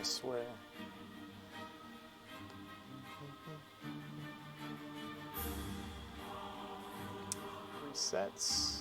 swear. Resets.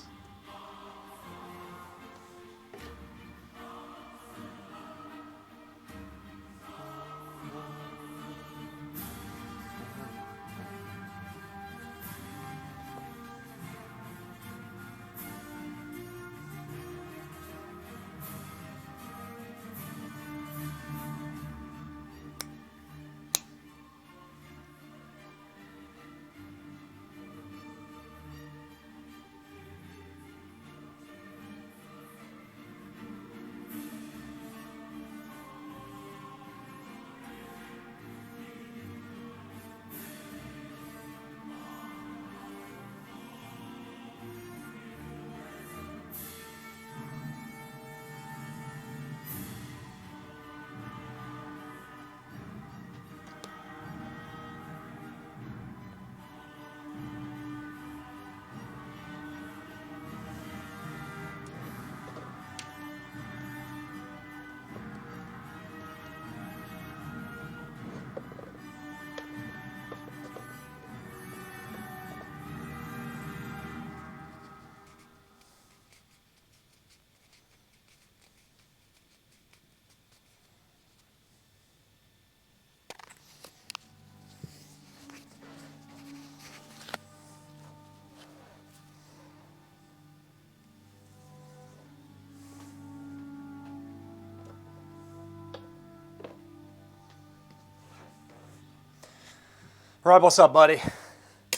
Rob, what's up, buddy?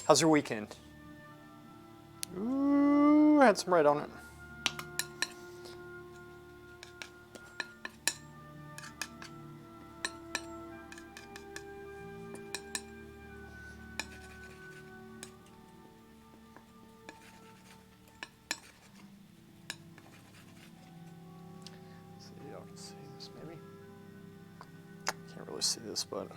How's your weekend? Ooh, had some red on it. See, y'all can see this maybe. Can't really see this, but.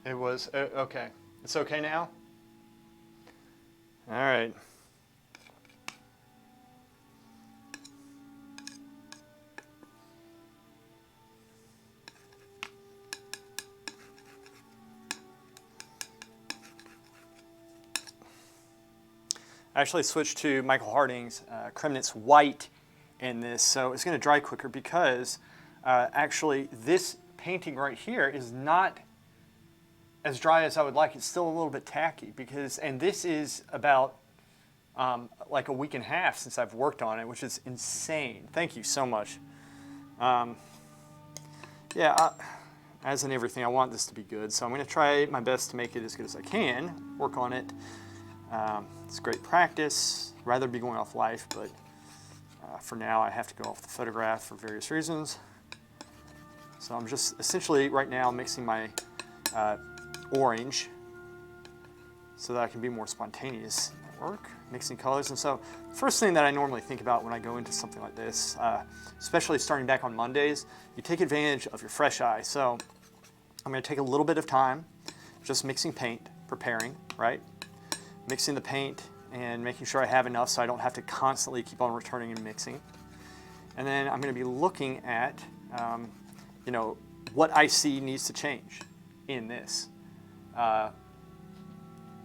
It was, okay. It's okay now? All right. I actually switched to Michael Harding's Kremnitz White in this, so it's going to dry quicker because actually this painting right here is not as dry as I would like. It's still a little bit tacky because, and this is about like a week and a half since I've worked on it, which is insane. Thank you so much. As in everything, I want this to be good, so I'm going to try my best to make it as good as I can, work on it. It's great practice. I'd rather be going off life, but for now I have to go off the photograph for various reasons. So I'm just essentially right now mixing my orange so that I can be more spontaneous at work, mixing colors. And so first thing that I normally think about when I go into something like this, especially starting back on Mondays, you take advantage of your fresh eye. So I'm going to take a little bit of time just mixing paint, preparing, right? Mixing the paint and making sure I have enough so I don't have to constantly keep on returning and mixing. And then I'm going to be looking at, what I see needs to change in this,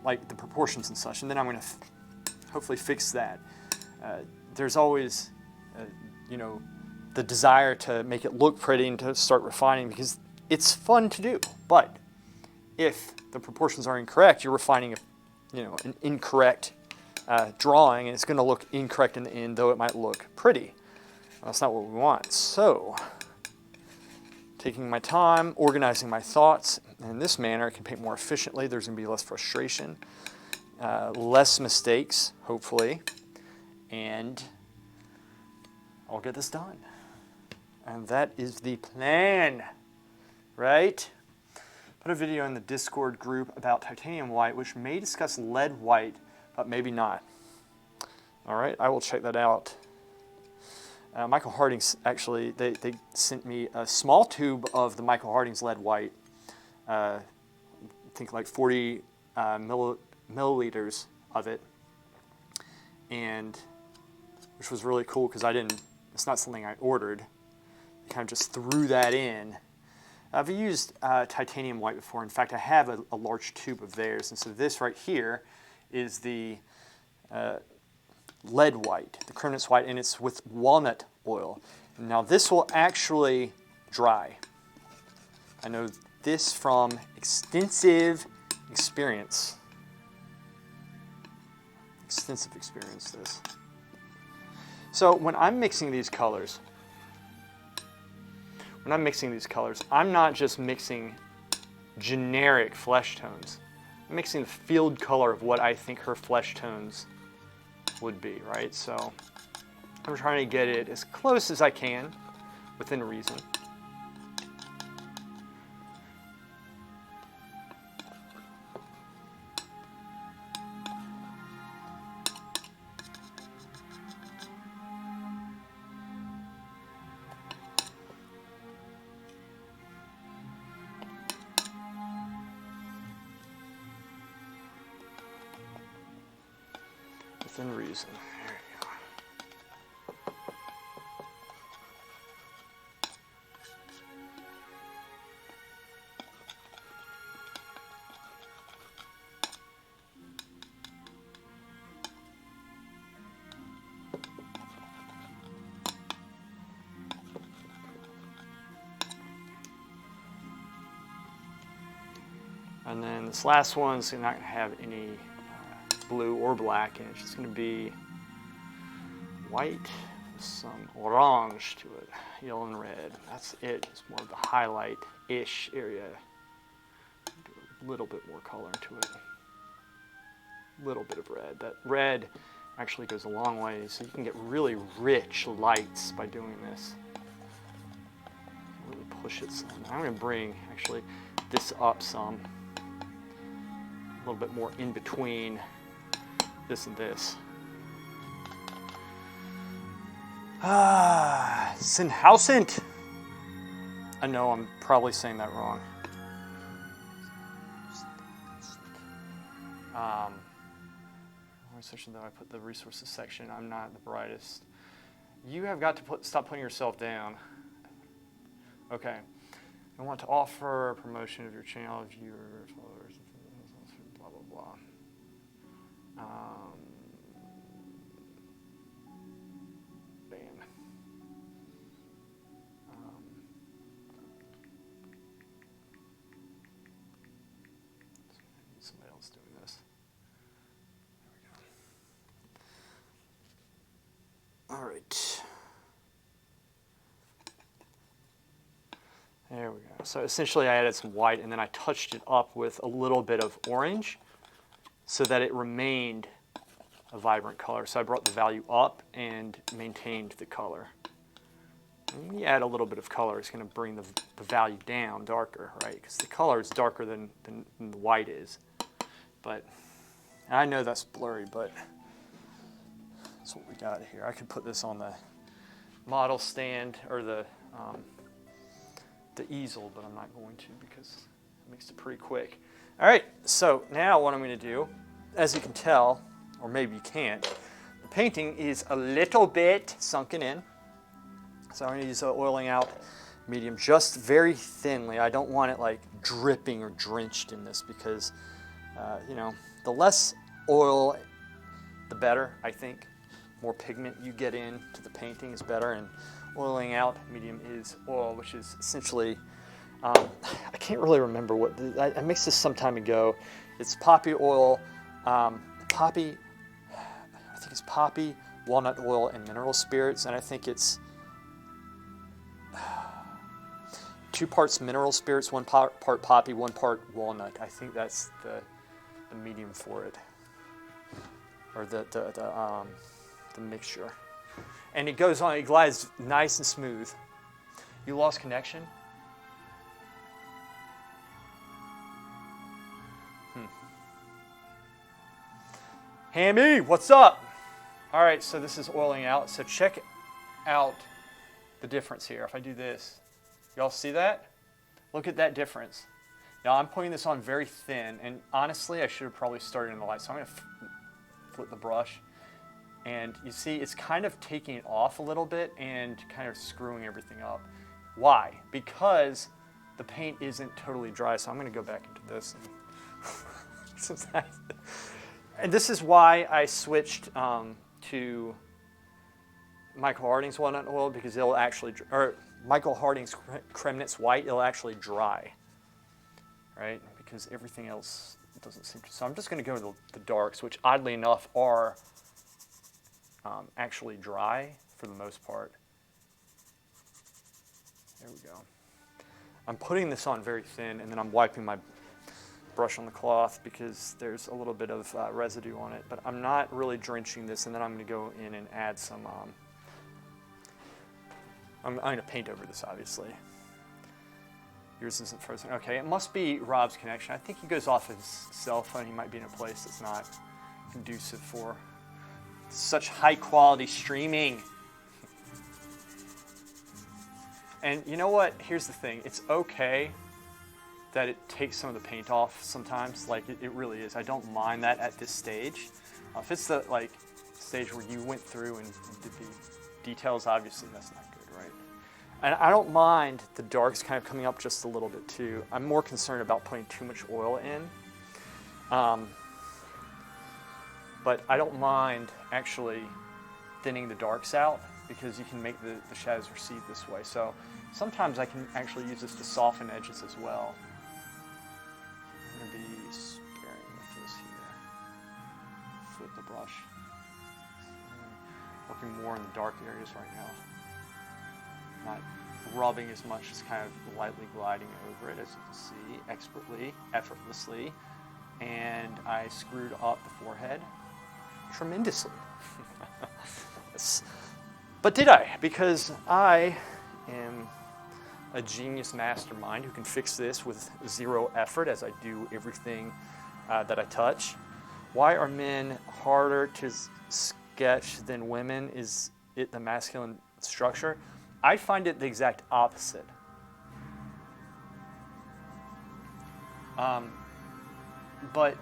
like the proportions and such. And then I'm going to hopefully fix that. There's always, the desire to make it look pretty and to start refining because it's fun to do. But if the proportions are incorrect, you're refining an incorrect drawing, and it's going to look incorrect in the end, though it might look pretty. That's not what we want. So taking my time, organizing my thoughts. And in this manner, I can paint more efficiently. There's going to be less frustration, less mistakes, hopefully, and I'll get this done. And that is the plan, right? Put a video in the Discord group about titanium white, which may discuss lead white, but maybe not. All right, I will check that out. Michael Harding's actually, they sent me a small tube of the Michael Harding's lead white. I think like 40 milliliters of it, and which was really cool because it's not something I ordered. I kind of just threw that in. I've used titanium white before. In fact, I have a large tube of theirs, and so this right here is the lead white, the Kremnitz white, and it's with walnut oil. Now this will actually dry. I know this from extensive experience. This. So when I'm mixing these colors, I'm not just mixing generic flesh tones. I'm mixing the field color of what I think her flesh tones would be, right? So I'm trying to get it as close as I can within reason. Within reason. There you go. And then this last one's not going to have any blue or black, and it's just going to be white with some orange to it, yellow and red. That's it. It's more of the highlight-ish area. Do a little bit more color into it. A little bit of red. That red actually goes a long way, so you can get really rich lights by doing this. Really push it some. I'm going to bring actually this up some. A little bit more in between this and this. Sinhausent. I know I'm probably saying that wrong. Section though I put the resources section. I'm not the brightest. You have got to stop putting yourself down. Okay. I want to offer a promotion of your channel, viewers, followers, blah blah blah. Somebody else doing this. There we go. All right. There we go. So essentially I added some white and then I touched it up with a little bit of orange so that it remained a vibrant color. So I brought the value up and maintained the color. And when you add a little bit of color, it's going to bring the value down darker, right? Because the color is darker than the white is. But I know that's blurry, but that's what we got here. I could put this on the model stand or the easel, but I'm not going to because it makes it pretty quick. All right, so now what I'm going to do, as you can tell, or maybe you can't, the painting is a little bit sunken in. So I'm going to use an oiling out medium just very thinly. I don't want it like dripping or drenched in this because, you know, the less oil, the better, I think. More pigment you get into the painting is better, and oiling out medium is oil, which is essentially, I can't really remember what, I mixed this some time ago. It's poppy oil, I think it's poppy, walnut oil, and mineral spirits, and I think it's 2 parts mineral spirits, 1 part poppy, 1 part walnut. I think that's the medium for it, or the mixture. And it goes on. It glides nice and smooth. You lost connection? Hammy, what's up? All right, so this is oiling out. So check out the difference here. If I do this, y'all see that? Look at that difference. Now I'm putting this on very thin, and honestly, I should have probably started in the light. So I'm going to flip the brush, and you see it's kind of taking it off a little bit and kind of screwing everything up. Why? Because the paint isn't totally dry. So I'm going to go back into this. And this is why I switched to Michael Harding's walnut oil, because it'll actually, or Michael Harding's Kremnitz white, it'll actually dry, right? Because everything else doesn't seem to. So I'm just going to go to the darks, which oddly enough are actually dry for the most part. There we go. I'm putting this on very thin, and then I'm wiping my brush on the cloth because there's a little bit of residue on it, but I'm not really drenching this, and then I'm going to go in and add some, I'm going to paint over this, obviously. Yours isn't frozen. Okay, it must be Rob's connection. I think he goes off his cell phone. He might be in a place that's not conducive for such high quality streaming. And you know what? Here's the thing. It's okay that it takes some of the paint off sometimes. Like, it really is. I don't mind that at this stage. If it's the stage where you went through and did the details, obviously that's not good, right? And I don't mind the darks kind of coming up just a little bit too. I'm more concerned about putting too much oil in. But I don't mind actually thinning the darks out, because you can make the shadows recede this way. So sometimes I can actually use this to soften edges as well. I'm going to be sparing with this here. Flip the brush. Working more in the dark areas right now. Not rubbing as much, as kind of lightly gliding over it, as you can see, expertly, effortlessly. And I screwed up the forehead tremendously. Yes. But did I? Because I am a genius mastermind who can fix this with 0 effort, as I do everything that I touch. Why are men harder to sketch than women? Is it the masculine structure? I find it the exact opposite. But,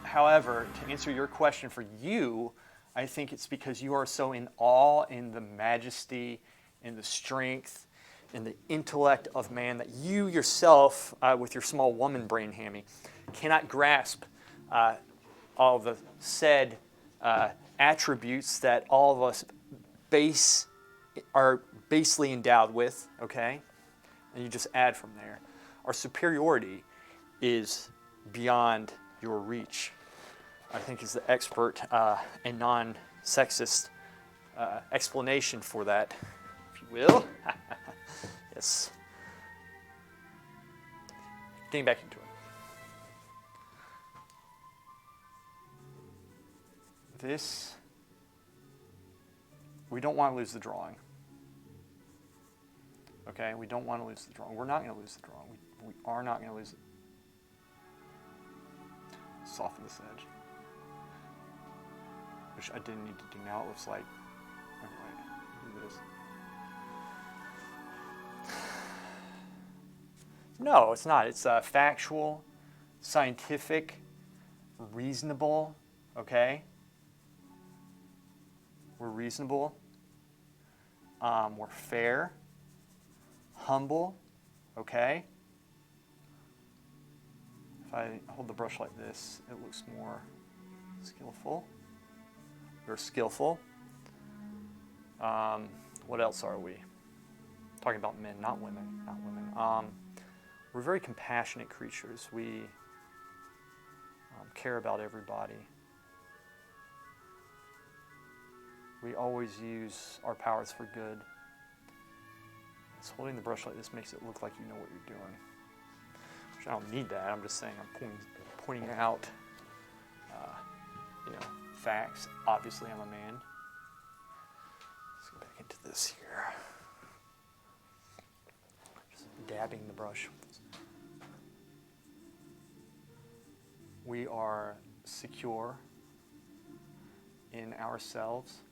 however, to answer your question for you, I think it's because you are so in awe in the majesty, in the strength, in the intellect of man that you yourself, with your small woman brain, Hammy, cannot grasp all the said attributes that all of us are basely endowed with, okay? And you just add from there. Our superiority is beyond your reach, I think, is the expert and non-sexist explanation for that, if you will. Yes. Getting back into it. This, we don't want to lose the drawing. Okay, we don't want to lose the drawing. We're not going to lose the drawing. We are not going to lose it. Soften this edge, which I didn't need to do now. It looks like, anyway, do this. No, it's not. It's factual, scientific, reasonable, okay? We're reasonable. We're fair, humble, okay? If I hold the brush like this, it looks more skillful. We're skillful. What else are we? Talking about men, not women, not women. We're very compassionate creatures. We care about everybody. We always use our powers for good. So holding the brush like this makes it look like you know what you're doing. Which I don't need that. I'm just saying I'm pointing out, facts. Obviously, I'm a man. Let's go back into this here. Just dabbing the brush. We are secure in ourselves.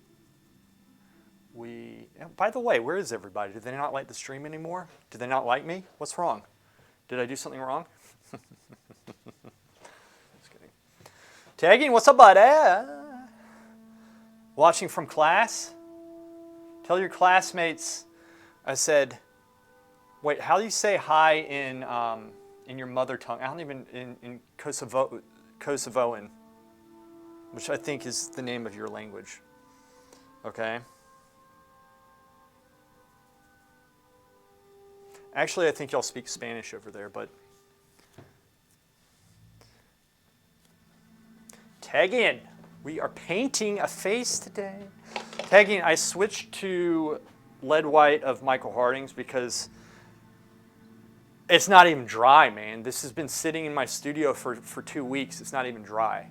By the way, where is everybody? Do they not like the stream anymore? Do they not like me? What's wrong? Did I do something wrong? Just kidding. Tagging, what's up, buddy? Watching from class? Tell your classmates I said, wait, how do you say hi in your mother tongue? I don't even, in Kosovoan, which I think is the name of your language. Okay? Actually, I think y'all speak Spanish over there, but tag in. We are painting a face today. Tagging, I switched to lead white of Michael Harding's because it's not even dry, man. This has been sitting in my studio for 2 weeks. It's not even dry.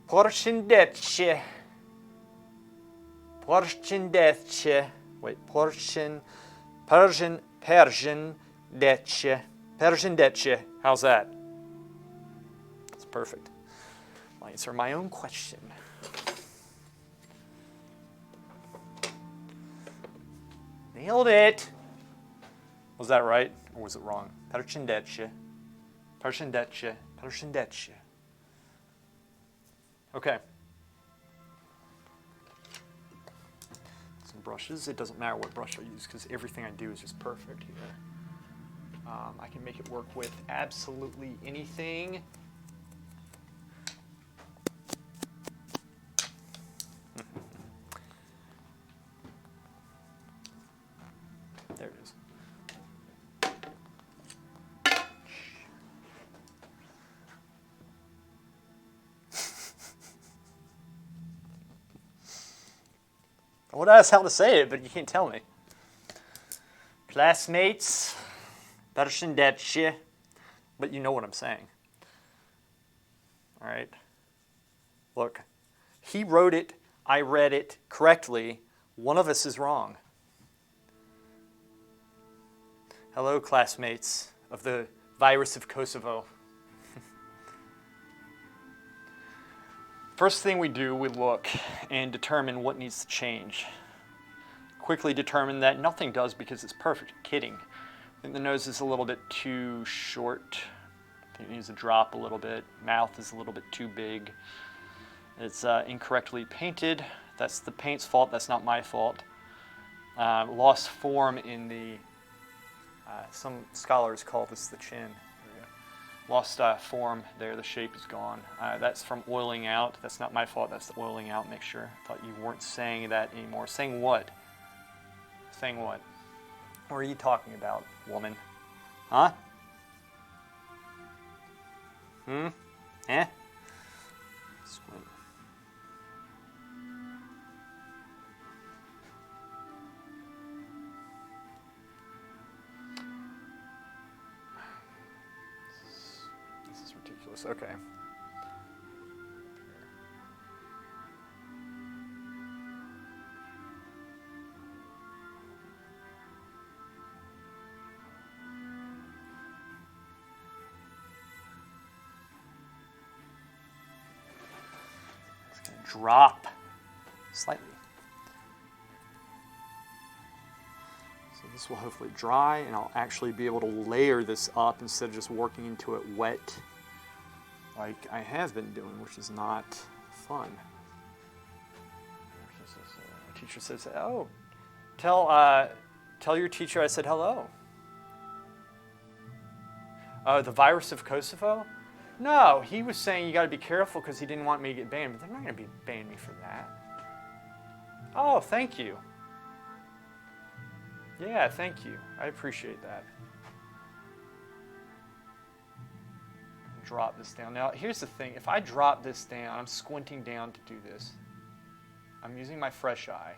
Porcindece. Wait, Persian. How's that? That's perfect. I'll answer my own question. Nailed it. Was that right or was it wrong? Persiandece. Okay. Some brushes. It doesn't matter what brush I use because everything I do is just perfect here. I can make it work with absolutely anything. There it is. I would ask how to say it, but you can't tell me. Classmates, Persiandece, but you know what I'm saying. All right. Look, he wrote it, I read it correctly. One of us is wrong. Hello, classmates of the virus of Kosovo. First thing we do, we look and determine what needs to change. Quickly determine that nothing does because it's perfect. Kidding. I think the nose is a little bit too short. I think it needs to drop a little bit. Mouth is a little bit too big. It's incorrectly painted. That's the paint's fault. That's not my fault. Lost form in the, some scholars call this the chin. Lost form there, the shape is gone. That's from oiling out. That's not my fault, that's the oiling out mixture. Thought you weren't saying that anymore. Saying what? Saying what? What are you talking about, woman? Huh? Eh? Squint. This is ridiculous. Okay. It's going to drop slightly. So this will hopefully dry, and I'll actually be able to layer this up instead of just working into it wet like I have been doing, which is not fun. My teacher says, oh, tell your teacher I said hello. Oh, the virus of Kosovo? No, he was saying you got to be careful because he didn't want me to get banned, but they're not going to be banning me for that. Oh, thank you. Yeah, thank you. I appreciate that. drop this down. Now, here's the thing. If I drop this down, I'm squinting down to do this. I'm using my fresh eye.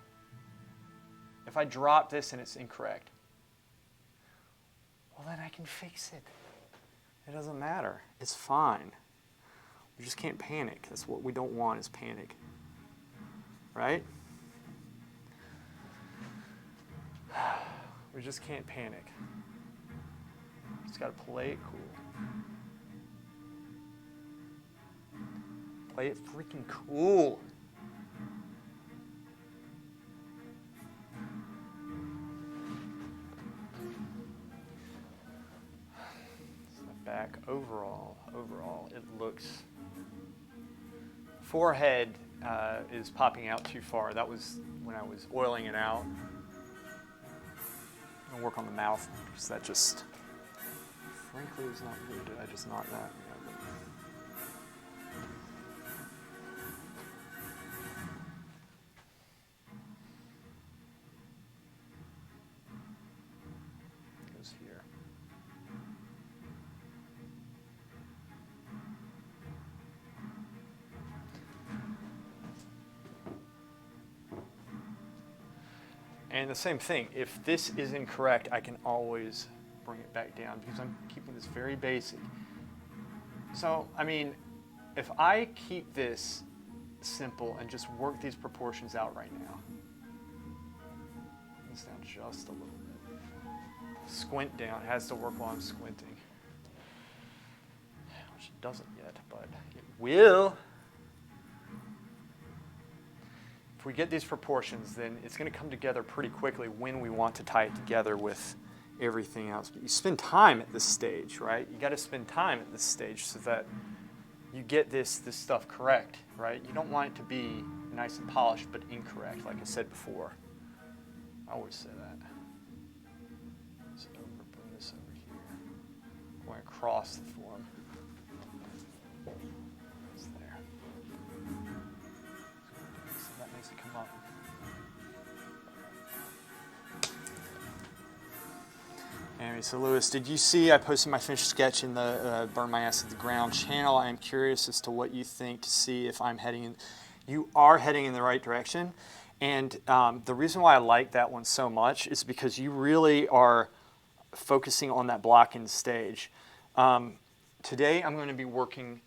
If I drop this and it's incorrect, well, then I can fix it. It doesn't matter. It's fine. We just can't panic. That's what we don't want, is panic. Right? We just can't panic. Just got to play it cool. Play it freaking cool. Step back. Overall, it looks... Forehead is popping out too far. That was when I was oiling it out. I'm gonna work on the mouth because that just, frankly, is not good. Did I just knock that? Yeah, it goes here. And the same thing, if this is incorrect, I can always bring it back down because I'm keeping this very basic. So, I mean, if I keep this simple and just work these proportions out right now, bring this down just a little bit. Squint down, it has to work while I'm squinting. Which it doesn't yet, but it will. If we get these proportions, then it's going to come together pretty quickly when we want to tie it together with everything else. But you spend time at this stage, right? You got to spend time at this stage so that you get this stuff correct, right? You don't want it to be nice and polished but incorrect, like I said before. I always say that. So bring this over here. Going across the form. It's there. So that makes it come up. Anyway, so Lewis, did you see I posted my finished sketch in the Burn My Ass at the Ground channel? I am curious as to what you think, to see if I'm heading in. You are heading in the right direction. And the reason why I like that one so much is because you really are focusing on that block-in stage. Today I'm going to be working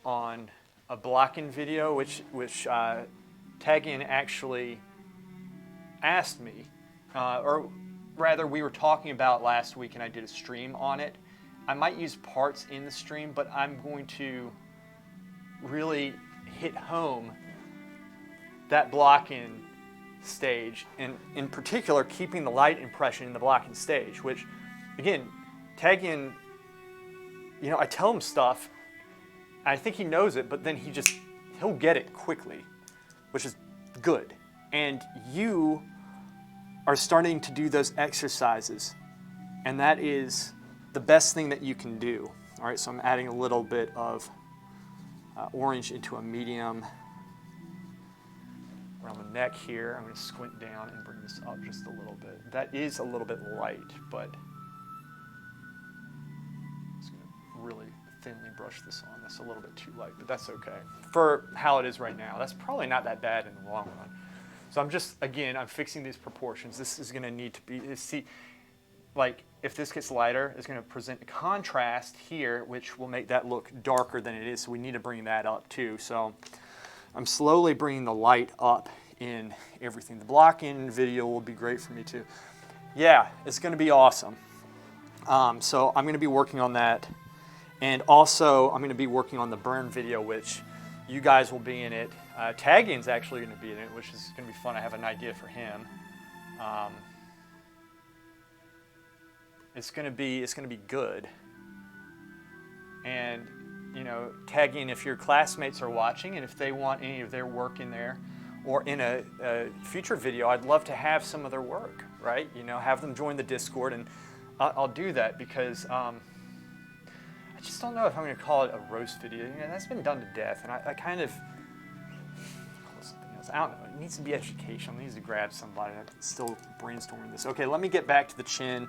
on a block-in video, which Tag-In actually asked me, or rather we were talking about last week and I did a stream on it. I might use parts in the stream, but I'm going to really hit home that block-in stage, and in particular keeping the light impression in the block-in stage, which again, Tag-In, you know, I tell him stuff, I think he knows it, but then he'll get it quickly, which is good. And you are starting to do those exercises, and that is the best thing that you can do. All right, so I'm adding a little bit of orange into a medium around the neck here. I'm going to squint down and bring this up just a little bit. That is a little bit light, but I'm just going to really thinly brush this on. That's a little bit too light, but that's okay. For how it is right now, that's probably not that bad in the long run. So I'm just, again, I'm fixing these proportions. This is going to need to be, see, like if this gets lighter, it's going to present a contrast here, which will make that look darker than it is. So we need to bring that up too. So I'm slowly bringing the light up in everything. The block-in video will be great for me too. Yeah, it's going to be awesome. So I'm going to be working on that. And also, I'm going to be working on the burn video, which you guys will be in it. Tag-In's actually going to be in it, which is going to be fun. I have an idea for him. It's going to be good. And you know, Tag-In, if your classmates are watching and if they want any of their work in there, or in a future video, I'd love to have some of their work, right? You know, have them join the Discord, and I'll do that because I just don't know if I'm going to call it a roast video. You know, that's been done to death, and I kind of call it something else. I don't know. It needs to be educational. It needs to grab somebody. I'm still brainstorming this. Okay, let me get back to the chin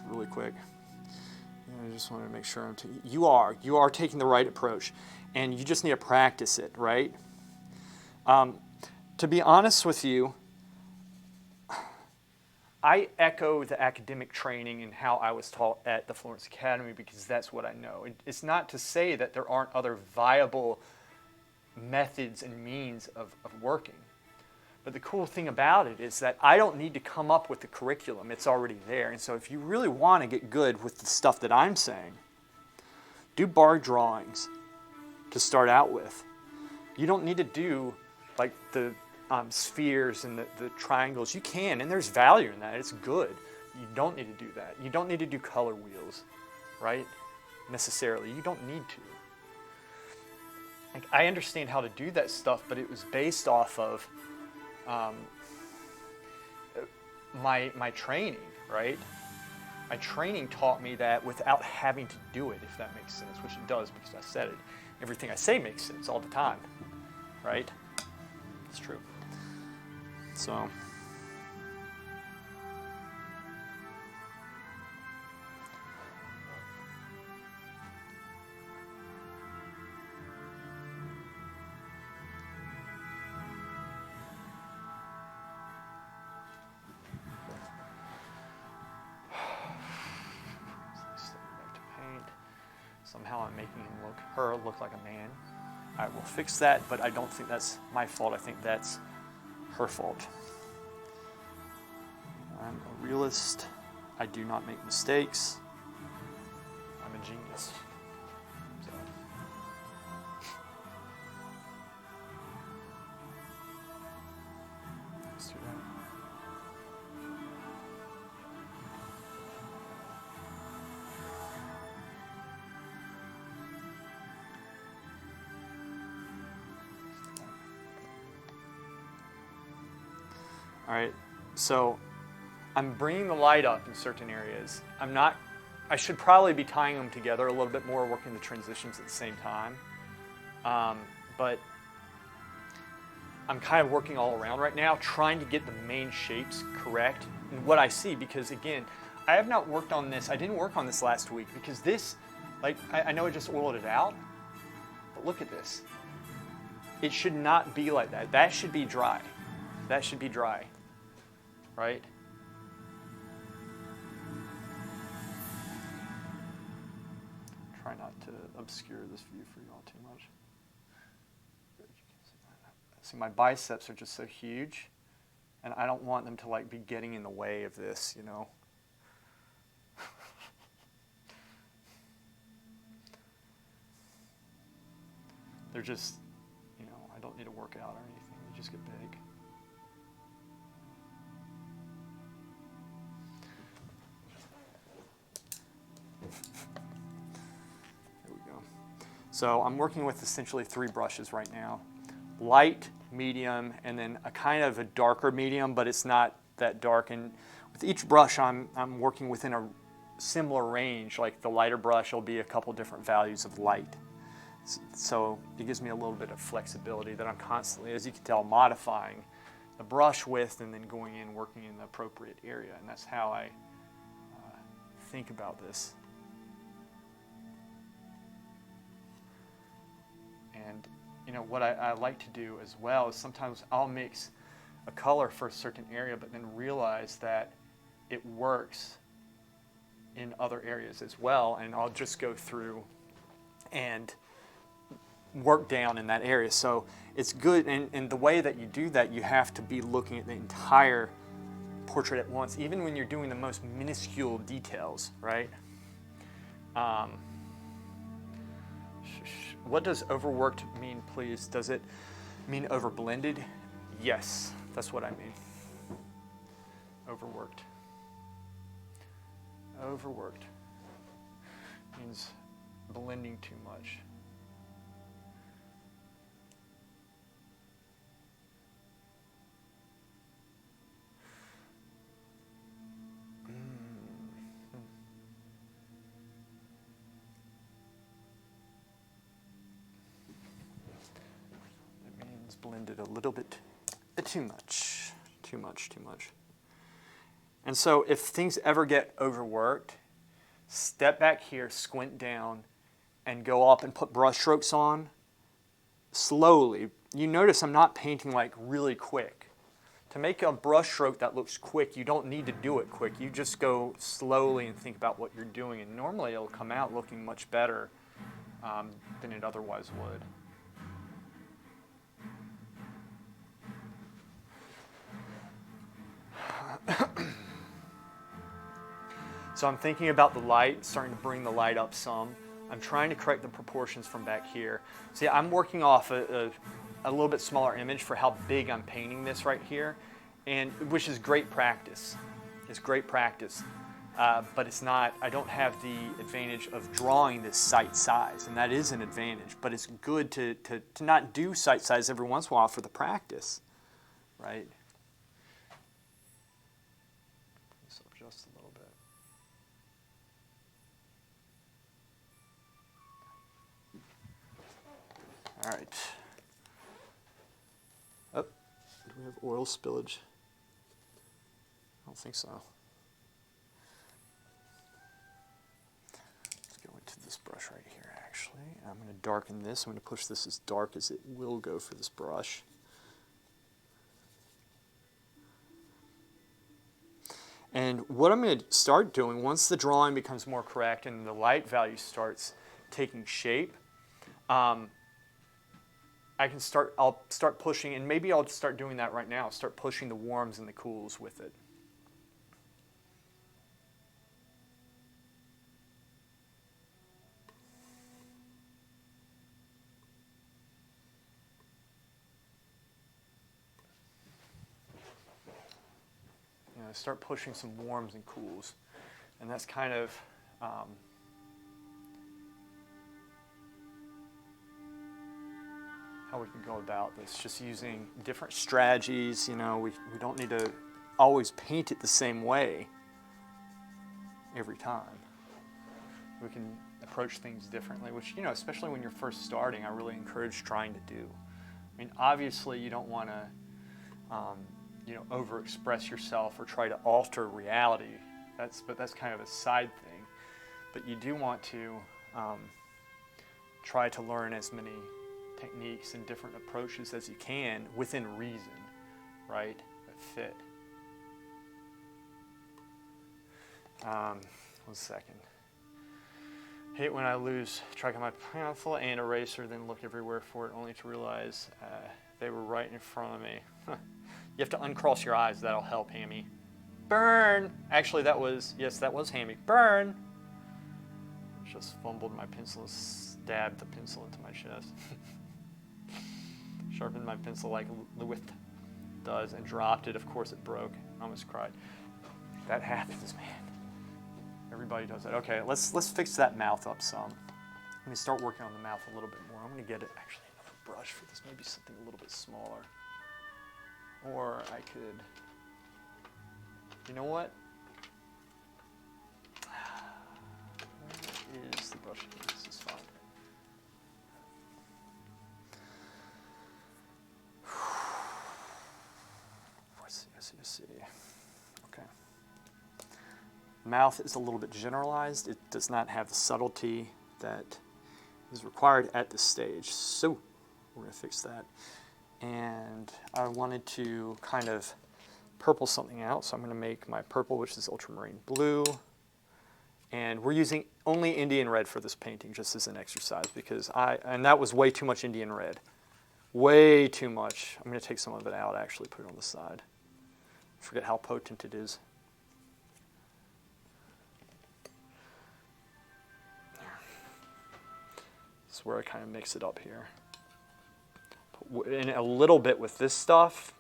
really quick. I just want to make sure you are taking the right approach, and you just need to practice it, right? To be honest with you, I echo the academic training and how I was taught at the Florence Academy because that's what I know. It's not to say that there aren't other viable methods and means of working. But the cool thing about it is that I don't need to come up with the curriculum. It's already there. And so if you really want to get good with the stuff that I'm saying, do bar drawings to start out with. You don't need to do like the spheres and the triangles. You can, and there's value in that. It's good. You don't need to do that. You don't need to do color wheels, right? Necessarily. You don't need to. Like, I understand how to do that stuff, but it was based off of my training, right? My training taught me that without having to do it, if that makes sense, which it does because I said it. Everything I say makes sense all the time, right? It's true. So, somehow I'm making her look like a man. I will fix that, but I don't think that's my fault. I think that's her fault. I'm a realist. I do not make mistakes. I'm a genius. So. Let's do that. All right, so I'm bringing the light up in certain areas. I should probably be tying them together a little bit more, working the transitions at the same time. But I'm kind of working all around right now, trying to get the main shapes correct and what I see, because again, I have not worked on this. I didn't work on this last week because this, like, I know I just oiled it out, but look at this. It should not be like that. That should be dry. That should be dry. Right? Try not to obscure this view for y'all too much. See, my biceps are just so huge, and I don't want them to like be getting in the way of this, you know. They're just, you know, I don't need to work out or anything. They just get big. So I'm working with essentially 3 brushes right now. Light, medium, and then a kind of a darker medium, but it's not that dark. And with each brush, I'm working within a similar range. Like the lighter brush will be a couple different values of light. So it gives me a little bit of flexibility that I'm constantly, as you can tell, modifying the brush width and then going in, working in the appropriate area. And that's how I think about this. And you know what I like to do as well is sometimes I'll mix a color for a certain area, but then realize that it works in other areas as well, and I'll just go through and work down in that area. So it's good, and the way that you do that, you have to be looking at the entire portrait at once, even when you're doing the most minuscule details, right? What does overworked mean, please? Does it mean overblended? Yes, that's what I mean. Overworked. Overworked means blending too much. Blended a little bit too much. And so if things ever get overworked, step back here, squint down, and go up and put brush strokes on slowly. You notice I'm not painting like really quick. To make a brush stroke that looks quick, you don't need to do it quick. You just go slowly and think about what you're doing, and normally it'll come out looking much better than it otherwise would. So I'm thinking about the light, starting to bring the light up some. I'm trying to correct the proportions from back here. See, I'm working off a little bit smaller image for how big I'm painting this right here, and which is great practice. It's great practice, but it's not. I don't have the advantage of drawing this sight size, and that is an advantage. But it's good to not do sight size every once in a while for the practice, right? This up just a little bit. All right. Oh, do we have oil spillage? I don't think so. Let's go into this brush right here, actually. I'm going to darken this. I'm going to push this as dark as it will go for this brush. And what I'm going to start doing, once the drawing becomes more correct and the light value starts taking shape, I'll start pushing, and maybe I'll start doing that right now, start pushing the warms and the cools with it. You know, start pushing some warms and cools, and that's kind of how we can go about this, just using different strategies. You know, we don't need to always paint it the same way every time. We can approach things differently, which, you know, especially when you're first starting, I really encourage trying to do. I mean, obviously you don't want to, you know, overexpress yourself or try to alter reality. But that's kind of a side thing. But you do want to try to learn as many techniques and different approaches as you can within reason, right? That fit. 1 second. Hate when I lose track of my pencil and eraser, then look everywhere for it, only to realize they were right in front of me. You have to uncross your eyes. That'll help, Hammy. Burn! Actually, that was Hammy. Burn! Just fumbled my pencil, stabbed the pencil into my chest. Sharpened my pencil like Lewis does and dropped it. Of course it broke. I almost cried. That happens, man. Everybody does that. Okay, let's fix that mouth up some. I'm going to start working on the mouth a little bit more. I'm going to get actually another brush for this, maybe something a little bit smaller. Or I could, you know what? Where is the brush? This is fine. Let's see. Okay. Mouth is a little bit generalized. It does not have the subtlety that is required at this stage. So we're going to fix that. And I wanted to kind of purple something out. So I'm going to make my purple, which is ultramarine blue. And we're using only Indian red for this painting, just as an exercise, because and that was way too much Indian red. Way too much. I'm going to take some of it out, actually, put it on the side. Forget how potent it is. This is where I kind of mix it up here. And a little bit with this stuff.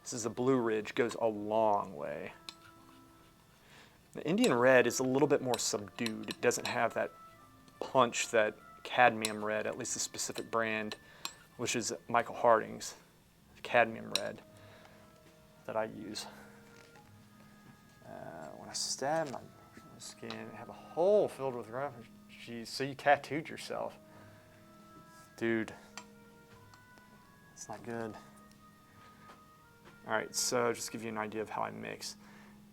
This is a Blue Ridge, goes a long way. The Indian red is a little bit more subdued. It doesn't have that punch that cadmium red, at least a specific brand, which is Michael Harding's cadmium red that I use. When I stab my skin, I have a hole filled with rough. Geez, so you tattooed yourself. Dude, it's not good. All right, so just to give you an idea of how I mix.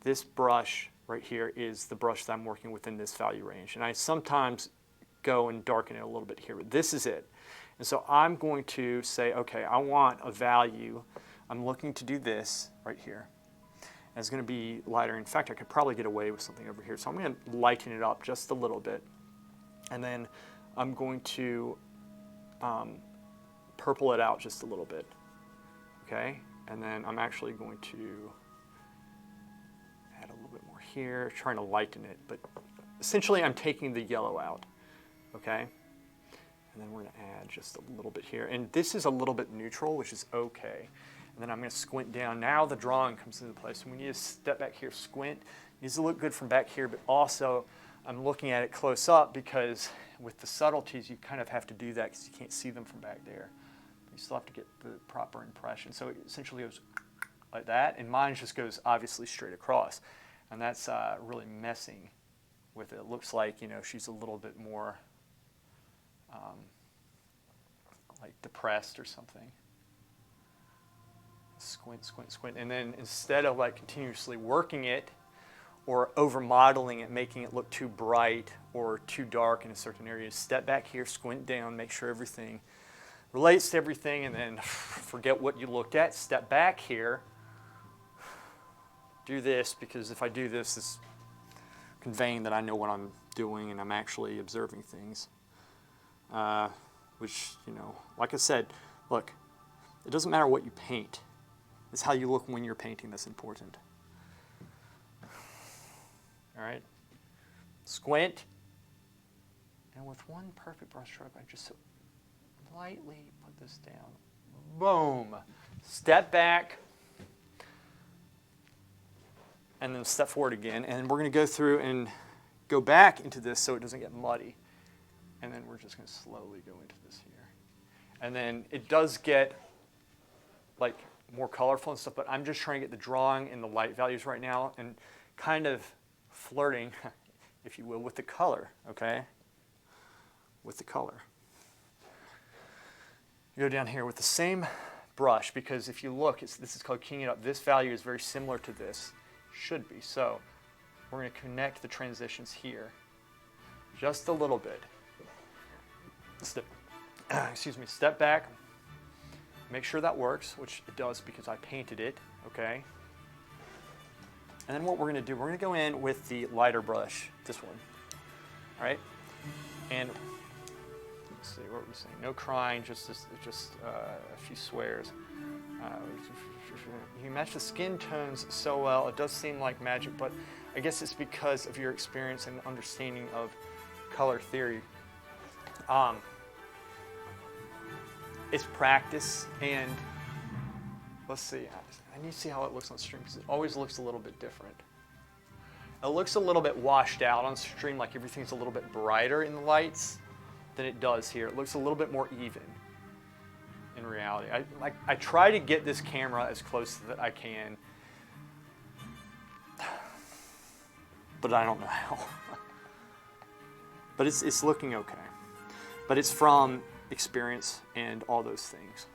This brush right here is the brush that I'm working within this value range. And I sometimes go and darken it a little bit here, but this is it. And so I'm going to say, okay, I want a value. I'm looking to do this right here. And it's going to be lighter. In fact, I could probably get away with something over here. So I'm going to lighten it up just a little bit. And then I'm going to purple it out just a little bit. Okay? And then I'm actually going to add a little bit more here, trying to lighten it. But essentially, I'm taking the yellow out. Okay? And then we're going to add just a little bit here. And this is a little bit neutral, which is okay. And then I'm going to squint down. Now the drawing comes into place. And we need to step back here, squint. It needs to look good from back here, but also I'm looking at it close up because with the subtleties, you kind of have to do that because you can't see them from back there. You still have to get the proper impression. So it essentially goes like that, and mine just goes obviously straight across. And that's really messing with it. It looks like, you know, she's a little bit more like depressed or something. Squint, squint, squint. And then instead of like continuously working it or over modeling it, making it look too bright or too dark in a certain area, step back here, squint down, make sure everything relates to everything, and then forget what you looked at, step back here, do this, because if I do this, it's conveying that I know what I'm doing and I'm actually observing things. Which, you know, like I said, look, it doesn't matter what you paint. It's how you look when you're painting that's important. All right? Squint. And with one perfect brush stroke, I just lightly put this down. Boom. Step back. And then step forward again. And we're going to go through and go back into this so it doesn't get muddy. And then we're just going to slowly go into this here. And then it does get like more colorful and stuff, but I'm just trying to get the drawing and the light values right now and kind of flirting, if you will, with the color, okay? With the color. You go down here with the same brush, because if you look, this is called keying it up. This value is very similar to this, should be. So we're going to connect the transitions here just a little bit. Step back, make sure that works, which it does because I painted it, okay? And then what we're going to do, we're going to go in with the lighter brush, this one, all right? And let's see, what were we saying? No crying, just a few swears. You match the skin tones so well, it does seem like magic, but I guess it's because of your experience and understanding of color theory. It's practice, and let's see. I need to see how it looks on stream because it always looks a little bit different. It looks a little bit washed out on stream, like everything's a little bit brighter in the lights than it does here. It looks a little bit more even in reality. I try to get this camera as close that I can, but I don't know how. But it's looking okay. But it's from experience and all those things.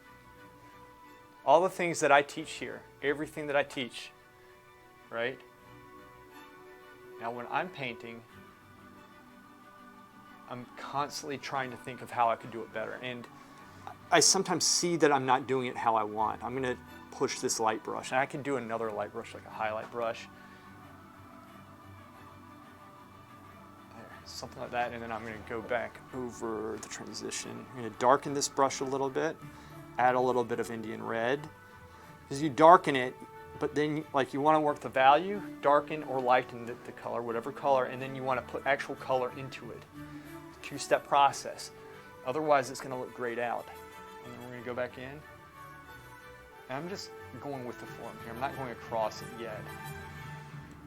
All the things that I teach here, everything that I teach, right? Now when I'm painting, I'm constantly trying to think of how I could do it better. And I sometimes see that I'm not doing it how I want. I'm going to push this light brush. And I can do another light brush, like a highlight brush. Something like that, and then I'm going to go back over the transition. I'm going to darken this brush a little bit, add a little bit of Indian red. Because you darken it, but then like you want to work the value, darken or lighten the color, whatever color, and then you want to put actual color into it. Two-step process. Otherwise, it's going to look grayed out. And then we're going to go back in. And I'm just going with the form here. I'm not going across it yet.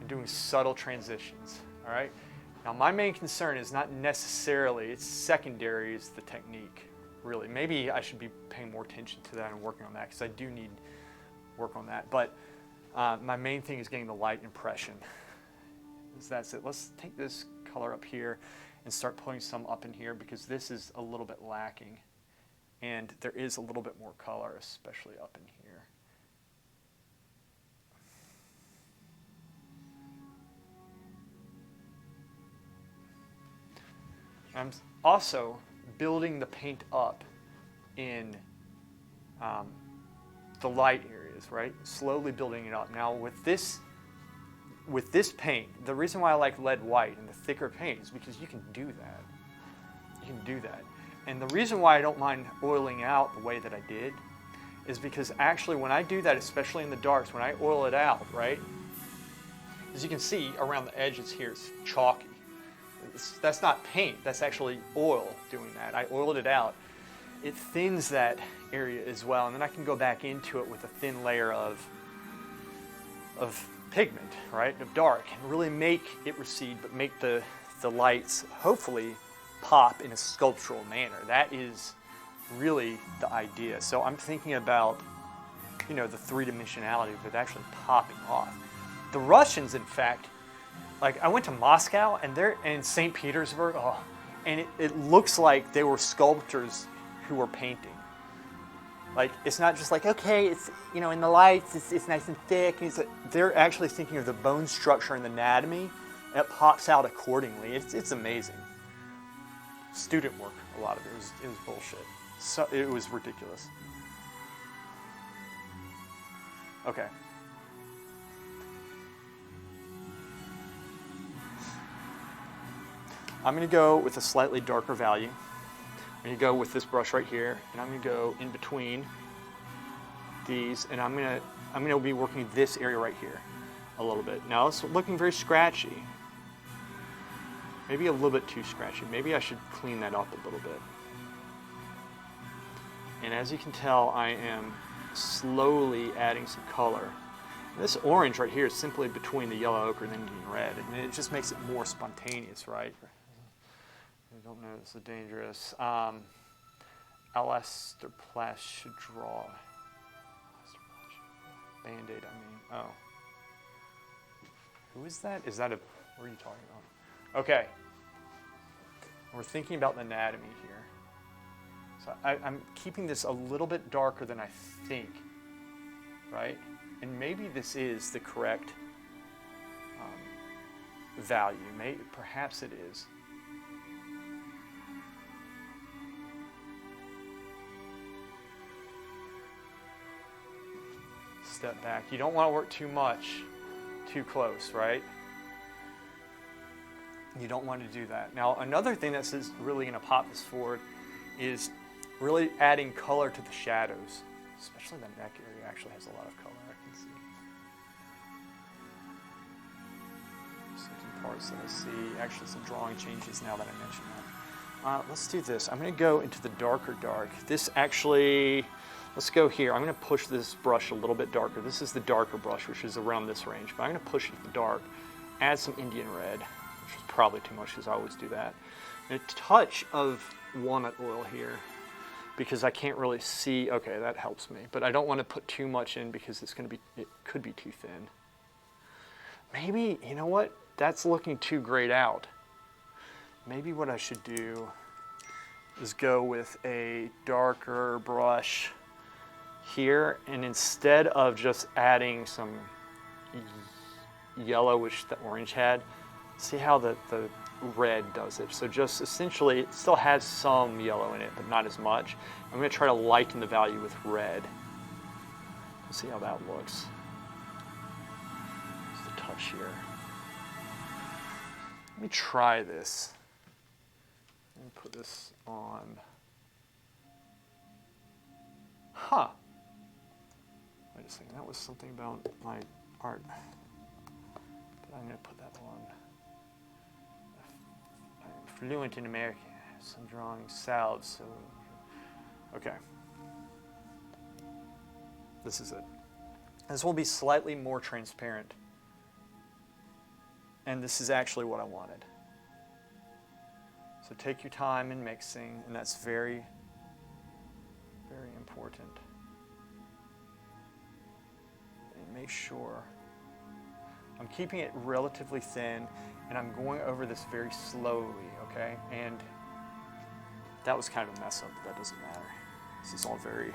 I'm doing subtle transitions, all right? Now, my main concern is not necessarily, it's secondary is the technique, really. Maybe I should be paying more attention to that and working on that because I do need work on that. But my main thing is getting the light impression. That's it. Let's take this color up here and start putting some up in here because this is a little bit lacking. And there is a little bit more color, especially up in here. I'm also building the paint up in the light areas, right? Slowly building it up. Now with this paint, the reason why I like lead white and the thicker paint is because you can do that. You can do that. And the reason why I don't mind oiling out the way that I did is because actually when I do that, especially in the darks, when I oil it out, right? As you can see around the edges here, it's chalky. That's not paint, that's actually oil doing that. I oiled it out. It thins that area as well, and then I can go back into it with a thin layer of pigment, right, of dark, and really make it recede, but make the lights hopefully pop in a sculptural manner. That is really the idea. So I'm thinking about, you know, the three-dimensionality of it actually popping off. The Russians, in fact, like I went to Moscow and they're in St. Petersburg, and it looks like they were sculptors who were painting. Like, it's not just like, okay, it's, you know, in the lights, it's nice and thick. And they're actually thinking of the bone structure and the anatomy, and it pops out accordingly. It's amazing. Student work, a lot of it was bullshit. So it was ridiculous. Okay. I'm going to go with a slightly darker value. I'm going to go with this brush right here, and I'm going to go in between these, and I'm going to be working this area right here a little bit. Now it's looking very scratchy. Maybe a little bit too scratchy. Maybe I should clean that up a little bit. And as you can tell, I am slowly adding some color. This orange right here is simply between the yellow ochre and the Indian red, and it just makes it more spontaneous, right? I don't know, this is dangerous. Elastoplast should draw. Band-Aid, I mean. Oh. Who is that? Is that a, what are you talking about? Okay. We're thinking about the anatomy here. So I'm keeping this a little bit darker than I think, right? And maybe this is the correct value. Perhaps it is. Step back. You don't want to work too much, too close, right? You don't want to do that. Now, another thing that's really going to pop this forward is really adding color to the shadows, especially the neck area actually has a lot of color, I can see. Certain parts that I see, actually some drawing changes now that I mention that. Let's do this. I'm going to go into the darker dark. This actually, let's go here. I'm going to push this brush a little bit darker. This is the darker brush, which is around this range, but I'm going to push it to the dark, add some Indian red, which is probably too much because I always do that. And a touch of walnut oil here because I can't really see. Okay, that helps me, but I don't want to put too much in because it could be too thin. Maybe, you know what? That's looking too grayed out. Maybe what I should do is go with a darker brush here, and instead of just adding some yellow, which the orange had, see how the red does it. So just essentially, it still has some yellow in it, but not as much. I'm going to try to lighten the value with red. Let's see how that looks. Just a touch here. Let me try this. Let me put this on. Huh. Wait a second, that was something about my art. But I'm going to put that on. I'm fluent in American. Some drawing salads, so. Okay. This is it. This will be slightly more transparent. And this is actually what I wanted. So take your time in mixing, and that's very, very important. And make sure I'm keeping it relatively thin, and I'm going over this very slowly, okay? And that was kind of a mess up, but that doesn't matter. This is all very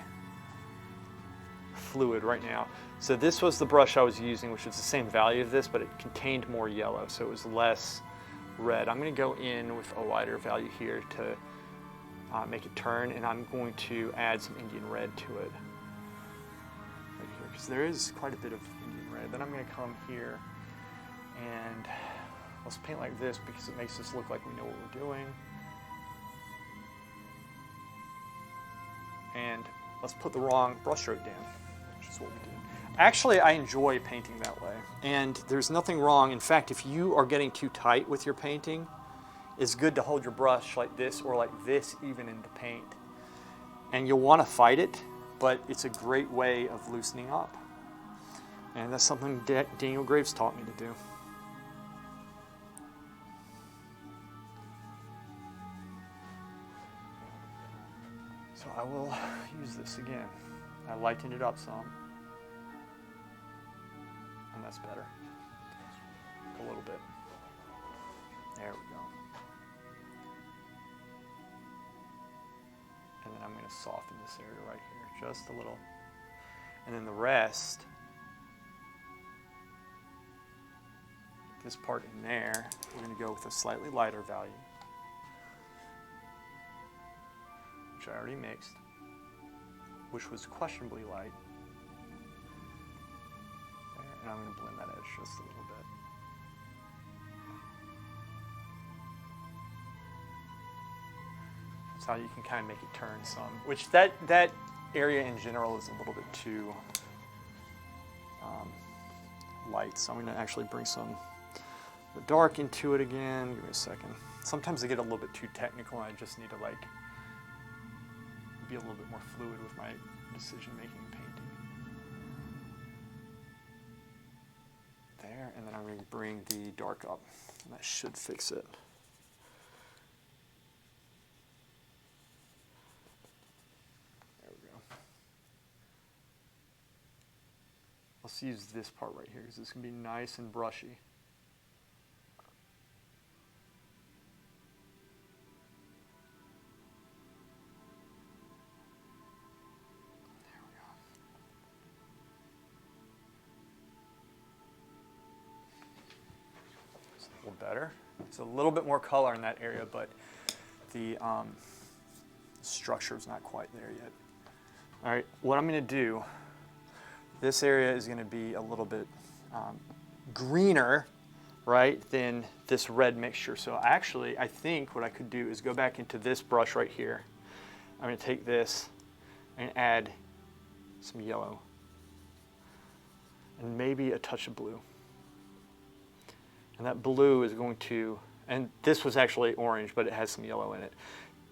fluid right now. So this was the brush I was using, which was the same value of this, but it contained more yellow, so it was less red. I'm going to go in with a lighter value here to make it turn, and I'm going to add some Indian red to it right here, because there is quite a bit of Indian red. Then I'm going to come here and let's paint like this because it makes us look like we know what we're doing. And let's put the wrong brushstroke down, which is what we did. Actually, I enjoy painting that way, and there's nothing wrong. In fact, if you are getting too tight with your painting, it's good to hold your brush like this or like this even in the paint. And you'll want to fight it, but it's a great way of loosening up. And that's something Daniel Graves taught me to do. So I will use this again. I lightened it up some. And that's better. A little bit. There we go. And then I'm going to soften this area right here, just a little. And then the rest, this part in there, we're going to go with a slightly lighter value, which I already mixed, which was questionably light. There, and I'm going to blend that edge just a little bit. That's how you can kind of make it turn some, which that area in general is a little bit too light. So I'm going to actually bring some of the dark into it again. Give me a second. Sometimes I get a little bit too technical and I just need to like be a little bit more fluid with my decision making and painting. There, and then I'm going to bring the dark up. And that should fix it. There we go. Let's use this part right here because it's going to be nice and brushy. Better. It's a little bit more color in that area, but the structure is not quite there yet. All right, what I'm going to do, this area is going to be a little bit greener, right, than this red mixture. So actually, I think what I could do is go back into this brush right here. I'm going to take this and add some yellow and maybe a touch of blue. And that blue is going to, and this was actually orange, but it has some yellow in it.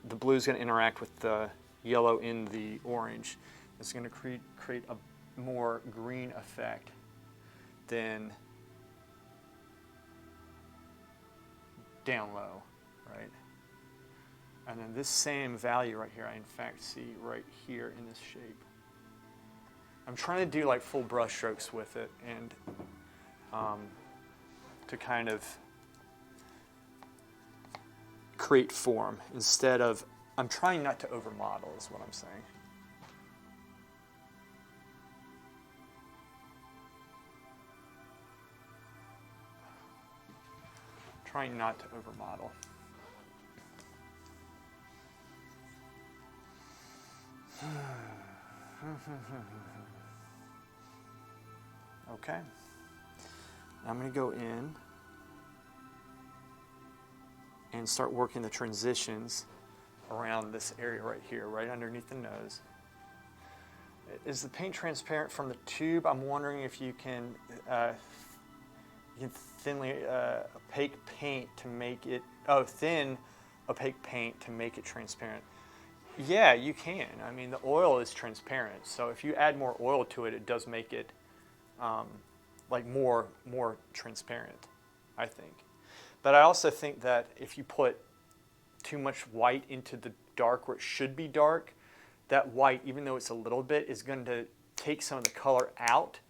The blue is going to interact with the yellow in the orange. It's going to create a more green effect than down low, right? And then this same value right here, I in fact see right here in this shape. I'm trying to do like full brush strokes with it, and to kind of create form instead of, I'm trying not to overmodel is what I'm saying. Trying not to overmodel. Okay. I'm going to go in and start working the transitions around this area right here, right underneath the nose. Is the paint transparent from the tube? I'm wondering if you can thinly opaque paint to make it, thin opaque paint to make it transparent. Yeah, you can. I mean, the oil is transparent, so if you add more oil to it, it does make it like more transparent, I think. But I also think that if you put too much white into the dark where it should be dark, that white, even though it's a little bit, is going to take some of the color out,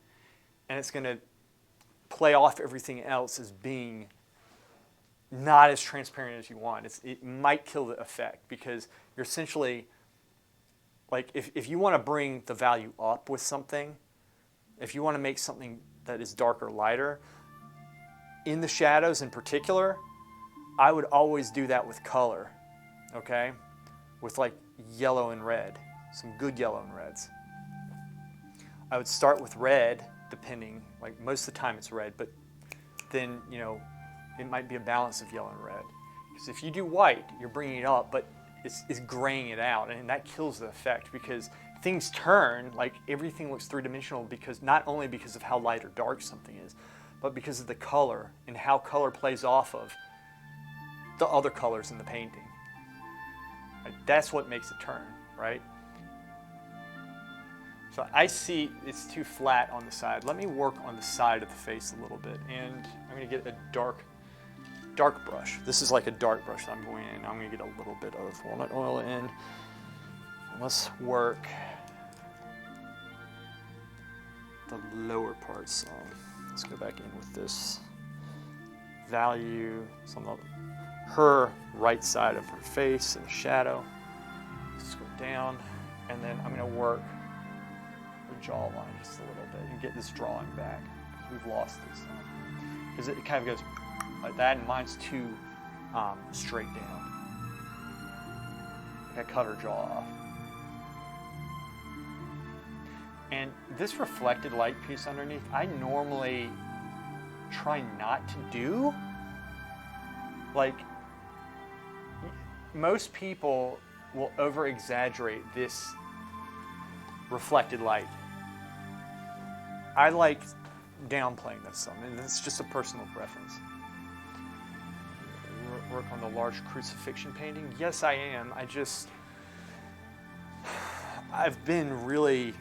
and it's going to play off everything else as being not as transparent as you want. It might kill the effect because you're essentially, like if you want to bring the value up with something, if you want to make something that is darker, lighter, in the shadows in particular, I would always do that with color, okay? With like yellow and red, some good yellow and reds. I would start with red, depending, like most of the time it's red, but then, you know, it might be a balance of yellow and red. Because if you do white, you're bringing it up, but it's graying it out, and that kills the effect because things turn, like everything looks three-dimensional because not only because of how light or dark something is, but because of the color and how color plays off of the other colors in the painting. Right? That's what makes it turn, right? So I see it's too flat on the side. Let me work on the side of the face a little bit, and I'm going to get a dark brush. This is like a dark brush that I'm going in. I'm going to get a little bit of walnut oil in. Let's work the lower parts. Let's go back in with this value. So on her right side of her face in the shadow. Let's go down, and then I'm going to work the jawline just a little bit and get this drawing back. We've lost this. Because it kind of goes like that, and mine's too straight down. Like I cut her jaw off. And this reflected light piece underneath, I normally try not to do. Like, most people will over-exaggerate this reflected light. I like downplaying this some, and it's just a personal preference. Work on the large crucifixion painting? Yes, I am. I've been really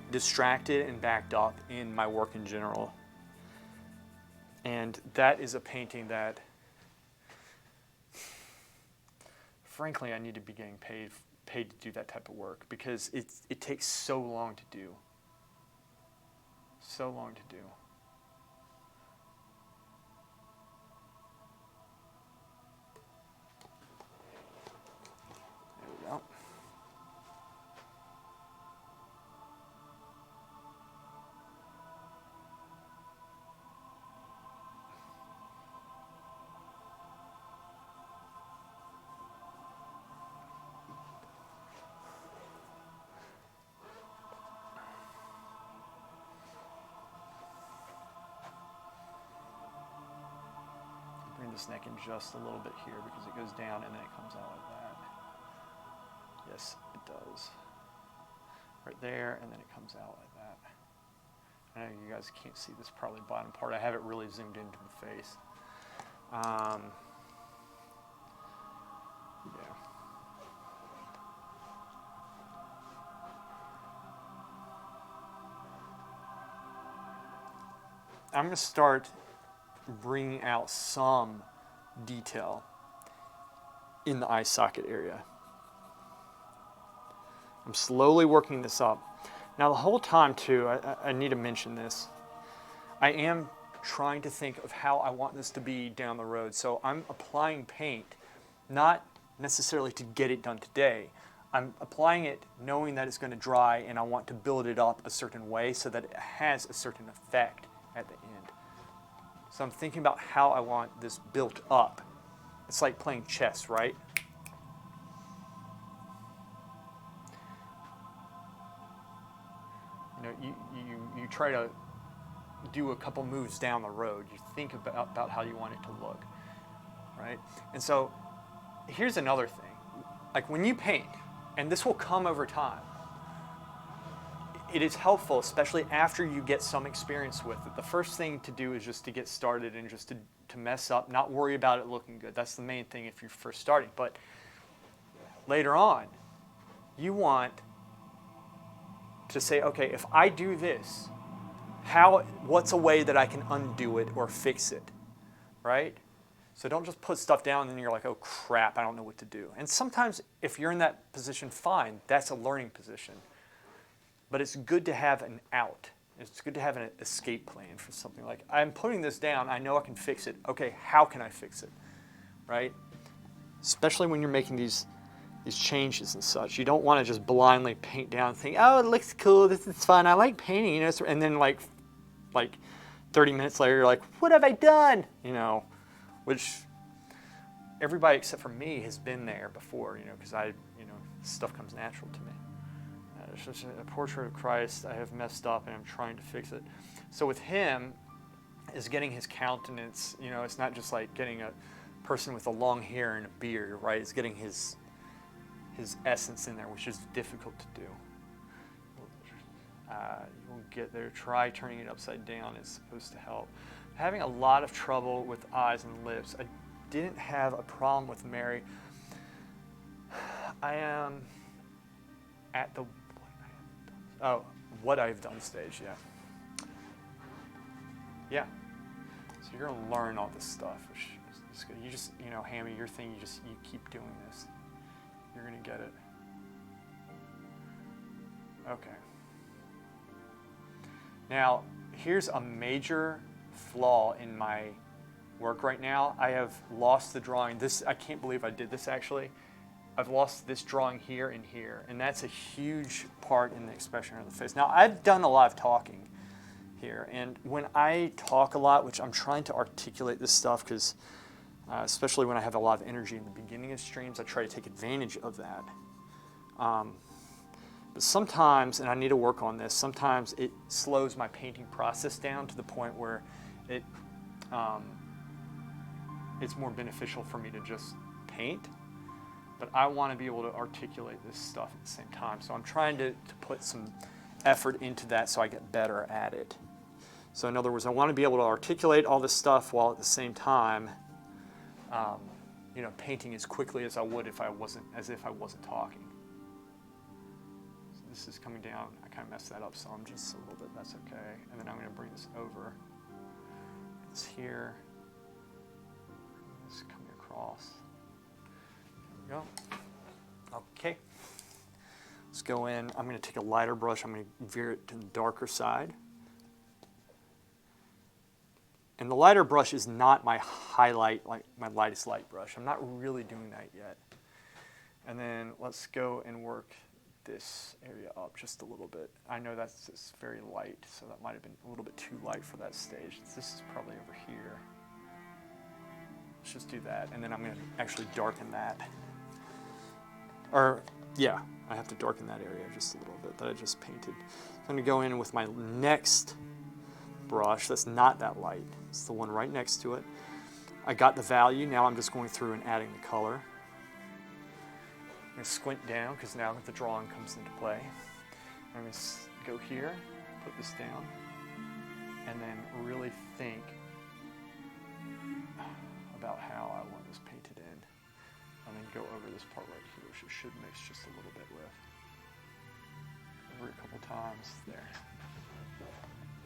distracted and backed up in my work in general. And that is a painting that, frankly, I need to be getting paid to do that type of work because it takes so long to do. So long to do. There we go. Bring this neck in just a little bit here because it goes down and then it comes out like that. Yes, it does. Right there, and then it comes out like that. I know you guys can't see this probably bottom part. I have it really zoomed into the face. Yeah. I'm going to start bringing out some detail in the eye socket area. I'm slowly working this up. Now the whole time too, I need to mention this. I am trying to think of how I want this to be down the road. So I'm applying paint, not necessarily to get it done today. I'm applying it knowing that it's going to dry and I want to build it up a certain way so that it has a certain effect at the end. So I'm thinking about how I want this built up. It's like playing chess, right? You know, you try to do a couple moves down the road. You think about how you want it to look, right? And so here's another thing. Like when you paint, and this will come over time, it is helpful, especially after you get some experience with it. The first thing to do is just to get started and just to mess up, not worry about it looking good. That's the main thing if you're first starting. But later on, you want to say, okay, if I do this, what's a way that I can undo it or fix it, right? So don't just put stuff down and then you're like, oh crap, I don't know what to do. And sometimes if you're in that position, fine, that's a learning position. But it's good to have an out. It's good to have an escape plan for something like, I'm putting this down, I know I can fix it. Okay, how can I fix it, right? Especially when you're making these changes and such. You don't want to just blindly paint down and think, oh, it looks cool, this is fun, I like painting, and then like 30 minutes later, you're like, what have I done? You know, which everybody except for me has been there before, because stuff comes natural to me. It's just a portrait of Christ. I have messed up and I'm trying to fix it. So with him is getting his countenance, it's not just like getting a person with a long hair and a beard, right? It's getting his essence in there, which is difficult to do. You won't get there. Try turning it upside down. It's supposed to help. Having a lot of trouble with eyes and lips. I didn't have a problem with Mary. I am at the what I've done stage, yeah. Yeah. So you're going to learn all this stuff, which is good. You just, Hammy, your thing, you keep doing this. You're going to get it. Okay. Now, here's a major flaw in my work right now. I have lost the drawing. I can't believe I did this actually. I've lost this drawing here and here, and that's a huge part in the expression of the face. Now, I've done a lot of talking here, and when I talk a lot, which I'm trying to articulate this stuff because especially when I have a lot of energy in the beginning of streams, I try to take advantage of that. But sometimes, and I need to work on this, sometimes it slows my painting process down to the point where it's more beneficial for me to just paint. But I want to be able to articulate this stuff at the same time. So I'm trying to put some effort into that so I get better at it. So in other words, I want to be able to articulate all this stuff while at the same time, painting as quickly as I would if I wasn't talking. So this is coming down. I kind of messed that up some just a little bit. That's okay. And then I'm going to bring this over. It's here. It's coming across. Go. Okay. Let's go in. I'm going to take a lighter brush. I'm going to veer it to the darker side. And the lighter brush is not my highlight, like my lightest light brush. I'm not really doing that yet. And then let's go and work this area up just a little bit. I know that's very light, so that might have been a little bit too light for that stage. This is probably over here. Let's just do that. And then I'm going to actually darken that. I have to darken that area just a little bit that I just painted. I'm going to go in with my next brush that's not that light. It's the one right next to it. I got the value. Now I'm just going through and adding the color. I'm going to squint down because now the drawing comes into play. I'm going to go here, put this down, and then really think about how I want this painted in. And then go over this part right here, which it should mix just a little bit with. Over a couple times, there.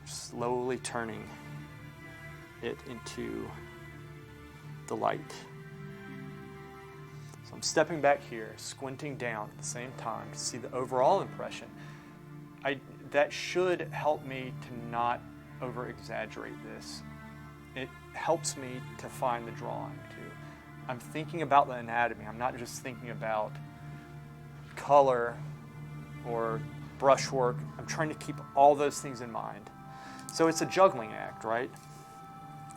Slowly turning it into the light. So I'm stepping back here, squinting down at the same time to see the overall impression. That should help me to not over-exaggerate this. It helps me to find the drawing too. I'm thinking about the anatomy. I'm not just thinking about color or brushwork. I'm trying to keep all those things in mind. So it's a juggling act, right?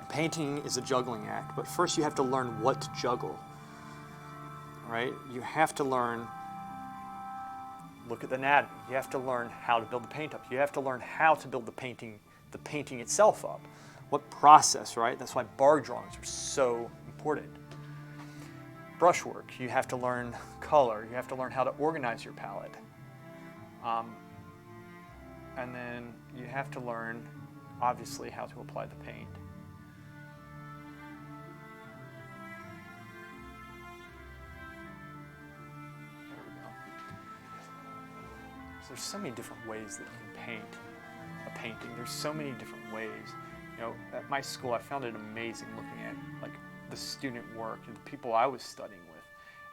Painting is a juggling act, but first you have to learn what to juggle, right? You have to learn, look at the anatomy. You have to learn how to build the paint up. You have to learn how to build the painting itself up. What process, right? That's why bar drawings are so important. Brushwork, you have to learn color. You have to learn how to organize your palette. And then you have to learn, obviously, how to apply the paint. There we go. So there's so many different ways that you can paint a painting. There's so many different ways. At my school, I found it amazing looking at the student work and the people I was studying with.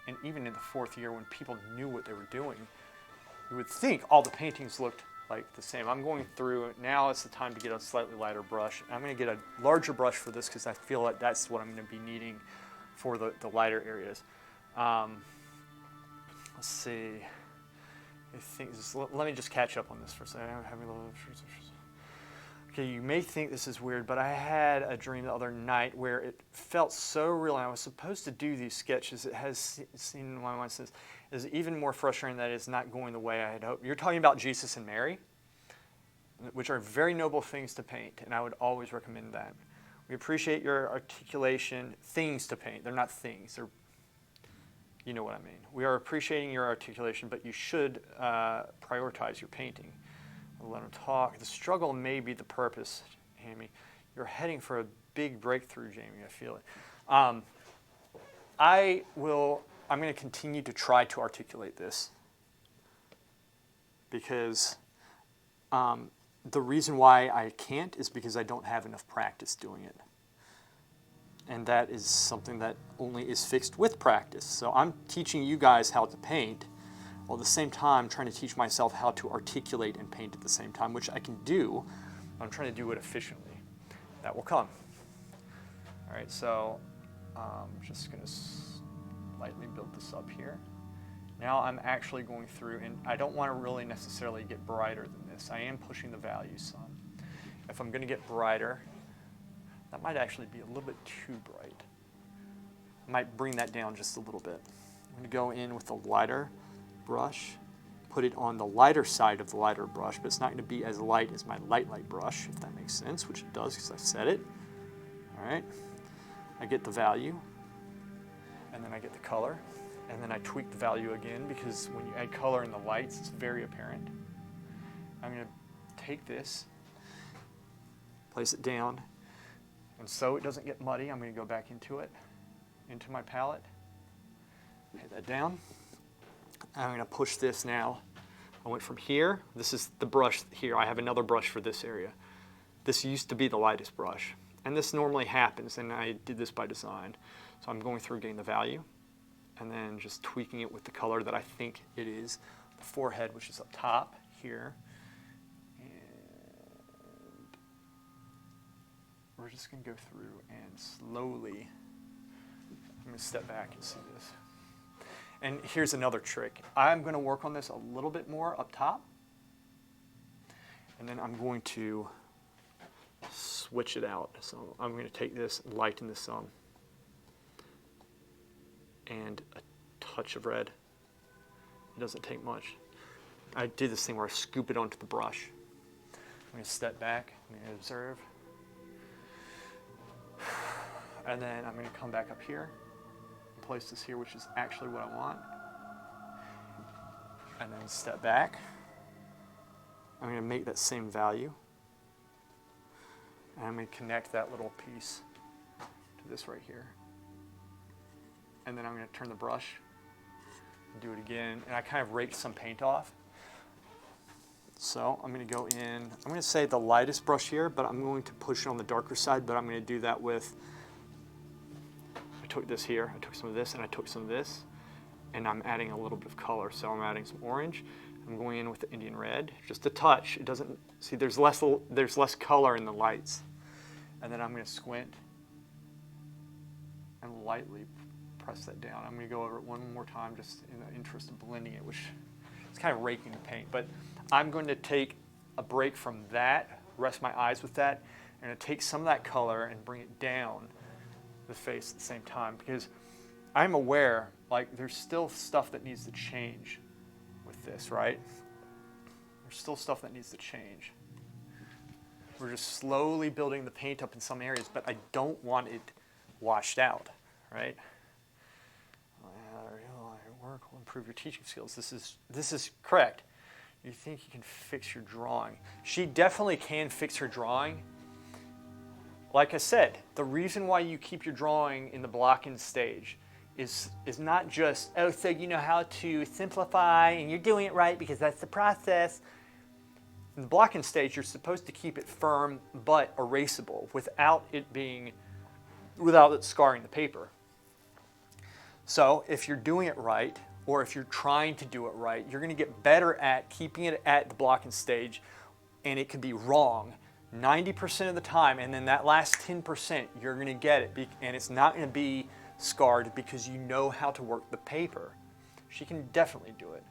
And even in the fourth year, when people knew what they were doing, you would think all the paintings looked like the same. I'm going through, now it's the time to get a slightly lighter brush. I'm going to get a larger brush for this because I feel like that's what I'm going to be needing for the lighter areas. Let's see. Let me just catch up on this for a second. Okay, you may think this is weird, but I had a dream the other night where it felt so real, and I was supposed to do these sketches. It has seen in my mind since. It's even more frustrating that it's not going the way I had hoped. You're talking about Jesus and Mary, which are very noble things to paint, and I would always recommend that. We appreciate your articulation, things to paint. They're not things. They're, you know what I mean. We are appreciating your articulation, but you should prioritize your painting. Let them talk. The struggle may be the purpose, Amy. You're heading for a big breakthrough, Jamie. I feel it. I'm going to continue to try to articulate this because the reason why I can't is because I don't have enough practice doing it. And that is something that only is fixed with practice. So I'm teaching you guys how to paint, while at the same time trying to teach myself how to articulate and paint at the same time, which I can do, but I'm trying to do it efficiently. That will come. All right, so I'm just going to lightly build this up here. Now I'm actually going through, and I don't want to really necessarily get brighter than this. I am pushing the value some. If I'm going to get brighter, that might actually be a little bit too bright. I might bring that down just a little bit. I'm going to go in with a lighter brush, put it on the lighter side of the lighter brush, but it's not going to be as light as my light brush, if that makes sense, which it does because I said it. All right, I get the value, and then I get the color, and then I tweak the value again because when you add color in the lights, it's very apparent. I'm going to take this, place it down, and so it doesn't get muddy, I'm going to go back into it, into my palette, lay that down. I'm going to push this now. I went from here. This is the brush here. I have another brush for this area. This used to be the lightest brush. And this normally happens, and I did this by design. So I'm going through getting the value, and then just tweaking it with the color that I think it is. The forehead, which is up top here. And we're just going to go through and slowly, I'm going to step back and see this. And here's another trick. I'm going to work on this a little bit more up top. And then I'm going to switch it out. So I'm going to take this, lighten this some. And a touch of red. It doesn't take much. I do this thing where I scoop it onto the brush. I'm going to step back. I'm going to observe. And then I'm going to come back up here. Place this here, which is actually what I want, and then step back. I'm going to make that same value, and I'm going to connect that little piece to this right here, and then I'm going to turn the brush and do it again, and I kind of raked some paint off. So I'm going to go in, I'm going to say the lightest brush here, but I'm going to push it on the darker side, but I'm going to do that with, I took this here, I took some of this, and I took some of this, and I'm adding a little bit of color. So I'm adding some orange. I'm going in with the Indian red, just a touch. It doesn't, see, there's less color in the lights. And then I'm going to squint and lightly press that down. I'm going to go over it one more time just in the interest of blending it, which is kind of raking the paint. But I'm going to take a break from that, rest my eyes with that, and take some of that color and bring it down the face at the same time, because I'm aware, like, there's still stuff that needs to change with this, right? There's still stuff that needs to change. We're just slowly building the paint up in some areas, but I don't want it washed out, right? Work will improve your teaching skills. This is correct. You think you can fix your drawing. She definitely can fix her drawing. Like I said, the reason why you keep your drawing in the blocking stage is not just, oh, so you know how to simplify and you're doing it right because that's the process. In the blocking stage, you're supposed to keep it firm but erasable without it scarring the paper. So if you're doing it right, or if you're trying to do it right, you're going to get better at keeping it at the blocking stage, and it could be wrong 90% of the time, and then that last 10%, you're going to get it, and it's not going to be scarred because you know how to work the paper. She can definitely do it.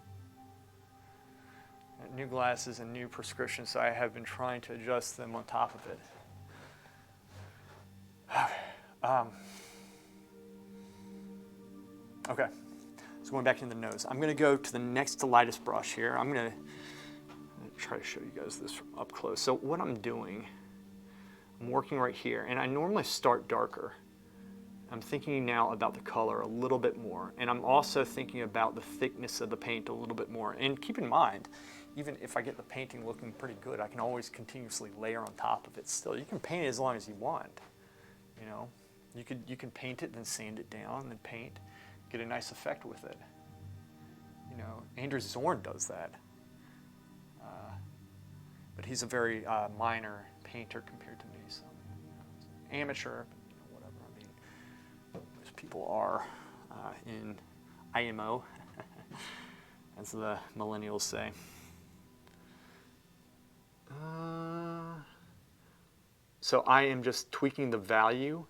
New glasses and new prescriptions, so I have been trying to adjust them on top of it. Okay, so going back into the nose. I'm going to go to the next to lightest brush here. I'm going to try to show you guys this from up close. So what I'm doing, I'm working right here, and I normally start darker. I'm thinking now about the color a little bit more, and I'm also thinking about the thickness of the paint a little bit more. And keep in mind, even if I get the painting looking pretty good, I can always continuously layer on top of it still. You can paint it as long as you want. You know, you can paint it, then sand it down, then paint, get a nice effect with it. You know, Anders Zorn does that. But he's a very minor painter compared to me, so amateur, whatever. I mean, most people are in IMO, as the millennials say. So I am just tweaking the value,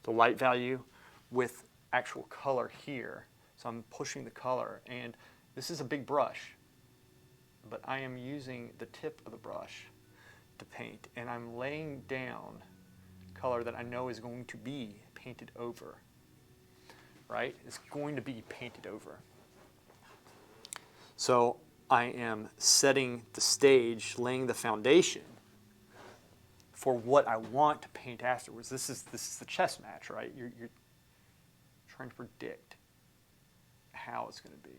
the light value, with actual color here. So I'm pushing the color, and this is a big brush, but I am using the tip of the brush to paint, and I'm laying down color that I know is going to be painted over, right? It's going to be painted over. So I am setting the stage, laying the foundation for what I want to paint afterwards. This is the chess match, right? You're trying to predict how it's going to be.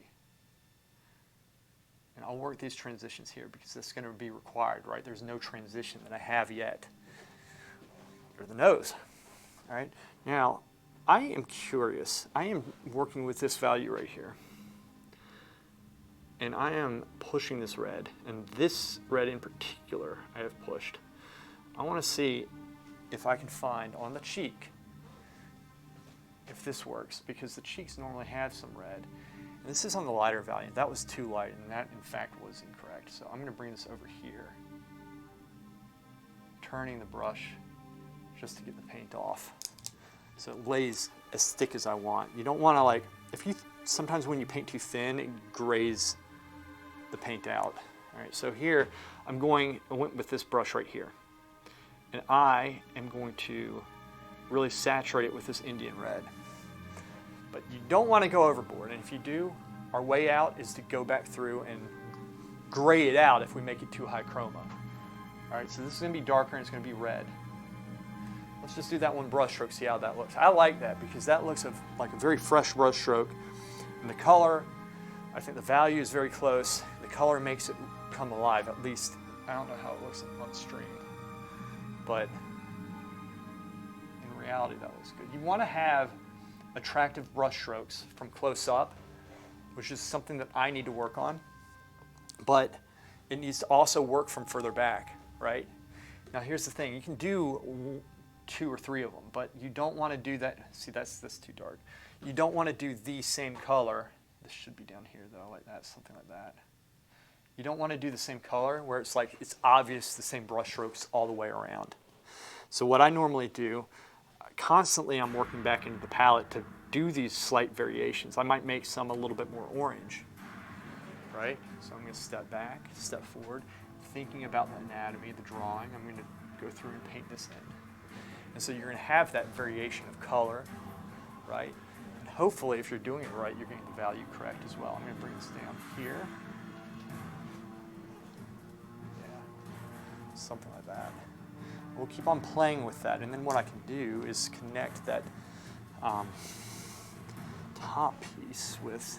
And I'll work these transitions here because that's going to be required, right? There's no transition that I have yet. Or the nose, all right? Now, I am curious. I am working with this value right here. And I am pushing this red, and this red in particular I have pushed. I want to see if I can find on the cheek if this works, because the cheeks normally have some red. And this is on the lighter value. That was too light, and that in fact was incorrect. So I'm going to bring this over here, turning the brush just to get the paint off. So it lays as thick as I want. You don't want to, like, sometimes when you paint too thin, it grays the paint out. All right, so here I went with this brush right here, and I am going to really saturate it with this Indian red. But you don't want to go overboard, and if you do, our way out is to go back through and gray it out if we make it too high chroma. All right, so this is going to be darker and it's going to be red. Let's just do that one brush stroke, see how that looks. I like that because that looks like a very fresh brush stroke. And the color, I think the value is very close. The color makes it come alive, at least. I don't know how it looks on stream, but in reality that looks good. You want to have attractive brush strokes from close up, which is something that I need to work on, but it needs to also work from further back, right? Now here's the thing, you can do 2 or 3 of them, but you don't want to do that. See, that's too dark. You don't want to do the same color. This should be down here though, like that, something like that. You don't want to do the same color where it's like it's obvious the same brush strokes all the way around. So what I normally do, constantly I'm working back into the palette to do these slight variations. I might make some a little bit more orange, right? So I'm going to step back, step forward, thinking about the anatomy, the drawing. I'm going to go through and paint this in. And so you're going to have that variation of color, right? And hopefully, if you're doing it right, you're getting the value correct as well. I'm going to bring this down here. Yeah, something like that. We'll keep on playing with that, and then what I can do is connect that top piece with,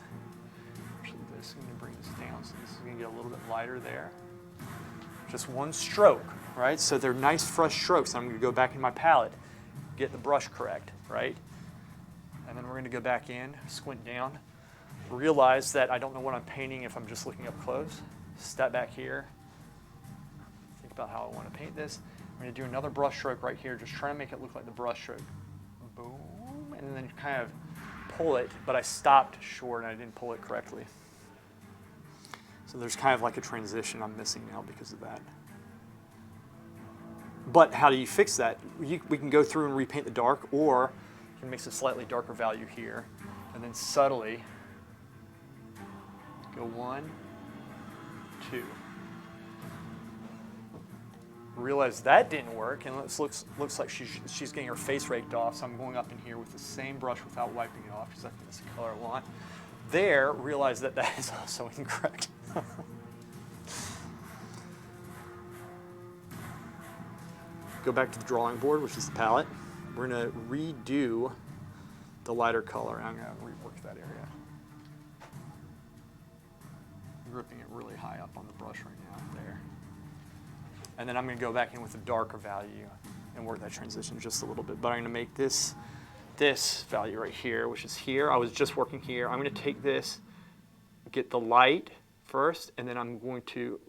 actually this, I'm going to bring this down, so this is going to get a little bit lighter there. Just one stroke, right? So they're nice fresh strokes. I'm going to go back in my palette, get the brush correct, right? And then we're going to go back in, squint down, realize that I don't know what I'm painting if I'm just looking up close. Step back here, think about how I want to paint this. I'm going to do another brush stroke right here, just trying to make it look like the brush stroke. Boom, and then kind of pull it, but I stopped short and I didn't pull it correctly. So there's kind of like a transition I'm missing now because of that. But how do you fix that? We can go through and repaint the dark, or you can make some slightly darker value here, and then subtly go 1, 2. Realize that didn't work, and it looks like she's getting her face raked off, so I'm going up in here with the same brush without wiping it off, because I think that's the color I want. There, realize that that is also incorrect. Go back to the drawing board, which is the palette. We're going to redo the lighter color. I'm going to rework that area. I'm gripping it really high up on the brush right now, there. And then I'm going to go back in with a darker value and work that transition just a little bit. But I'm going to make this value right here, which is here. I was just working here. I'm going to take this, get the light first, and then I'm going to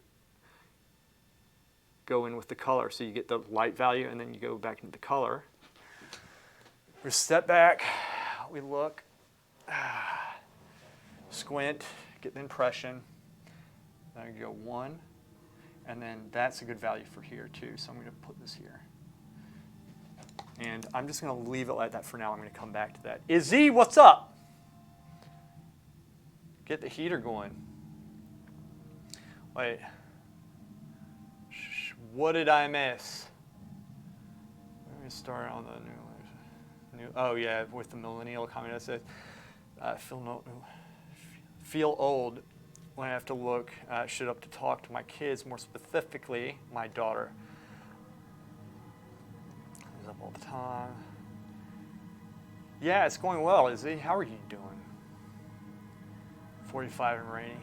go in with the color. So you get the light value, and then you go back into the color. We step back, we look, squint, get the impression. Then I go 1. And then that's a good value for here too, so I'm going to put this here. And I'm just going to leave it like that for now. I'm going to come back to that. Izzy, what's up? Get the heater going. Wait. What did I miss? Let me start on the new. Oh yeah, with the millennial comment that says, feel old when I have to look shit up to talk to my kids, more specifically my daughter. He's up all the time. Yeah, it's going well, Izzy. How are you doing? 45 and rainy.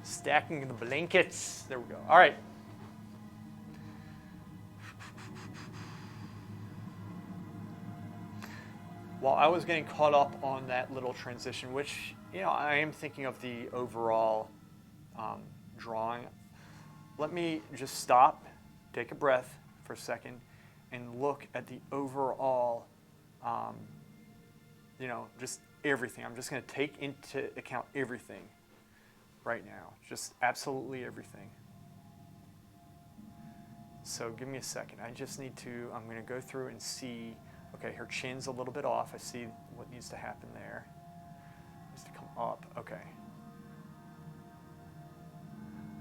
Stacking the blankets. There we go. All right. While I was getting caught up on that little transition, which, you know, I am thinking of the overall drawing, let me just stop, take a breath for a second, and look at the overall, you know, just everything. I'm just going to take into account everything right now, just absolutely everything. So give me a second. I just need to, I'm going to go through and see. Okay, her chin's a little bit off. I see what needs to happen there. It needs to come up. Okay.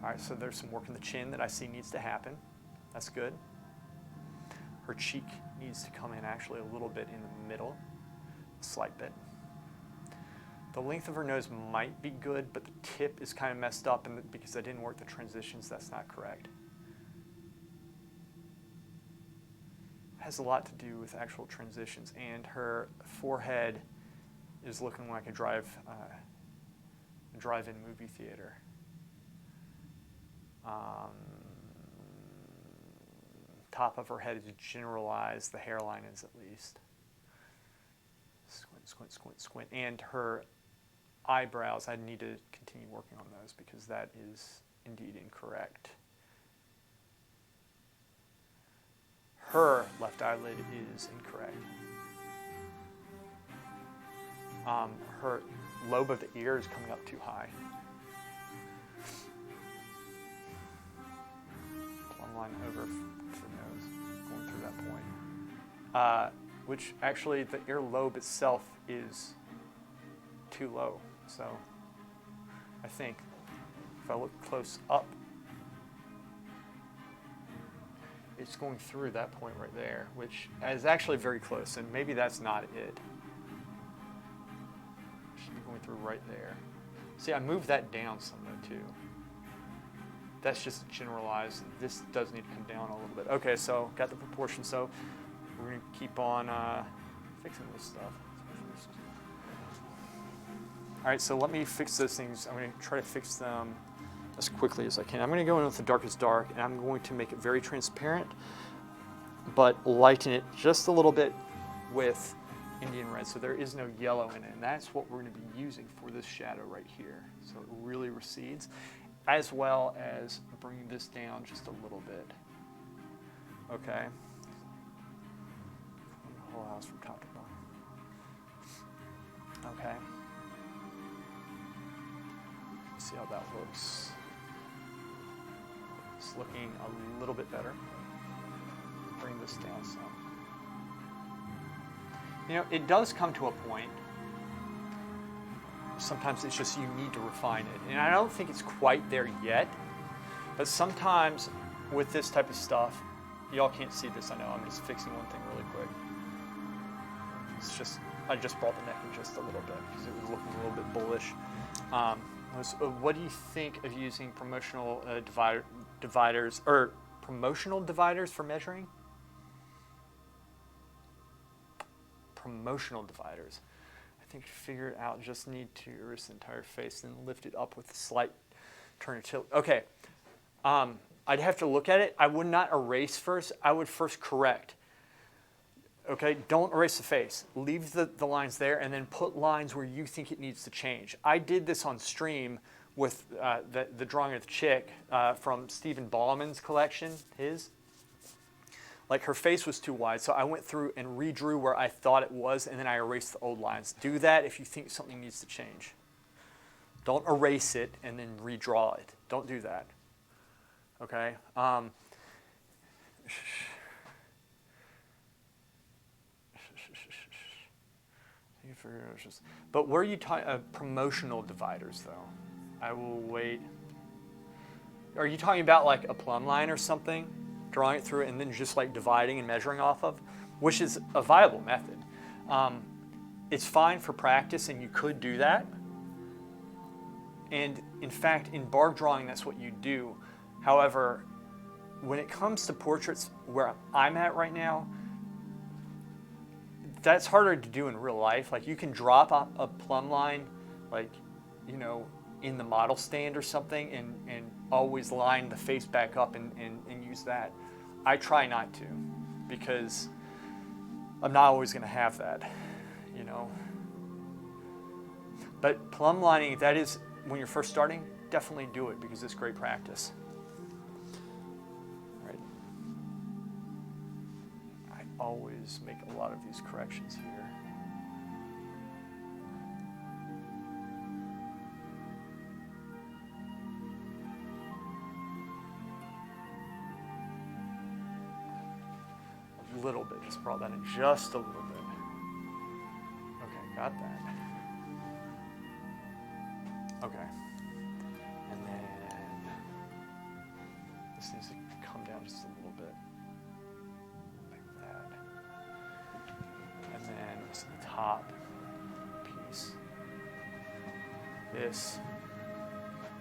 All right, so there's some work in the chin that I see needs to happen. That's good. Her cheek needs to come in actually a little bit in the middle, a slight bit. The length of her nose might be good, but the tip is kind of messed up, and because I didn't work the transitions, that's not correct. Has a lot to do with actual transitions, and her forehead is looking like a drive-in movie theater. Top of her head is generalized, the hairline is at least. Squint, squint, squint, squint. And her eyebrows, I need to continue working on those because that is indeed incorrect. Her left eyelid is incorrect. Her lobe of the ear is coming up too high. Plumb line over to the nose, going through that point. Which actually the ear lobe itself is too low. So I think if I look close up, it's going through that point right there, which is actually very close, and maybe that's not it. It should be going through right there. See, I moved that down some though too. That's just generalized. This does need to come down a little bit. Okay, so got the proportion. So we're gonna keep on fixing this stuff. All right, so let me fix those things. I'm gonna try to fix them as quickly as I can. I'm going to go in with the darkest dark, and I'm going to make it very transparent, but lighten it just a little bit with Indian red, so there is no yellow in it, and that's what we're going to be using for this shadow right here. So it really recedes, as well as bringing this down just a little bit. Okay. The whole house from top to bottom. Okay. Let's see how that looks. It's looking a little bit better. Bring this down some. You know, it does come to a point sometimes it's just you need to refine it. And I don't think it's quite there yet, but sometimes with this type of stuff, y'all can't see this, I know, I'm just fixing one thing really quick. It's just, I just brought the neck in just a little bit because it was looking a little bit bullish. What do you think of using promotional dividers, or promotional dividers for measuring? Promotional dividers. I think to figure it out, just need to erase the entire face and lift it up with a slight turn or tilt. Okay, I'd have to look at it. I would not erase first. I would first correct. Okay, don't erase the face. Leave the lines there and then put lines where you think it needs to change. I did this on stream with the drawing of the chick from Stephen Ballman's collection, his. Like her face was too wide, so I went through and redrew where I thought it was, and then I erased the old lines. Do that if you think something needs to change. Don't erase it and then redraw it. Don't do that. Okay? But where are you talking promotional dividers, though? I will wait. Are you talking about like a plumb line or something? Drawing it through it and then just like dividing and measuring off of, which is a viable method. It's fine for practice and you could do that. And in fact, in bark drawing, that's what you do. However, when it comes to portraits where I'm at right now, that's harder to do in real life. Like you can drop a plumb line, like, you know, in the model stand or something and always line the face back up and use that. I try not to because I'm not always going to have that, you know. But plumb lining, that is, when you're first starting, definitely do it because it's great practice. All right. I always make a lot of these corrections here. Little bit, just brought that in just a little bit. Okay, got that. Okay. And then this needs to come down just a little bit. Like that. And then it's the top piece. This,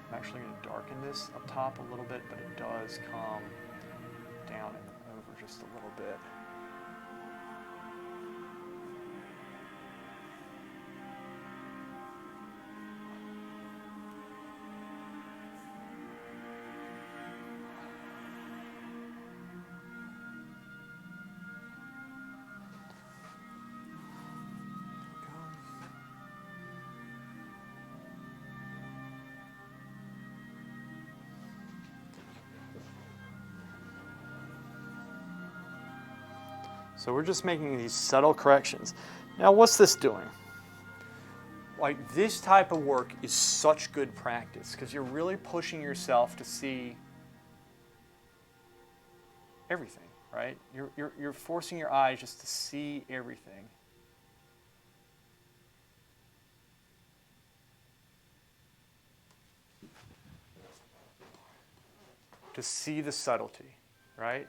I'm actually going to darken this up top a little bit, but it does come down and over just a little bit. So we're just making these subtle corrections. Now what's this doing? Like this type of work is such good practice because you're really pushing yourself to see everything, right? You're forcing your eyes just to see everything. To see the subtlety, right?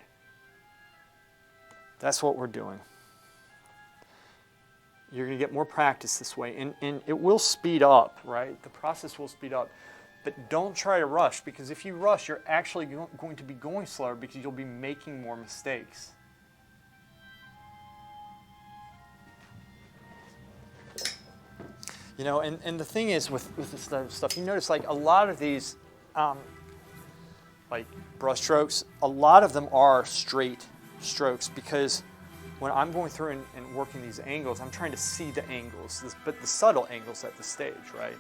That's what we're doing. You're going to get more practice this way, and it will speed up, right? The process will speed up. But don't try to rush, because if you rush, you're actually going to be going slower because you'll be making more mistakes. You know, and the thing is with this stuff, you notice like a lot of these like brush strokes, a lot of them are straight strokes because when I'm going through and working these angles, I'm trying to see the angles, but the subtle angles at the stage, right,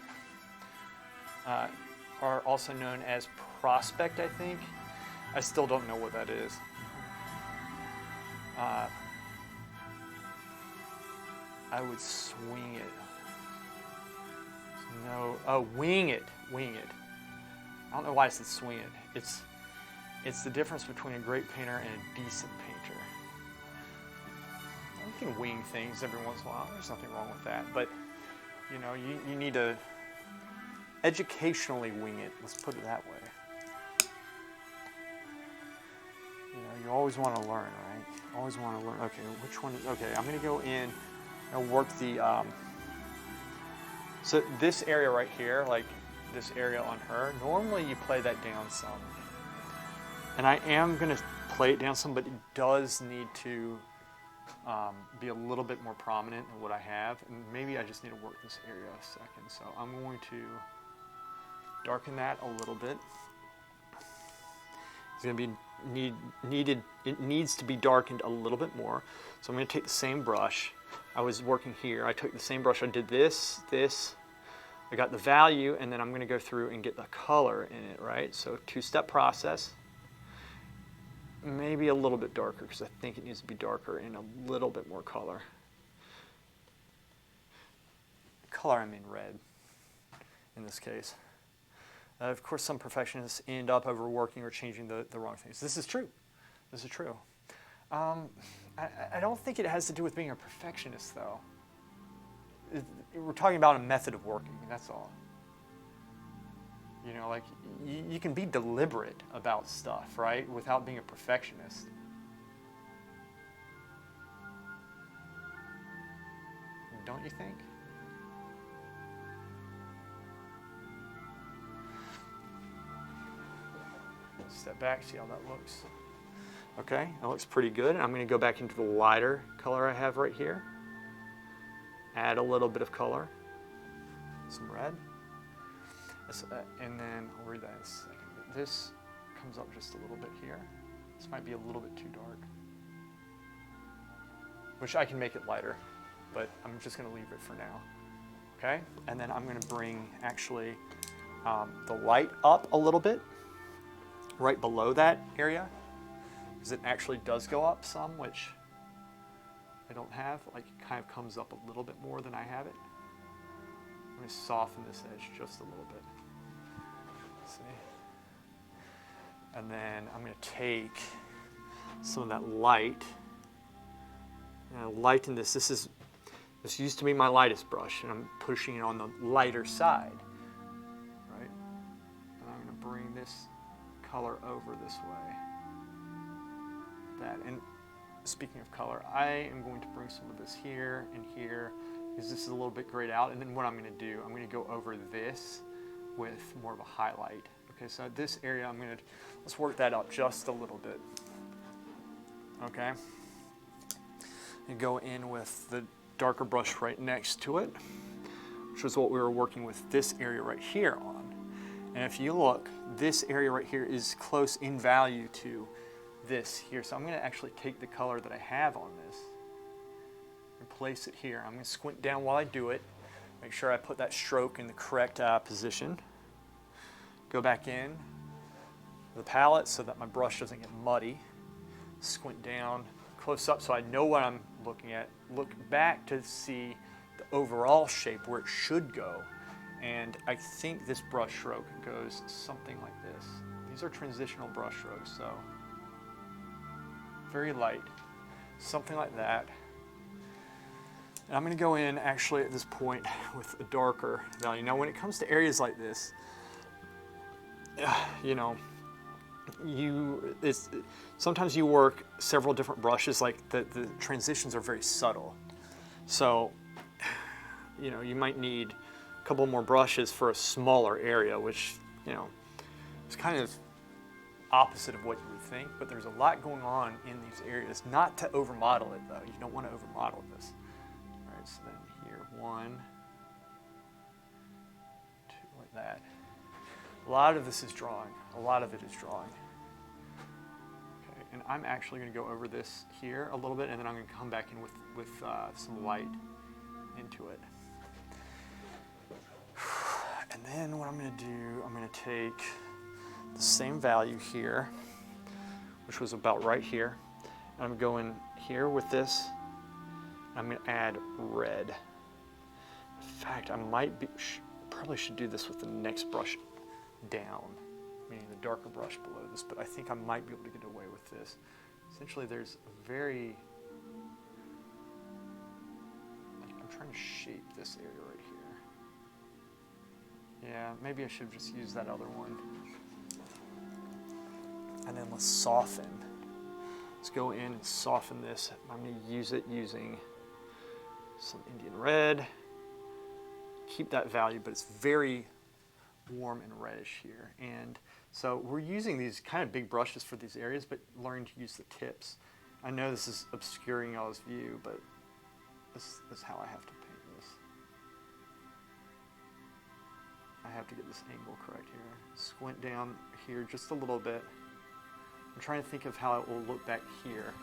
are also known as prospect, I think. I still don't know what that is. I would swing it. No, oh, wing it. I don't know why I said swing it. It's the difference between a great painter and a decent painter. You can wing things every once in a while. There's nothing wrong with that. But, you know, you need to educationally wing it. Let's put it that way. You know, you always want to learn, right? Always want to learn. Okay, which one? Okay, I'm going to go in and work the. So this area right here, like this area on her, normally you play that down some. And I am going to play it down some, but it does need to be a little bit more prominent than what I have. And maybe I just need to work this area a second. So I'm going to darken that a little bit. It's going to be needed. It needs to be darkened a little bit more. So I'm going to take the same brush. I was working here. I took the same brush. I did this. I got the value, and then I'm going to go through and get the color in it, right? So two-step process. Maybe a little bit darker because I think it needs to be darker and a little bit more color. Color, I mean red in this case. Of course, some perfectionists end up overworking or changing the wrong things. This is true. This is true. I don't think it has to do with being a perfectionist, though. We're talking about a method of working, that's all. You know, like, you can be deliberate about stuff, right, without being a perfectionist. Don't you think? Step back, see how that looks. Okay, that looks pretty good. I'm going to go back into the lighter color I have right here. Add a little bit of color, some red. And then I'll read that in a second. This comes up just a little bit here. This might be a little bit too dark, which I can make it lighter, but I'm just going to leave it for now. Okay, and then I'm going to bring actually the light up a little bit, right below that area, because it actually does go up some, which I don't have. Like, it kind of comes up a little bit more than I have it. I'm going to soften this edge just a little bit. See? And then I'm going to take some of that light and lighten this. This used to be my lightest brush, and I'm pushing it on the lighter side, right? And I'm going to bring this color over this way. That. And speaking of color, I am going to bring some of this here and here, because this is a little bit grayed out. And then what I'm going to do, I'm going to go over this with more of a highlight. Okay, so this area, let's work that up just a little bit. Okay. And go in with the darker brush right next to it, which is what we were working with this area right here on. And if you look, this area right here is close in value to this here. So I'm going to actually take the color that I have on this and place it here. I'm going to squint down while I do it, make sure I put that stroke in the correct position. Go back in the palette so that my brush doesn't get muddy. Squint down close up so I know what I'm looking at. Look back to see the overall shape where it should go. And I think this brush stroke goes something like this. These are transitional brush strokes, so very light, something like that. And I'm going to go in actually at this point with a darker value. Now when it comes to areas like this, you know, sometimes you work several different brushes, like the transitions are very subtle. So, you know, you might need a couple more brushes for a smaller area, which, you know, is kind of opposite of what you would think, but there's a lot going on in these areas. Not to overmodel it though, you don't want to overmodel this. All right, so then here, 1, 2, like that. A lot of this is drawing. A lot of it is drawing. Okay, and I'm actually going to go over this here a little bit, and then I'm going to come back in with some light into it. And then what I'm going to do, I'm going to take the same value here, which was about right here, and I'm going here with this. I'm going to add red. In fact, I might be probably should do this with the next brush down, meaning the darker brush below this, but I think I might be able to get away with this. Essentially, there's a very, I'm trying to shape this area right here. Yeah, maybe I should just use that other one. And then let's soften. Let's go in and soften this. I'm going to use it using some Indian red. Keep that value, but it's very warm and reddish here. And so we're using these kind of big brushes for these areas, but learning to use the tips. I know this is obscuring y'all's view, but this is how I have to paint this. I have to get this angle correct here. Squint down here just a little bit. I'm trying to think of how it will look back here.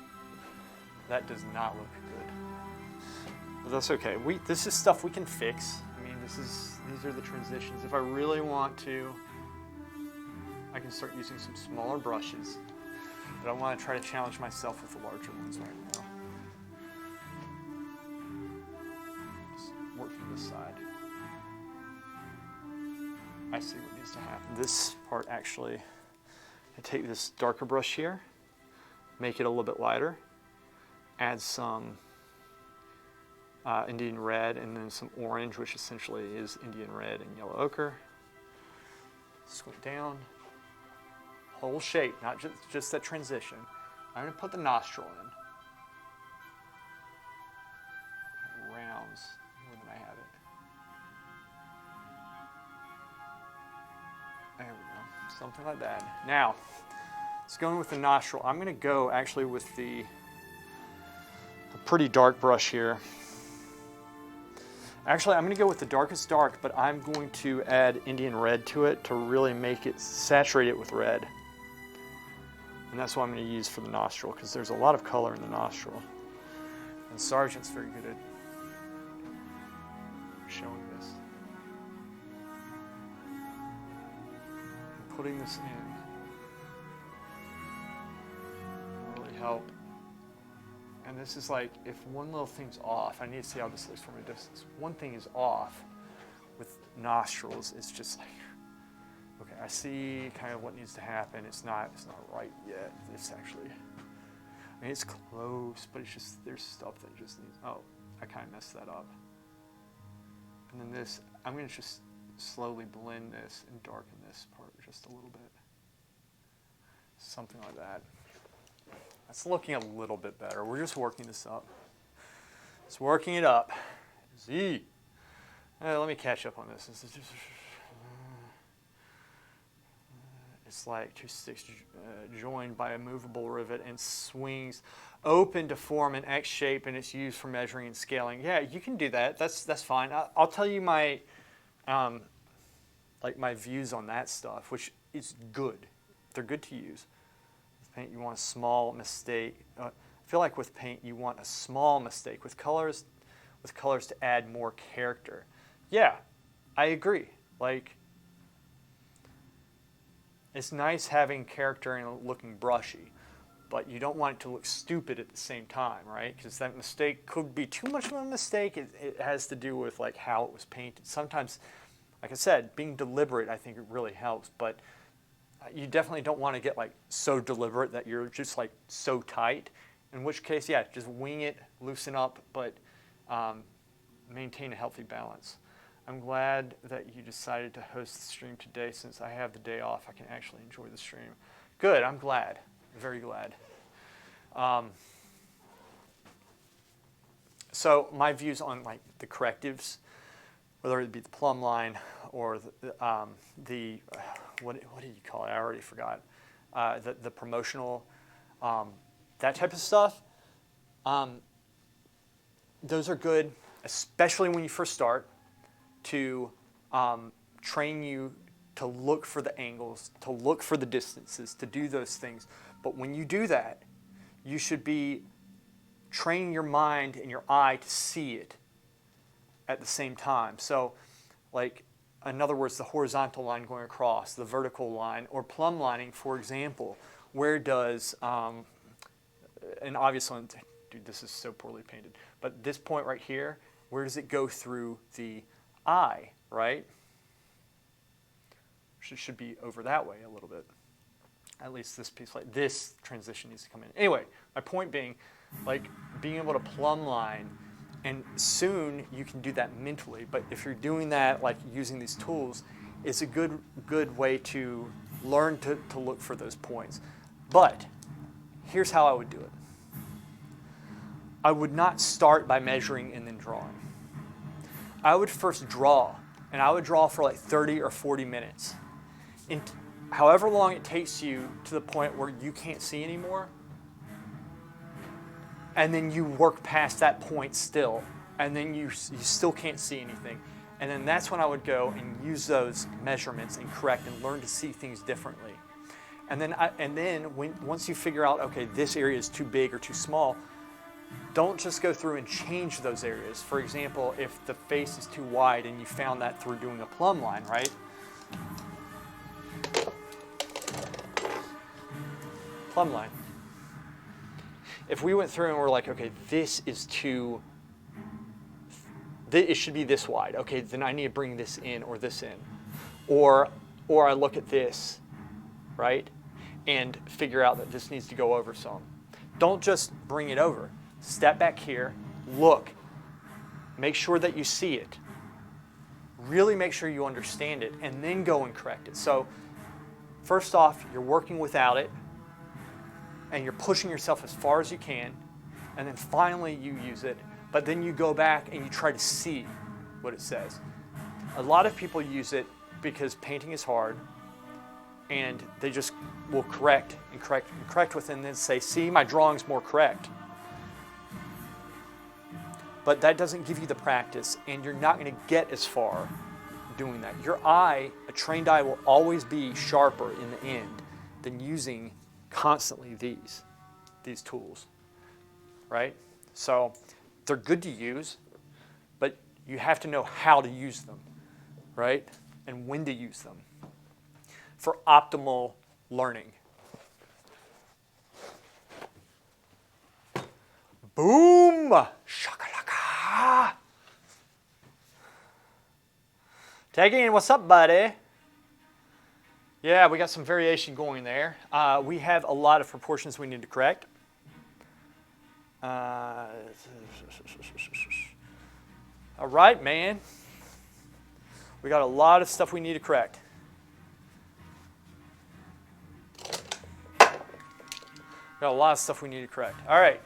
That does not look good. But that's okay. This is stuff we can fix. I mean, these are the transitions. If I really want to, I can start using some smaller brushes. But I want to try to challenge myself with the larger ones right now. Just work from this side. I see what needs to happen. This part actually, I take this darker brush here, make it a little bit lighter, add some Indian red and then some orange, which essentially is Indian red and yellow ochre. Squint down. Whole shape, not just that transition. I'm going to put the nostril in. It rounds more than I have it. There we go, something like that. Now, let's go in with the nostril. I'm going to go actually with a pretty dark brush here. Actually, I'm going to go with the darkest dark, but I'm going to add Indian red to it to really make it, saturate it with red. And that's what I'm going to use for the nostril, because there's a lot of color in the nostril. And Sargent's very good at showing this. And putting this in will really help. And this is like, if one little thing's off, I need to see how this looks from a distance. One thing is off with nostrils, it's just like, okay, I see kind of what needs to happen. It's not right yet. It's actually, I mean, it's close, but it's just, there's stuff that just needs, oh, I kind of messed that up. And then this, I'm going to just slowly blend this and darken this part just a little bit. Something like that. That's looking a little bit better. We're just working this up. It's working it up. Z. Let me catch up on this. This is just, it's like two sticks joined by a movable rivet and swings open to form an X shape, and it's used for measuring and scaling. Yeah, you can do that. That's fine. I'll tell you my my views on that stuff, which is good. They're good to use. With paint, you want a small mistake. I feel like with paint, you want a small mistake. With colors to add more character. Yeah, I agree. Like, it's nice having character and looking brushy, but you don't want it to look stupid at the same time, right? Because that mistake could be too much of a mistake. It has to do with like how it was painted. Sometimes, like I said, being deliberate, I think it really helps, but you definitely don't want to get like so deliberate that you're just like so tight, in which case, yeah, just wing it, loosen up, but maintain a healthy balance. I'm glad that you decided to host the stream today. Since I have the day off, I can actually enjoy the stream. Good, I'm glad, very glad. So my views on like the correctives, whether it be the plumb line or the what do you call it? I already forgot. The promotional, that type of stuff. Those are good, especially when you first start, to train you to look for the angles, to look for the distances, to do those things. But when you do that, you should be training your mind and your eye to see it at the same time. So, like, in other words, the horizontal line going across, the vertical line, or plumb lining, for example, where does, and obviously, dude, this is so poorly painted, but this point right here, where does it go through the eye, right? Should be over that way a little bit. At least this piece, like this transition needs to come in. Anyway, my point being, like being able to plumb line, and soon you can do that mentally, but if you're doing that like using these tools, is a good way to learn to look for those points. But here's how I would do it. I would not start by measuring and then drawing. I would first draw, and I would draw for like 30 or 40 minutes. And however long it takes you to the point where you can't see anymore, and then you work past that point still, and then you still can't see anything. And then that's when I would go and use those measurements and correct and learn to see things differently. And then once you figure out, okay, this area is too big or too small, don't just go through and change those areas. For example, if the face is too wide and you found that through doing a plumb line, right? Plumb line. If we went through and we're like, okay, this is too, it should be this wide. Okay, then I need to bring this in or this in. Or I look at this, right? And figure out that this needs to go over some. Don't just bring it over. Step back here, look, make sure that you see it. Really make sure you understand it, and then go and correct it. So first off, you're working without it, and you're pushing yourself as far as you can, and then finally you use it, but then you go back and you try to see what it says. A lot of people use it because painting is hard, and they just will correct and correct and correct with it, and then say, see, my drawing's more correct. But that doesn't give you the practice, and you're not going to get as far doing that. Your eye, a trained eye, will always be sharper in the end than using constantly these tools, right? So they're good to use, but you have to know how to use them, right? And when to use them for optimal learning. Boom! Shakalaka! Tag in, what's up, buddy? Yeah, we got some variation going there. We have a lot of proportions we need to correct. All right, man. We got a lot of stuff we need to correct. Got a lot of stuff we need to correct. All right.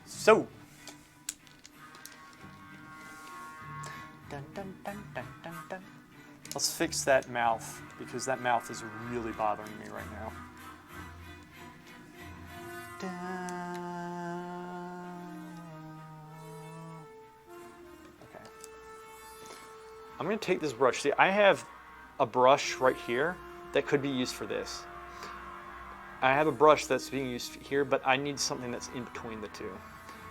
So. Dun, dun, dun, dun, dun, dun. Let's fix that mouth, because that mouth is really bothering me right now. Okay. I'm going to take this brush. See, I have a brush right here that could be used for this. I have a brush that's being used here, but I need something that's in between the two.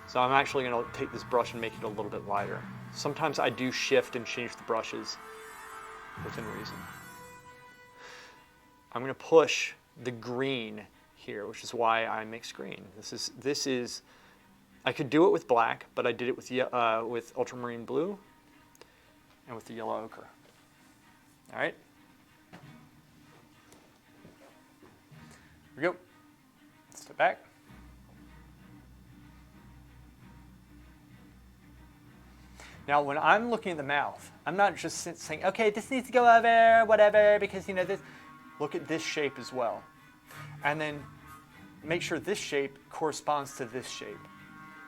So I'm actually going to take this brush and make it a little bit lighter. Sometimes I do shift and change the brushes within reason. I'm going to push the green here, which is why I mix green. This is I could do it with black, but I did it with ultramarine blue and with the yellow ochre. All right. Here we go. Step back. Now, when I'm looking at the mouth, I'm not just saying, okay, this needs to go over, whatever, because, you know, this. Look at this shape as well. And then make sure this shape corresponds to this shape.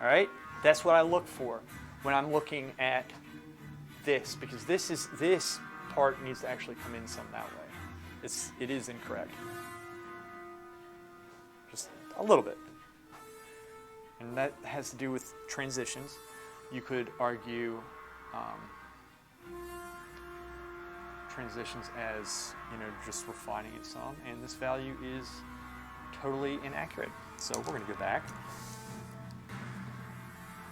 All right? That's what I look for when I'm looking at this, because this part needs to actually come in some that way. It is incorrect. Just a little bit. And that has to do with transitions. You could argue transitions as, you know, just refining it some, and this value is totally inaccurate. So we're going to go back.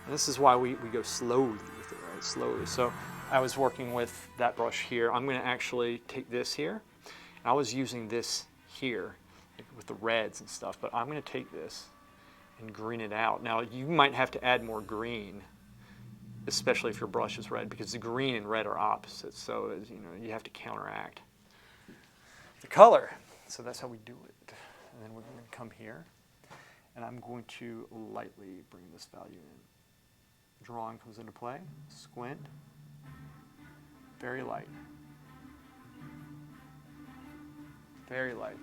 And this is why we go slowly with it, right? Slowly. So I was working with that brush here. I'm going to actually take this here. I was using this here with the reds and stuff, but I'm going to take this and green it out. Now, you might have to add more green, especially if your brush is red, because the green and red are opposites. So, you know, you have to counteract the color. So that's how we do it. And then we're going to come here, and I'm going to lightly bring this value in. Drawing comes into play. Squint. Very light. Very light.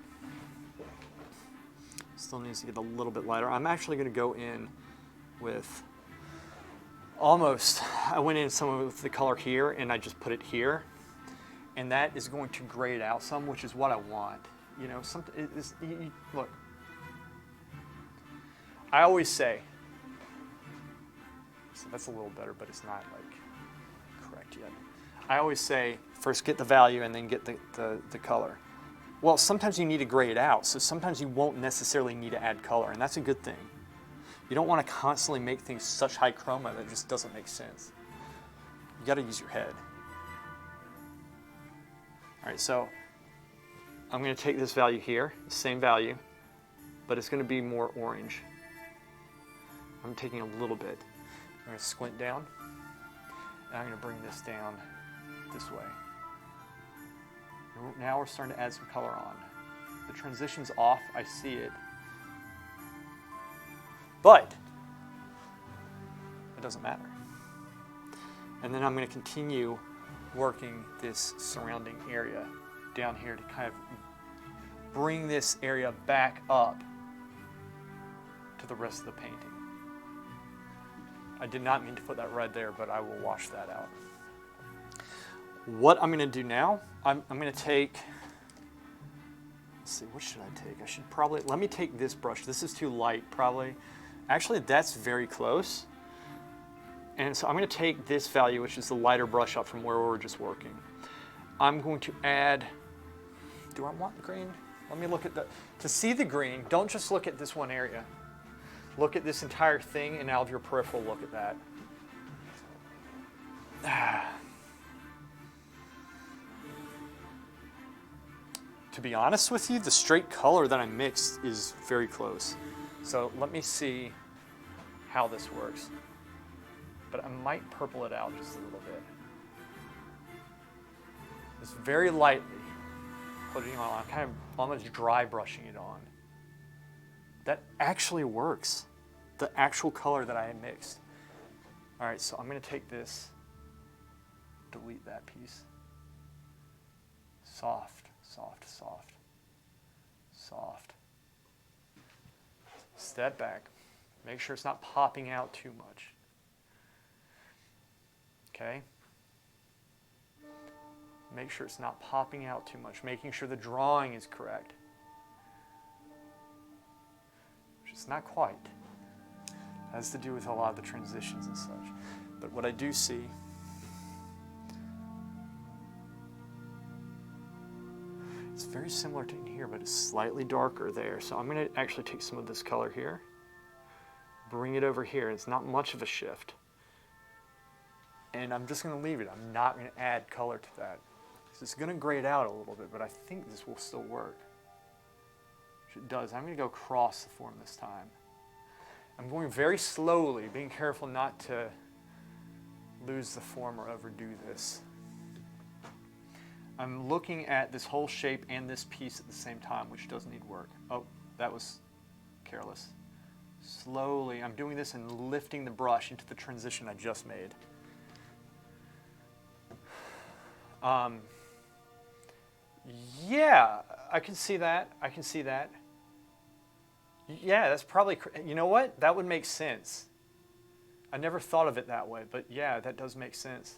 Still needs to get a little bit lighter. I'm actually going to go in with almost, I went in some of the color here and I just put it here. And that is going to grade out some, which is what I want. You know, look, I always say, so that's a little better, but it's not like correct yet. I always say, first get the value and then get the color. Well, sometimes you need to grade out, so sometimes you won't necessarily need to add color, and that's a good thing. You don't want to constantly make things such high chroma that it just doesn't make sense. You got to use your head. All right, so I'm going to take this value here, the same value, but it's going to be more orange. I'm taking a little bit. I'm going to squint down, and I'm going to bring this down this way. Now we're starting to add some color on. The transition's off, I see it. But it doesn't matter. And then I'm going to continue working this surrounding area down here to kind of bring this area back up to the rest of the painting. I did not mean to put that red there, but I will wash that out. What I'm going to do now, I'm going to take, let's see, what should I take? I should probably, let me take this brush. This is too light, probably. Actually, that's very close. And so I'm going to take this value, which is the lighter brush up from where we were just working. I'm going to add, do I want green? Let me look at to see the green, don't just look at this one area. Look at this entire thing, and out of your peripheral, look at that. To be honest with you, the straight color that I mixed is very close. So let me see how this works. But I might purple it out just a little bit. Just very lightly putting it on. I'm kind of almost dry brushing it on. That actually works. The actual color that I had mixed. All right, so I'm going to take this, delete that piece. Soft, soft, soft, soft. Step back. Make sure it's not popping out too much. Okay? Make sure it's not popping out too much, making sure the drawing is correct. Which is not quite. It has to do with a lot of the transitions and such. But what I do see it's very similar to in here, but it's slightly darker there. So I'm going to actually take some of this color here, bring it over here. It's not much of a shift. And I'm just going to leave it. I'm not going to add color to that. So it's going to grade out a little bit, but I think this will still work. Which it does. I'm going to go across the form this time. I'm going very slowly, being careful not to lose the form or overdo this. I'm looking at this whole shape and this piece at the same time, which does need work. Oh, that was careless. Slowly, I'm doing this and lifting the brush into the transition I just made. Yeah, I can see that. I can see that. Yeah, that's probably, you know what? That would make sense. I never thought of it that way, but yeah, that does make sense.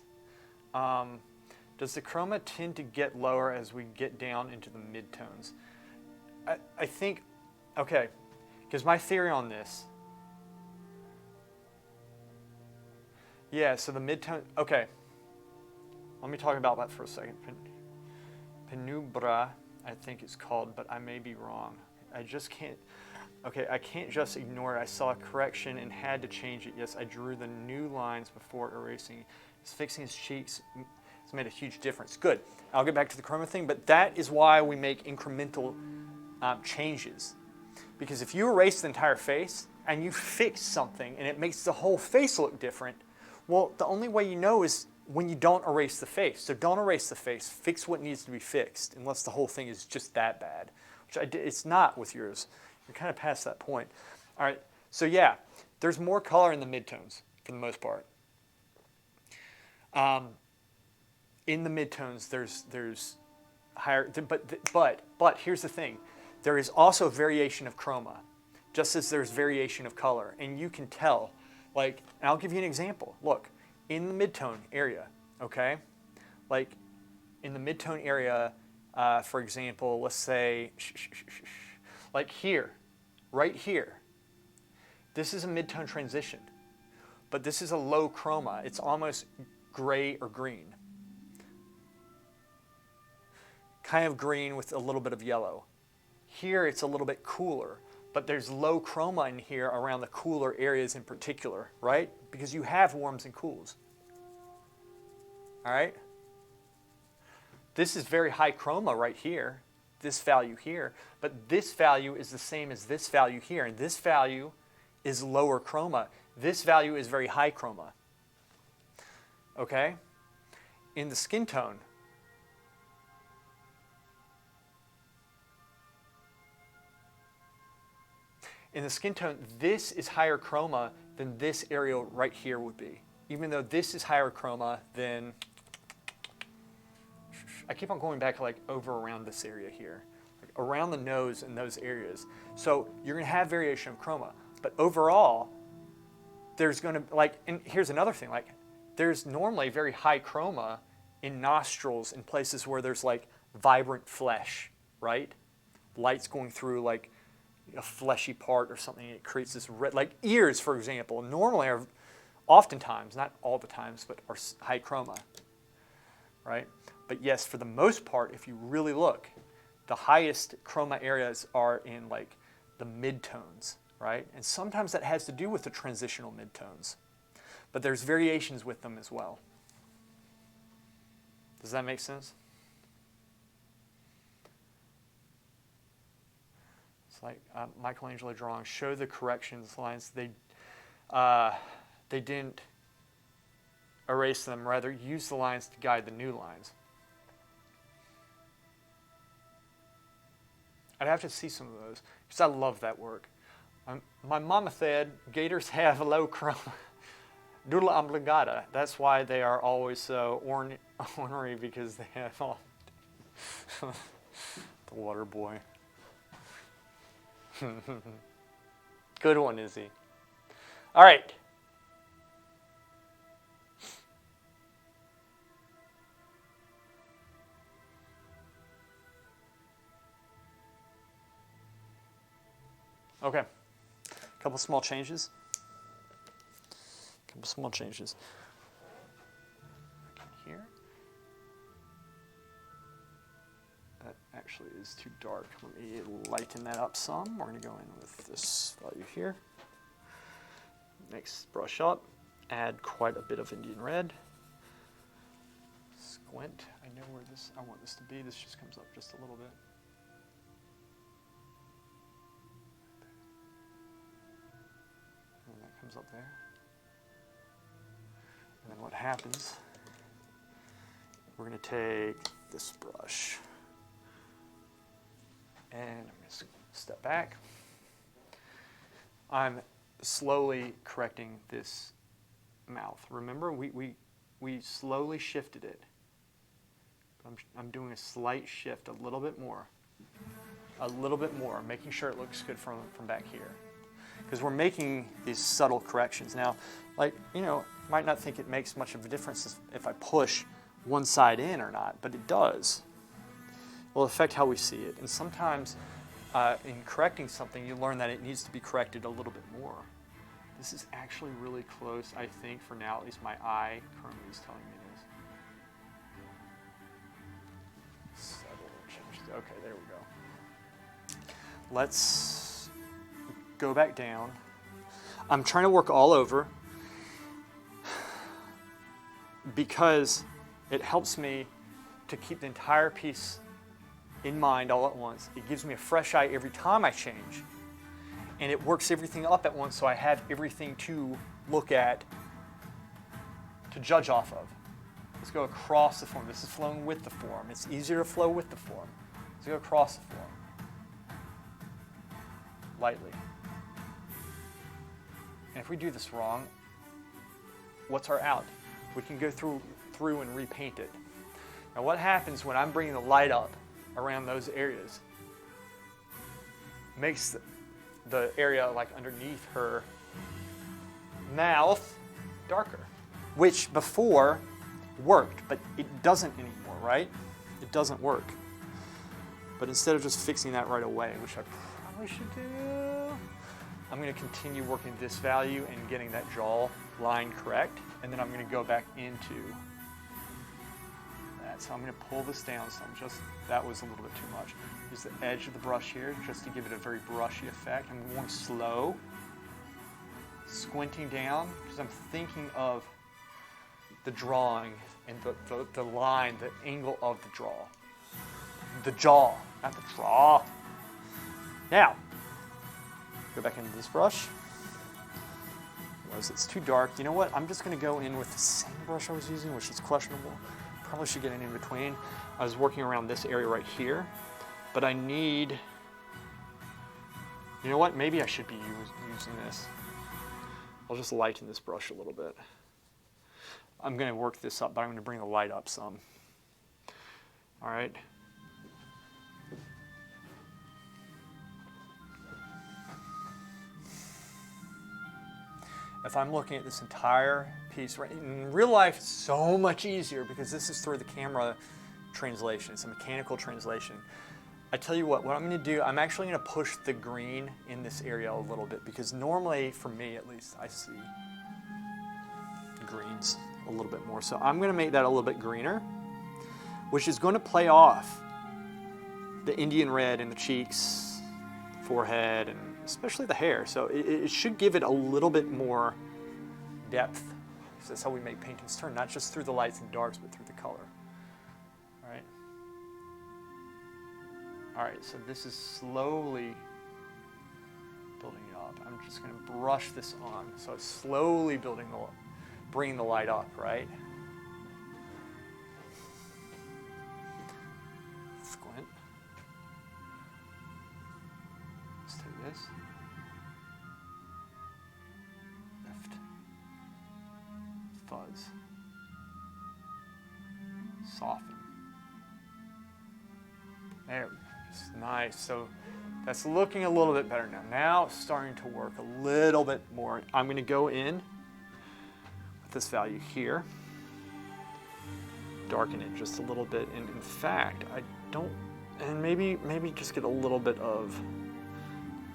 Does the chroma tend to get lower as we get down into the midtones? I think, okay, because my theory on this, yeah, so the midtone, okay, let me talk about that for a second. Penumbra, I think it's called, but I may be wrong. I just can't, okay, I can't just ignore it. I saw a correction and had to change it. Yes, I drew the new lines before erasing. He's fixing his cheeks. It's made a huge difference. Good. I'll get back to the chroma thing, but that is why we make incremental changes. Because if you erase the entire face and you fix something and it makes the whole face look different, well, the only way you know is when you don't erase the face. So don't erase the face. Fix what needs to be fixed, unless the whole thing is just that bad, which it's not with yours. You're kind of past that point. All right. So yeah, there's more color in the midtones for the most part. In the midtones, there's higher, but here's the thing. There is also variation of chroma, just as there's variation of color. And you can tell, like, and I'll give you an example. Look, in the mid-tone area, okay? Like, in the mid-tone area, for example, let's say, like here, right here. This is a mid-tone transition, but this is a low chroma. It's almost gray or green. Kind of green with a little bit of yellow. Here it's a little bit cooler, but there's low chroma in here around the cooler areas in particular, right? Because you have warms and cools. All right? This is very high chroma right here, this value here, but this value is the same as this value here, and this value is lower chroma. This value is very high chroma. Okay? In the skin tone, this is higher chroma than this area right here would be. Even though this is higher chroma than, I keep on going back like over around this area here, like around the nose and those areas. So you're going to have variation of chroma. But overall, there's going to, like, and here's another thing, like, there's normally very high chroma in nostrils in places where there's like vibrant flesh, right? Light's going through like a fleshy part or something, and it creates this red, like ears, for example, normally are oftentimes, not all the times, but are high chroma, right? But yes, for the most part, if you really look, the highest chroma areas are in like the midtones, right? And sometimes that has to do with the transitional midtones, but there's variations with them as well. Does that make sense? It's like Michelangelo drawing, show the corrections lines. They didn't erase them, rather use the lines to guide the new lines. I'd have to see some of those, because I love that work. My mama said gators have a low chroma. Doodle obligata. That's why they are always so ornery, because they have all the water boy. Good one, Izzy. All right. Okay. Couple small changes. Here. That actually is too dark. Let me lighten that up some. We're going to go in with this value here. Next, brush up. Add quite a bit of Indian red. Squint. I know where I want this to be. This just comes up just a little bit. And that comes up there. And then what happens, we're going to take this brush, and I'm going to step back. I'm slowly correcting this mouth. Remember, we slowly shifted it. I'm doing a slight shift, a little bit more, making sure it looks good from back here. Because we're making these subtle corrections. Now, like, you know, might not think it makes much of a difference if I push one side in or not, but it does. It will affect how we see it. And sometimes in correcting something, you learn that it needs to be corrected a little bit more. This is actually really close, I think, for now. At least my eye currently is telling me this. Subtle changes. Okay, there we go. Let's go back down. I'm trying to work all over because it helps me to keep the entire piece in mind all at once. It gives me a fresh eye every time I change, and it works everything up at once, so I have everything to look at, to judge off of. Let's go across the form. This is flowing with the form. It's easier to flow with the form. Let's go across the form. Lightly. And if we do this wrong, what's our out? We can go through and repaint it. Now what happens when I'm bringing the light up around those areas. Makes the area like underneath her mouth darker, which before worked, but it doesn't anymore, right? It doesn't work. But instead of just fixing that right away, which I probably should do, I'm going to continue working this value and getting that jaw line correct, and then I'm going to go back into that. So I'm going to pull this down some, that was a little bit too much. Use the edge of the brush here just to give it a very brushy effect. I'm going slow, squinting down, because I'm thinking of the drawing and the line, the angle of the draw. The jaw, not the draw. Now, go back into this brush. Realize it's too dark. You know what? I'm just going to go in with the same brush I was using, which is questionable. Probably should get it in between. I was working around this area right here, but I need, you know what? Maybe I should be using this. I'll just lighten this brush a little bit. I'm going to work this up, but I'm going to bring the light up some. All right. If I'm looking at this entire piece, right, in real life, it's so much easier because this is through the camera translation. It's a mechanical translation. I tell you what I'm going to do, I'm actually going to push the green in this area a little bit because normally, for me at least, I see greens a little bit more. So I'm going to make that a little bit greener, which is going to play off the Indian red in the cheeks, forehead, and especially the hair. So it should give it a little bit more depth. So that's how we make paintings turn, not just through the lights and darks, but through the color. All right. All right, so this is slowly building up. I'm just going to brush this on. So it's slowly bringing the light up, right? Squint. Let's take this. Lift. Fuzz. Soften. There we go. It's nice. So that's looking a little bit better now. Now it's starting to work a little bit more. I'm going to go in with this value here. Darken it just a little bit. And in fact, I don't, and maybe just get a little bit of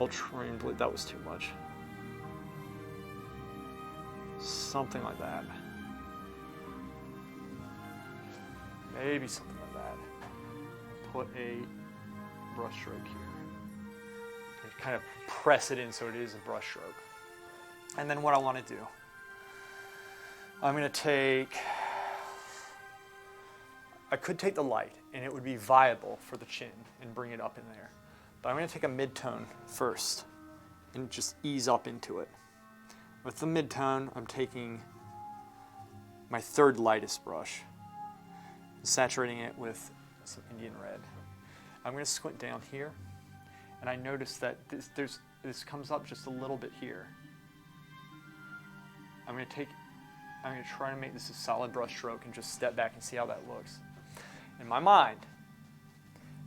ultramarine blue. That was too much. Something like that. Maybe something like that. Put a brush stroke here. And kind of press it in so it is a brush stroke. And then what I want to do, I'm going to take, I could take the light and it would be viable for the chin and bring it up in there. But I'm going to take a mid-tone first and just ease up into it. With the mid-tone, I'm taking my third lightest brush, saturating it with some Indian red. I'm going to squint down here, and I notice that this comes up just a little bit here. I'm going to try to make this a solid brush stroke and just step back and see how that looks. In my mind,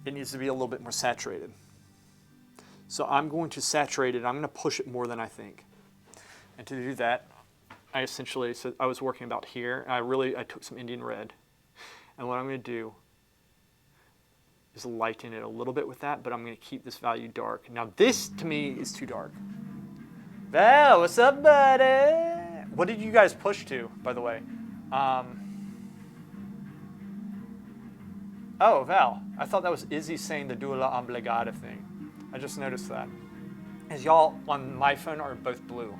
it needs to be a little bit more saturated. So I'm going to saturate it. I'm going to push it more than I think. And to do that, I was working about here. I took some Indian red. And what I'm going to do is lighten it a little bit with that, but I'm going to keep this value dark. Now this, to me, is too dark. Val, what's up, buddy? What did you guys push to, by the way? Oh, Val, I thought that was Izzy saying the Dula Obligada thing. I just noticed that. As y'all on my phone are both blue.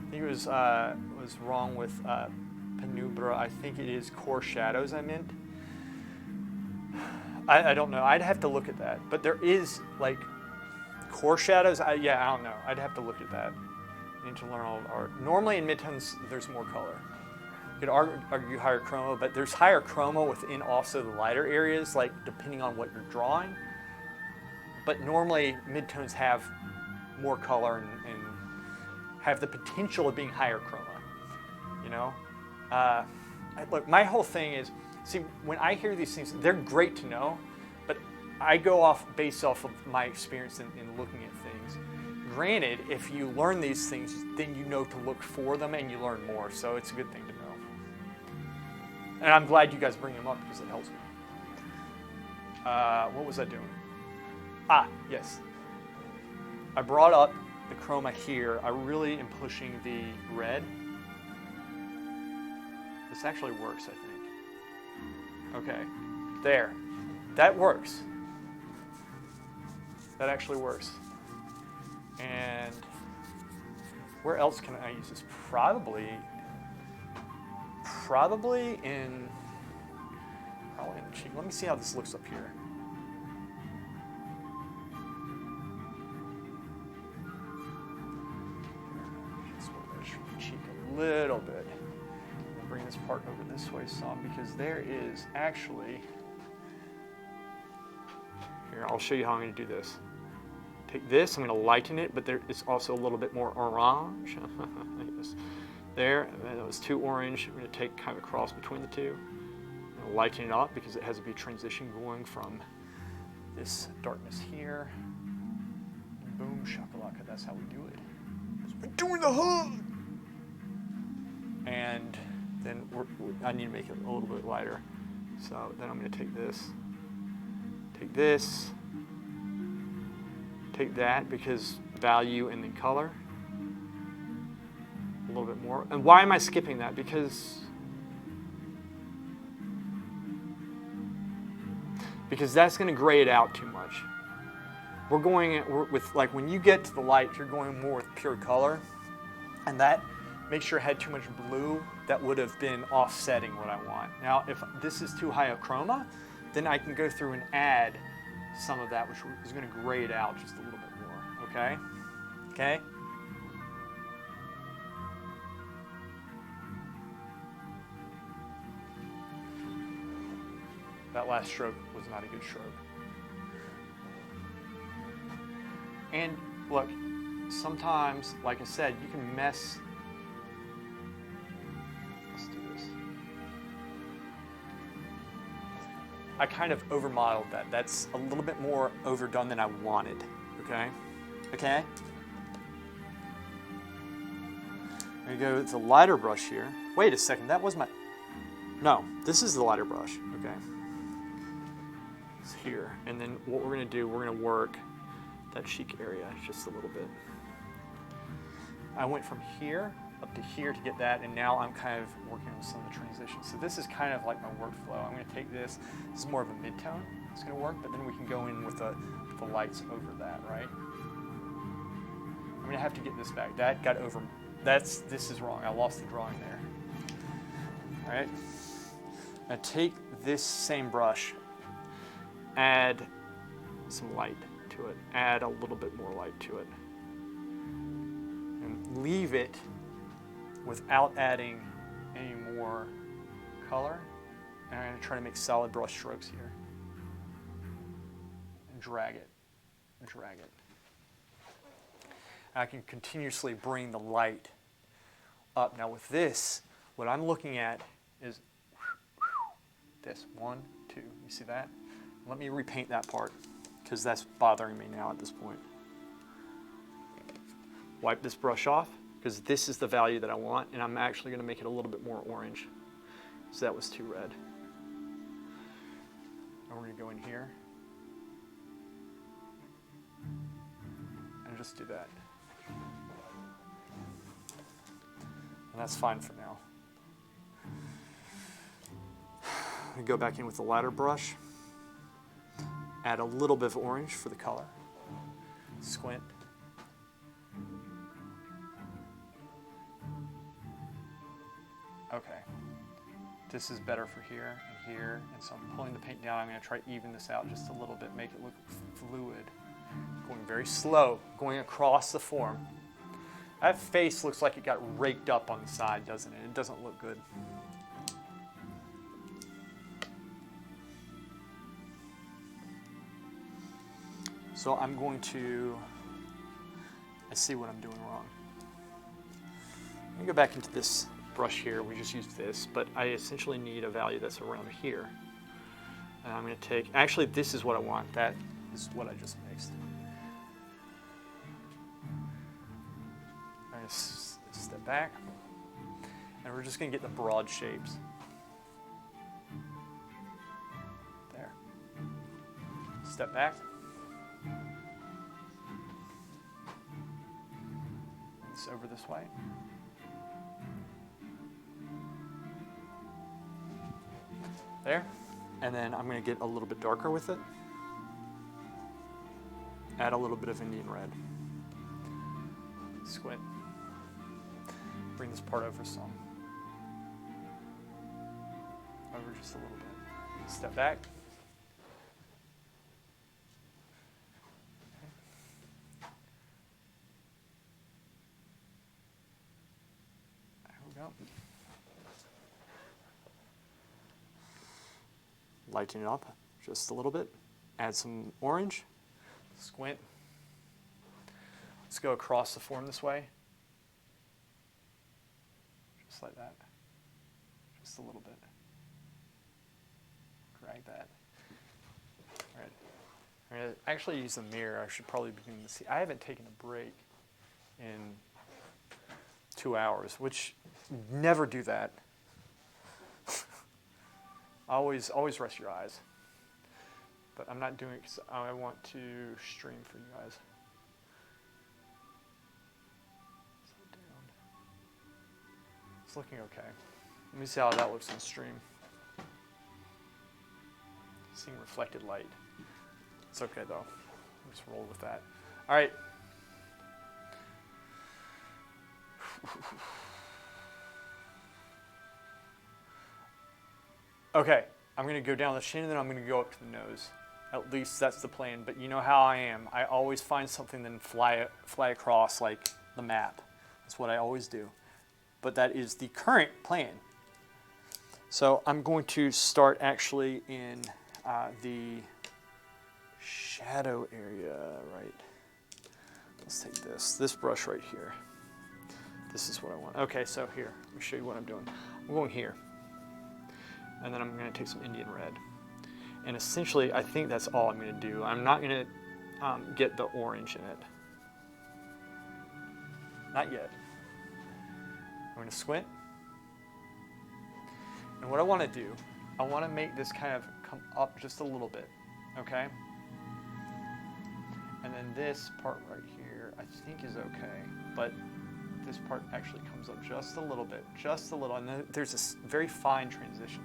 I think it was wrong with Penumbra. I think it is Core Shadows I meant. I don't know. I'd have to look at that. But there is, like, Core Shadows. I don't know. I'd have to look at that. I need to learn all the art. Normally in midtones, there's more color. You could argue higher chroma, but there's higher chroma within also the lighter areas, like, depending on what you're drawing. But normally, midtones have more color and have the potential of being higher chroma, you know? Look, my whole thing is, see, when I hear these things, they're great to know, but I go based off of my experience in looking at things. Granted, if you learn these things, then you know to look for them and you learn more. So it's a good thing to know. And I'm glad you guys bring them up because it helps me. What was I doing? Yes. I brought up the chroma here. I really am pushing the red. This actually works, I think. Okay, there. That works. That actually works. And where else can I use this? Probably in the cheek. Let me see how this looks up here. Just want to measure the cheek a little bit. I'll bring this part over this way some because there is actually. Here, I'll show you how I'm going to do this. Take this, I'm going to lighten it, but there is also a little bit more orange. There, and it was too orange. I'm going to take kind of a cross between the two. I'm going to lighten it up because it has to be a transition going from this darkness here. Boom, shakalaka, that's how we do it. We're doing the hug! And then I need to make it a little bit lighter. So then I'm going to take this, take that because value and then color. A little bit more. And why am I skipping that? Because that's going to gray it out too much. We're going with, like, when you get to the light, you're going more with pure color. And that makes sure it had too much blue. That would have been offsetting what I want. Now, if this is too high a chroma, then I can go through and add some of that, which is going to gray it out just a little bit more, okay? Okay? That last stroke was not a good stroke. And look, sometimes, like I said, you can mess. Let's do this. I kind of overmodeled that. That's a little bit more overdone than I wanted, okay? Okay? There you go, it's a lighter brush here. Wait a second, that was my, no, this is the lighter brush, okay? It's here, and then what we're gonna do, we're gonna work that cheek area just a little bit. I went from here up to here to get that, and now I'm kind of working on some of the transitions. So this is kind of like my workflow. I'm going to take this is more of a mid-tone. It's going to work, but then we can go in with the lights over that, right? I'm going to have to get this back. That got over. This is wrong. I lost the drawing there. All right. Now take this same brush, add some light to it. Add a little bit more light to it, and leave it without adding any more color. And I'm going to try to make solid brush strokes here. And drag it. And drag it. I can continuously bring the light up. Now with this, what I'm looking at is this. 1, 2. You see that? Let me repaint that part because that's bothering me now at this point. Wipe this brush off, because this is the value that I want, and I'm actually going to make it a little bit more orange, so that was too red. And we're going to go in here and just do that. And that's fine for now. I'm going to go back in with the lighter brush, add a little bit of orange for the color, squint. Okay, this is better for here and here, and so I'm pulling the paint down. I'm going to try to even this out just a little bit, make it look fluid. Going very slow, going across the form. That face looks like it got raked up on the side, doesn't it? It doesn't look good. So I'm going to, I see what I'm doing wrong. Let me go back into this brush here. We just used this, but I essentially need a value that's around here. And I'm going to take, actually this is what I want. That is what I just mixed. I'm going to step back. And we're just going to get the broad shapes. There. Step back. This over this way. There. And then I'm going to get a little bit darker with it. Add a little bit of Indian red. Squint. Bring this part over some. Over just a little bit. Step back. There we go. Lighten it up just a little bit. Add some orange. Squint. Let's go across the form this way. Just like that. Just a little bit. Drag that. All right. I'm going to actually use the mirror. I should probably begin to see. I haven't taken a break in 2 hours, which never do that. Always rest your eyes. But I'm not doing it because I want to stream for you guys. Slow down. It's looking okay. Let me see how that looks on stream. Seeing reflected light. It's okay though. Let's roll with that. All right. Okay, I'm going to go down the chin and then I'm going to go up to the nose. At least that's the plan, but you know how I am. I always find something then fly across like the map. That's what I always do. But that is the current plan. So I'm going to start actually in the shadow area, right? Let's take this brush right here. This is what I want. Okay, so here, let me show you what I'm doing. I'm going here. And then I'm going to take some Indian red. And essentially, I think that's all I'm going to do. I'm not going to get the orange in it. Not yet. I'm going to squint. And what I want to do, I want to make this kind of come up just a little bit, okay? And then this part right here, I think is okay. But this part actually comes up just a little bit, just a little. And then there's this very fine transition.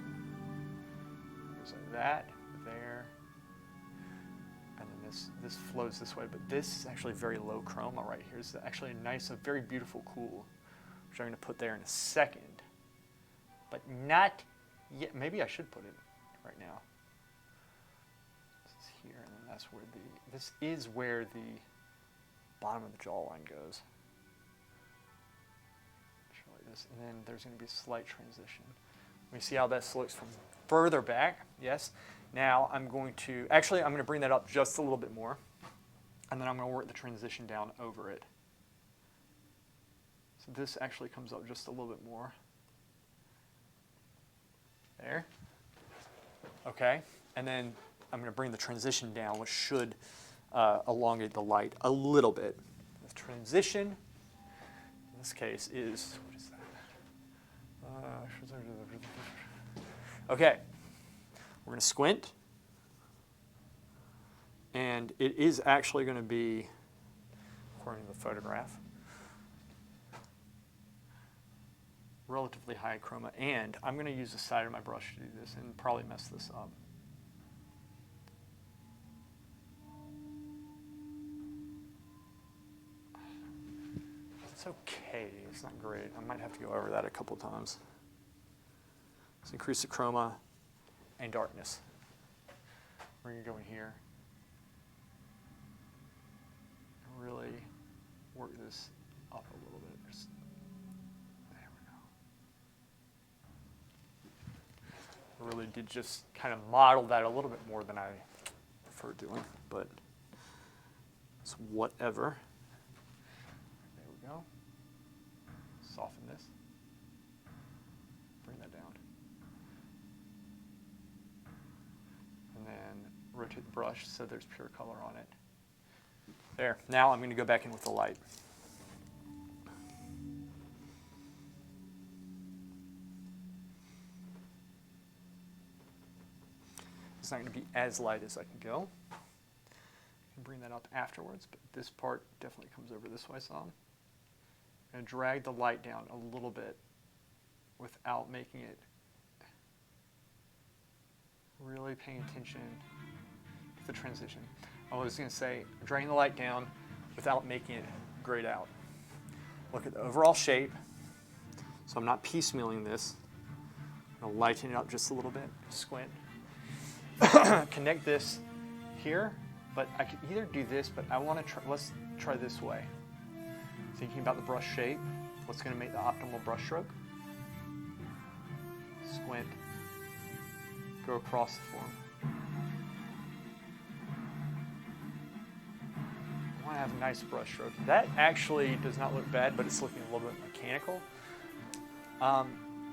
Goes like that, there, and then this flows this way. But this is actually very low chroma right here. It's actually a nice, a very beautiful cool, which I'm going to put there in a second. But not yet. Maybe I should put it right now. This is here, and then that's where this is where the bottom of the jawline goes. Like this, and then there's going to be a slight transition. Let me see how this looks from further back. Yes. Now I'm going to bring that up just a little bit more, and then I'm going to work the transition down over it. So this actually comes up just a little bit more. There. Okay. And then I'm going to bring the transition down, which should elongate the light a little bit. The transition, in this case, is, what is that? Okay. We're going to squint. And it is actually going to be, according to the photograph, relatively high chroma. And I'm going to use the side of my brush to do this and probably mess this up. It's okay. It's not great. I might have to go over that a couple times. Let's increase the chroma and darkness. We're going to go in here and really work this up a little bit. There we go. I really did just kind of model that a little bit more than I prefer doing, but it's whatever. There we go. Soften this. Bring that down. rotate the brush so there's pure color on it. There. Now I'm going to go back in with the light. It's not going to be as light as I can go. I can bring that up afterwards, but this part definitely comes over this way some. I'm going to drag the light down a little bit without making it, really paying attention to the transition. I was going to say, dragging the light down without making it grayed out. Look at the overall shape. So I'm not piecemealing this. I'm going to lighten it up just a little bit, squint. Connect this here, but I could either do this, but I want to try, let's try this way. Thinking about the brush shape, what's going to make the optimal brush stroke. Squint, go across the form. I want to have a nice brush stroke. That actually does not look bad, but it's looking a little bit mechanical. I'll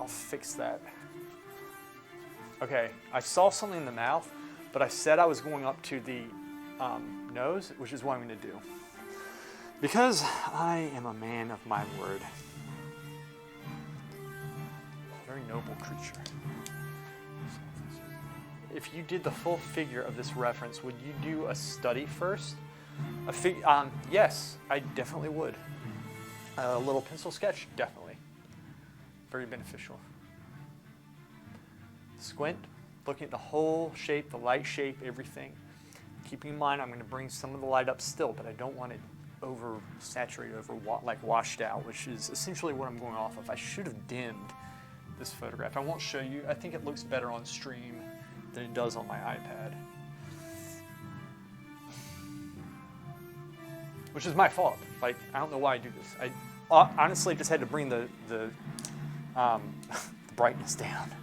fix that. Okay, I saw something in the mouth, but I said I was going up to the nose, which is what I'm going to do. Because I am a man of my word. Very noble creature. If you did the full figure of this reference, would you do a study first? Yes, I definitely would. A little pencil sketch, definitely. Very beneficial. Squint, looking at the whole shape, the light shape, everything. Keeping in mind, I'm going to bring some of the light up still, but I don't want it over-saturated, like washed out, which is essentially what I'm going off of. I should have dimmed this photograph. I won't show you. I think it looks better on stream than it does on my iPad. Which is my fault. Like, I don't know why I do this. I honestly just had to bring the brightness down.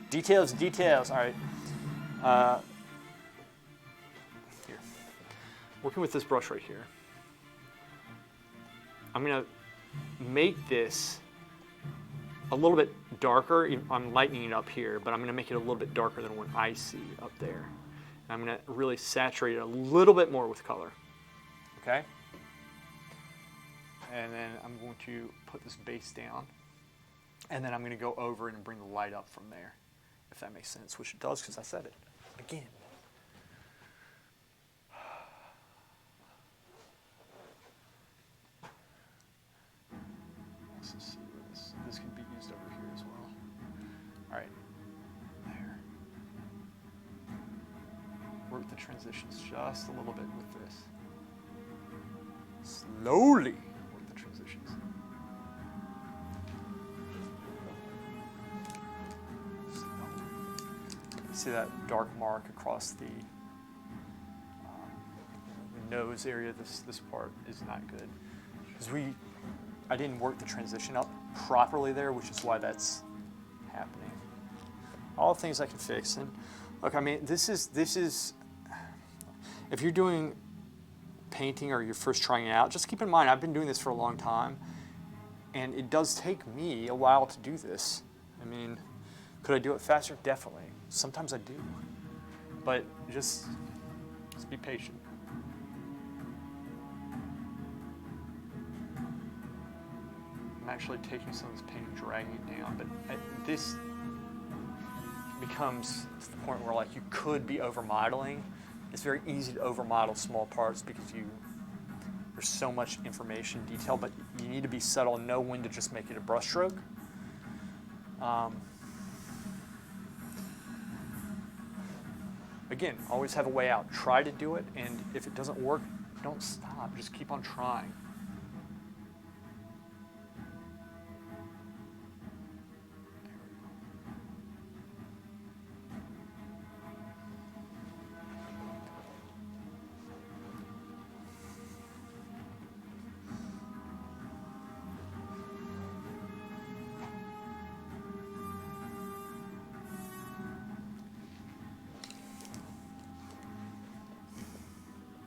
Details, details. All right. Here. Working with this brush right here. I'm going to make this a little bit darker. I'm lightening it up here, but I'm going to make it a little bit darker than what I see up there. And I'm going to really saturate it a little bit more with color. Okay? And then I'm going to put this base down. And then I'm going to go over and bring the light up from there, if that makes sense, which it does because I said it again. Let's just see this can be used over here as well. All right, there. Work the transitions just a little bit with this. Slowly work the transitions. See that dark mark across the nose area. This part is not good because I didn't work the transition up properly there, which is why that's happening. All things I can fix. And look, I mean, this is if you're doing painting or you're first trying it out, just keep in mind I've been doing this for a long time, and it does take me a while to do this. I mean, could I do it faster? Definitely. Sometimes I do, but just be patient. I'm actually taking some of this paint and dragging it down, but this becomes to the point where like you could be over modeling. It's very easy to over model small parts because there's so much information, detail, but you need to be subtle and know when to just make it a brush stroke. Again, always have a way out. Try to do it, and if it doesn't work, don't stop. Just keep on trying.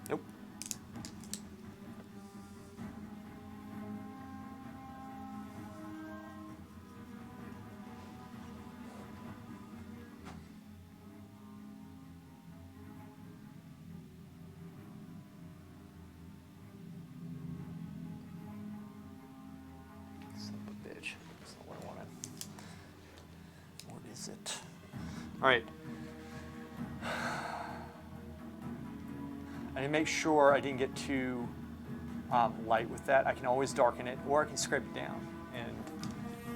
Nope. it. All right. I need to make sure I didn't get too light with that. I can always darken it, or I can scrape it down and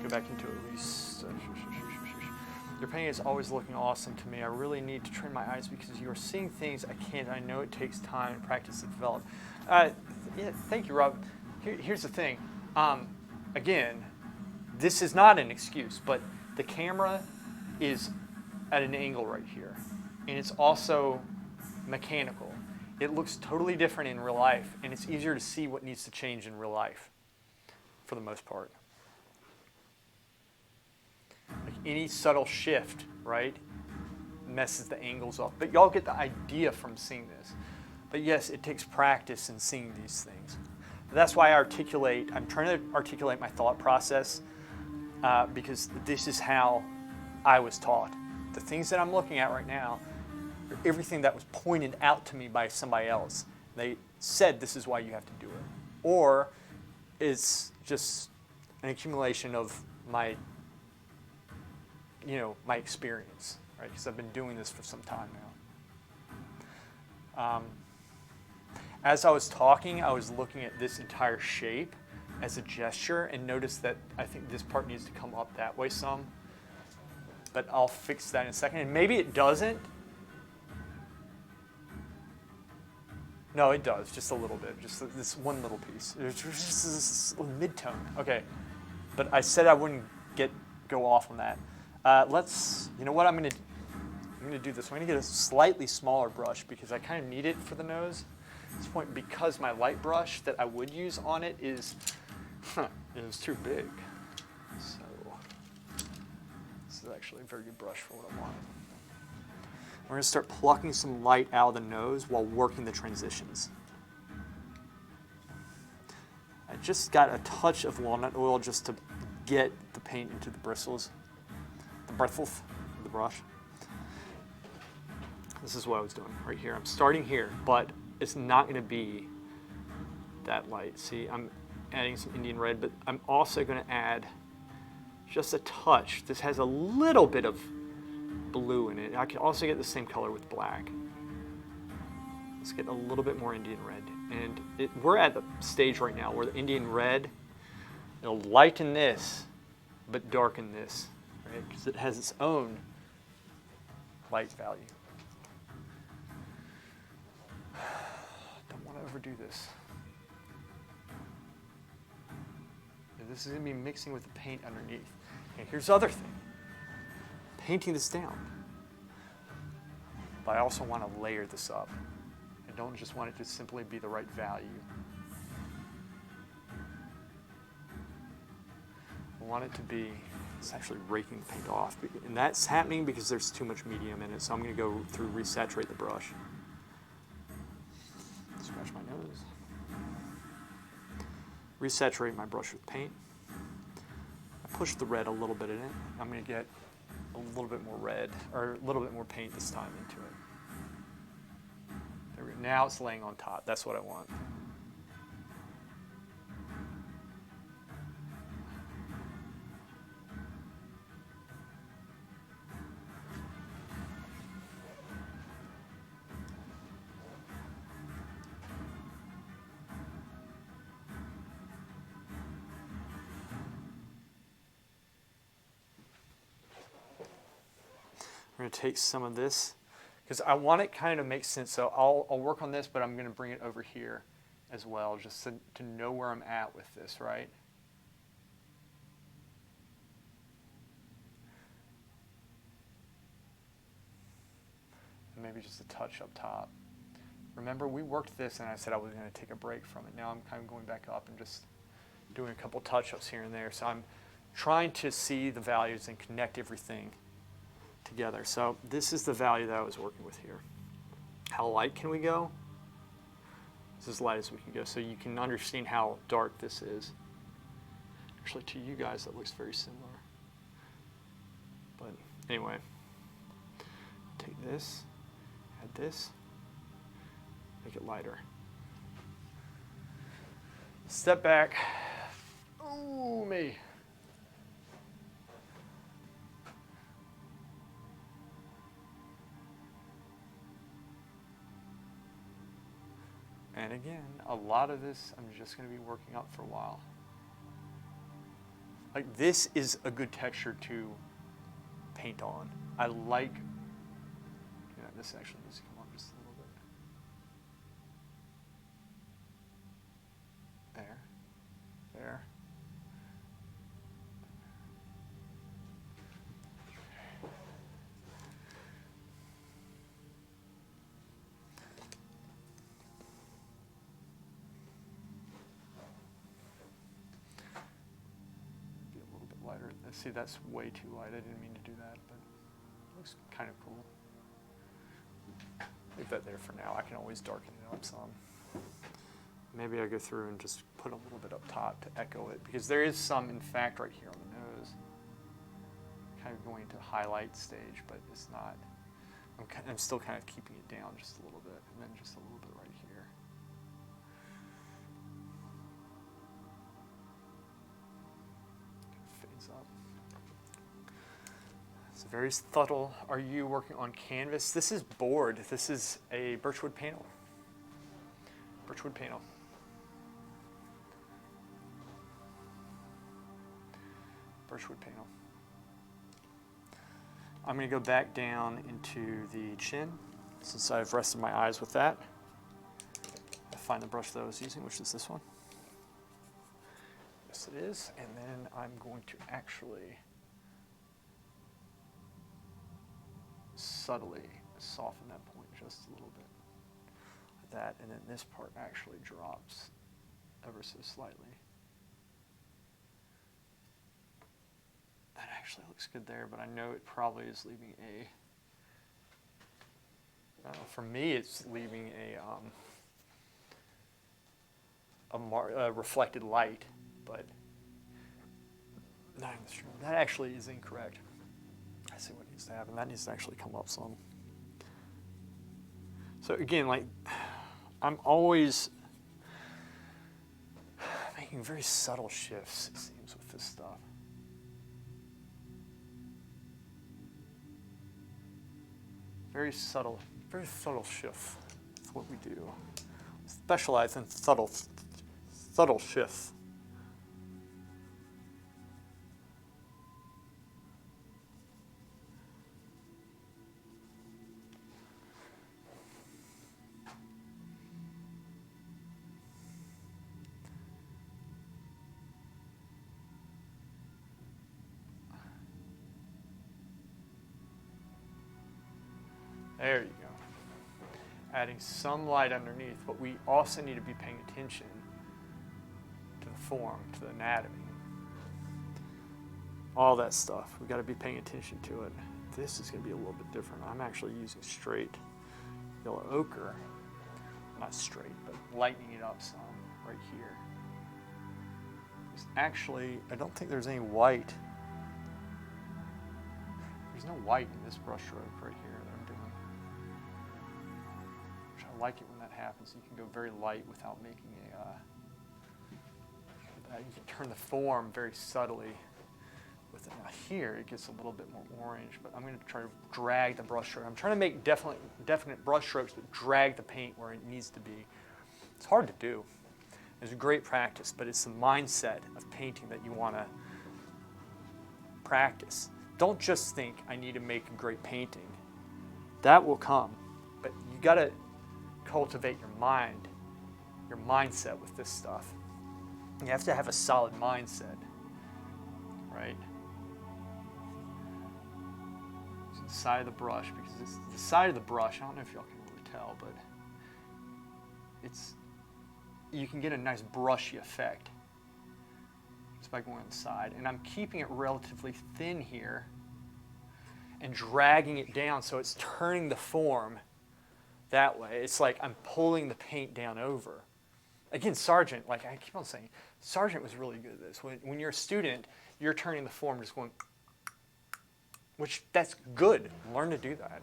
go back into at least. Your painting is always looking awesome to me. I really need to train my eyes because you are seeing things I can't. I know it takes time and practice to develop. Yeah, thank you, Rob. Here's the thing. Again, this is not an excuse, but the camera is at an angle right here, and it's also mechanical. It looks totally different in real life, and it's easier to see what needs to change in real life, for the most part. Like any subtle shift, right, messes the angles up. But y'all get the idea from seeing this. But yes, it takes practice in seeing these things. That's why I'm trying to articulate my thought process because this is how I was taught. The things that I'm looking at right now are everything that was pointed out to me by somebody else. They said this is why you have to do it. Or it's just an accumulation of my experience, right? Because I've been doing this for some time now. As I was talking, I was looking at this entire shape as a gesture and noticed that I think this part needs to come up that way some. But I'll fix that in a second. And maybe it doesn't. No, it does, just a little bit, just this one little piece. There's just this mid-tone. Okay, but I said I wouldn't go off on that. You know what, I'm gonna do this. I'm gonna get a slightly smaller brush because I kind of need it for the nose at this point because my light brush that I would use on it is too big. So this is actually a very good brush for what I want. We're going to start plucking some light out of the nose while working the transitions. I just got a touch of walnut oil just to get the paint into the bristles, the brush. This is what I was doing right here. I'm starting here, but it's not going to be that light. See, I'm adding some Indian red, but I'm also going to add just a touch. This has a little bit of blue in it. I can also get the same color with black. Let's get a little bit more Indian red. And we're at the stage right now where the Indian red, it'll lighten this, but darken this, right? Because it has its own light value. Don't want to overdo this. This is going to be mixing with the paint underneath. Okay, here's the other thing. Painting this down. But I also want to layer this up. I don't just want it to simply be the right value. I want it to be, it's actually raking the paint off. And that's happening because there's too much medium in it. So I'm going to go through, resaturate the brush. Scratch my nose. Resaturate my brush with paint. I push the red a little bit in it. I'm going to get a little bit more red, or a little bit more paint this time into it. There we go. Now it's laying on top. That's what I want. We're going to take some of this because I want it kind of make sense. So I'll work on this, but I'm going to bring it over here as well, just to know where I'm at with this, right? And maybe just a touch up top. Remember, we worked this and I said I was going to take a break from it. Now I'm kind of going back up and just doing a couple touch-ups here and there. So I'm trying to see the values and connect everything together. So this is the value that I was working with here. How light can we go? This is as light as we can go, so you can understand how dark this is. Actually, to you guys, that looks very similar. But anyway, take this, add this, make it lighter. Step back. Ooh, me. And again, a lot of this I'm just going to be working up for a while. Like, this is a good texture to paint on. I like, this actually needs to come on just a little bit. There. Be a little bit lighter. See, that's way too light. I didn't mean to do that, but it looks kind of cool. Leave that there for now. I can always darken it up some. Maybe I go through and just put a little bit up top to echo it, because there is some, in fact, right here on the nose. Kind of going to highlight stage, but it's not. I'm still kind of keeping it down just a little bit, and then just a little bit right here. Kind of fades up. It's very subtle. Are you working on canvas? This is board. This is a birchwood panel. Birchwood panel. Birchwood panel. I'm going to go back down into the chin, since I've rested my eyes with that. I find the brush that I was using, which is this one. Yes, it is. And then I'm going to actually subtly soften that point just a little bit. Like that, and then this part actually drops ever so slightly. That actually looks good there, but I know it probably is leaving for me, it's leaving a reflected light, but that actually is incorrect. I see what needs to happen. That needs to actually come up some. So again, like, I'm always making very subtle shifts, it seems, with this stuff. Very subtle shifts. That's what we do. Specialize in subtle shifts. There you go. Adding some light underneath, but we also need to be paying attention to the form, to the anatomy. All that stuff. We've got to be paying attention to it. This is going to be a little bit different. I'm actually using straight yellow ochre. Not straight, but lightening it up some right here. Actually, I don't think there's any white. There's no white in this brush stroke right here that I'm doing. Which I like it when that happens. You can go very light without making you can turn the form very subtly with it. Now here, it gets a little bit more orange, but I'm going to try to drag the brush stroke. I'm trying to make definite brush strokes that drag the paint where it needs to be. It's hard to do. It's a great practice, but it's the mindset of painting that you want to practice. Don't just think, I need to make a great painting. That will come, but you got to cultivate your mind, your mindset with this stuff. You have to have a solid mindset, right? So the side of the brush, because it's the side of the brush, I don't know if y'all can really tell, but you can get a nice brushy effect just by going on the side. And I'm keeping it relatively thin here and dragging it down so it's turning the form that way. It's like I'm pulling the paint down over. Again, Sargent, like I keep on saying, Sargent was really good at this. When you're a student, you're turning the form just going, which that's good. Learn to do that.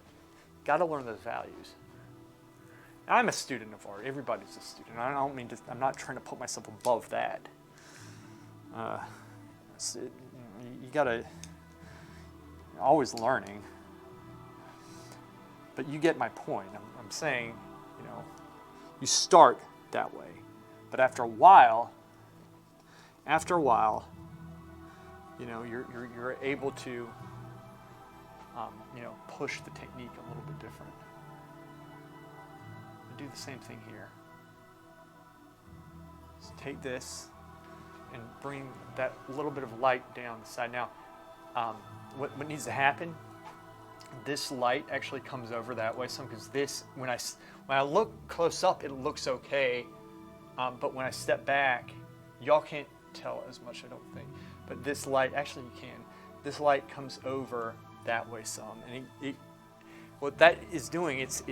Got to learn those values. I'm a student of art. Everybody's a student. I don't mean to, I'm not trying to put myself above that. You got to, always learning. But you get my point. I'm saying, you start that way. But after a while, you know, you're able to, you know, push the technique a little bit different. And do the same thing here. So take this and bring that little bit of light down the side. Now, what needs to happen? This light actually comes over that way some, because this, when I look close up, it looks okay, but when I step back, y'all can't tell as much, I don't think. But this light, actually you can. This light comes over that way some, and what that is doing, it's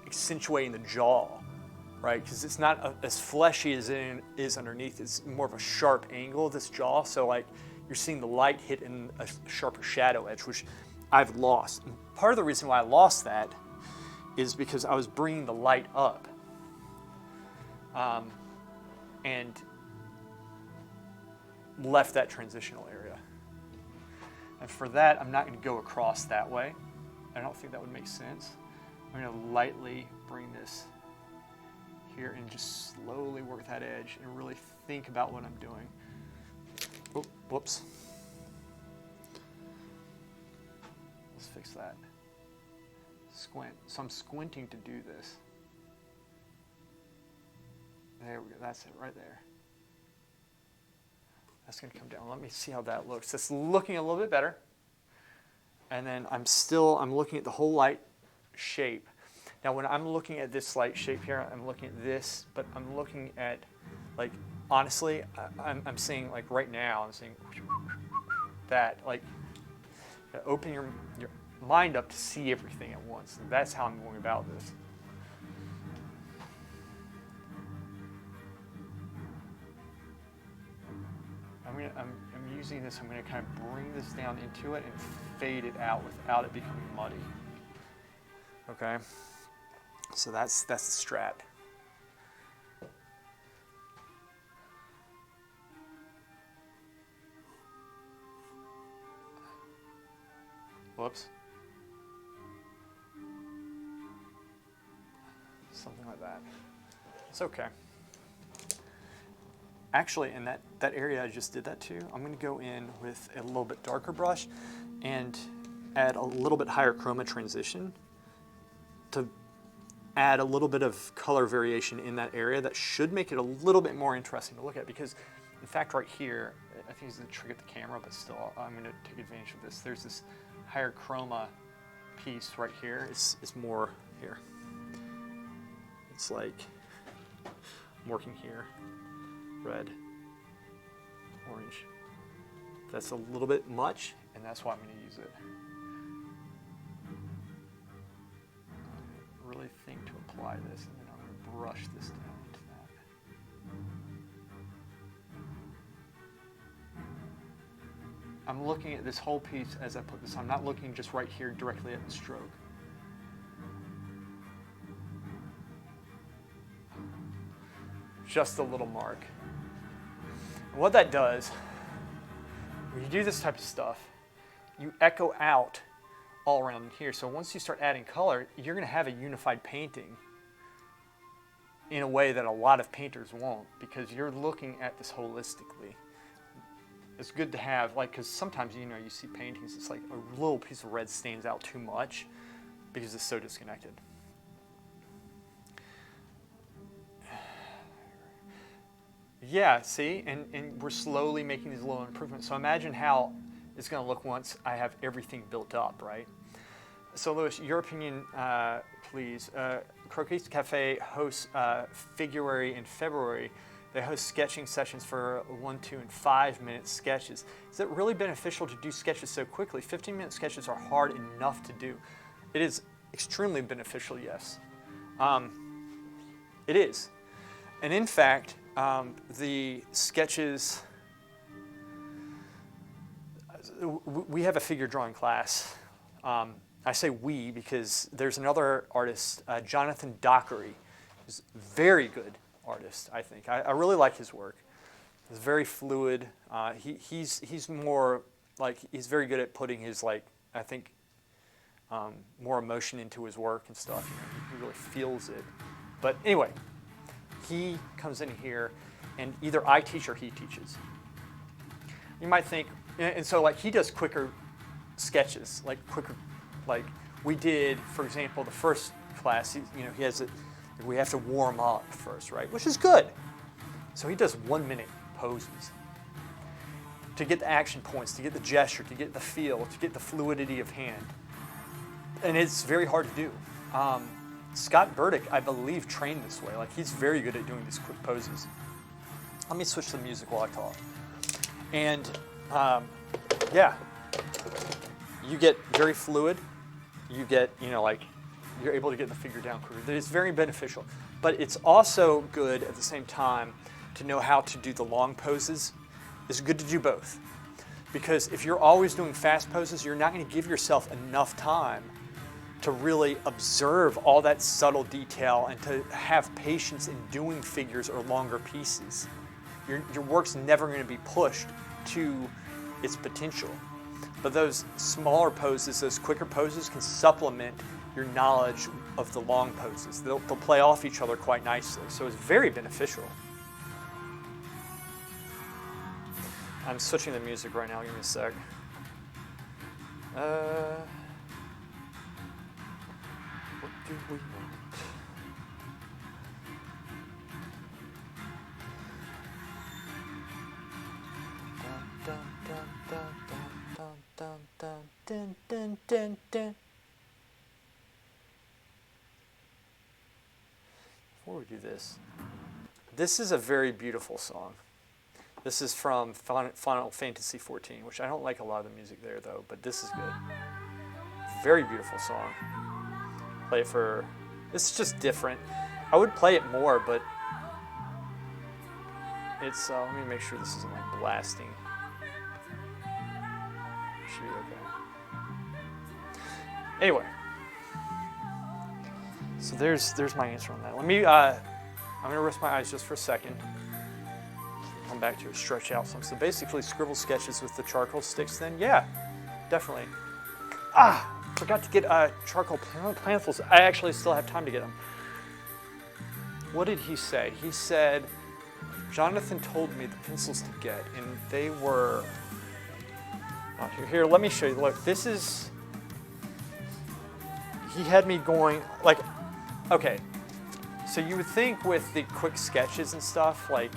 accentuating the jaw, right? Because it's not as fleshy as it is underneath. It's more of a sharp angle, this jaw. So like you're seeing the light hit in a sharper shadow edge, which I've lost. And part of the reason why I lost that is because I was bringing the light up, and left that transitional area. And for that, I'm not going to go across that way. I don't think that would make sense. I'm going to lightly bring this here and just slowly work that edge and really think about what I'm doing. Oh, whoops. Let's fix that. Squint. So I'm squinting to do this. There we go. That's it right there. That's going to come down. Let me see how that looks. It's looking a little bit better. And then I'm looking at the whole light shape. Now when I'm looking at this light shape here, I'm looking at this, but I'm looking at, like, honestly, I'm seeing, like right now, I'm seeing that, like, open your mind up to see everything at once. And that's how I'm going about this. I'm using this, I'm going to kind of bring this down into it and fade it out without it becoming muddy. Okay? So that's the strat. Whoops. Something like that. It's okay. Actually, in that area I just did that to, I'm going to go in with a little bit darker brush and add a little bit higher chroma transition to add a little bit of color variation in that area that should make it a little bit more interesting to look at, because in fact right here, I think it's the trick of the camera, but still I'm going to take advantage of this. There's this higher chroma piece right here. It's more here. It's like I'm working here. Red, orange. That's a little bit much, and that's why I'm going to use it. Really think to apply this, and then I'm going to brush this down into that. I'm looking at this whole piece as I put this on. I'm not looking just right here directly at the stroke. Just a little mark. And what that does, when you do this type of stuff, you echo out all around here. So once you start adding color, you're going to have a unified painting in a way that a lot of painters won't, because you're looking at this holistically. It's good to have, like, because sometimes, you know, you see paintings, it's like a little piece of red stands out too much because it's so disconnected. Yeah, see, and we're slowly making these little improvements. So imagine how it's going to look once I have everything built up, right? So Louis, your opinion, please. Croquis Cafe hosts Figuary and February. They host sketching sessions for 1, 2, and 5 minute sketches. Is it really beneficial to do sketches so quickly? 15-minute sketches are hard enough to do. It is extremely beneficial, yes. It is. And in fact, the sketches, we have a figure drawing class. I say we because there's another artist, Jonathan Dockery, who's a very good artist, I think. I really like his work. It's very fluid. He's more like, he's very good at putting his, like, I think, more emotion into his work and stuff. You know, he really feels it. But anyway, he comes in here and either I teach or he teaches. You might think, and so like he does quicker sketches, like quicker, like we did, for example, the first class, he has it, we have to warm up first, right? Which is good. So he does 1 minute poses to get the action points, to get the gesture, to get the feel, to get the fluidity of hand. And it's very hard to do. Scott Burdick, I believe, trained this way. Like he's very good at doing these quick poses. Let me switch to the music while I talk. And yeah, you get very fluid. You get, you're able to get the figure down quicker. It's very beneficial. But it's also good at the same time to know how to do the long poses. It's good to do both. Because if you're always doing fast poses, you're not going to give yourself enough time to really observe all that subtle detail and to have patience in doing figures or longer pieces. Your work's never going to be pushed to its potential. But those smaller poses, those quicker poses, can supplement your knowledge of the long poses. They'll play off each other quite nicely. So it's very beneficial. I'm switching the music right now. Give me a sec. What do we want? Dun, dun, dun, dun, dun, dun, dun, dun, dun, dun. Before we do this is a very beautiful song. This is from Final Fantasy XIV, which I don't like a lot of the music there though, but this is good. Very beautiful song. Play it for, it's just different. I would play it more, but it's, let me make sure this isn't like blasting. Should be okay. Anyway, so there's my answer on that. Let me, I'm gonna rest my eyes just for a second. Come back to it, stretch out some. So basically scribble sketches with the charcoal sticks then? Yeah, definitely. Forgot to get charcoal pencils. I actually still have time to get them. What did he say? He said, Jonathan told me the pencils to get, and they were, here, let me show you. Look, this is, he had me going, like, okay, so you would think with the quick sketches and stuff, like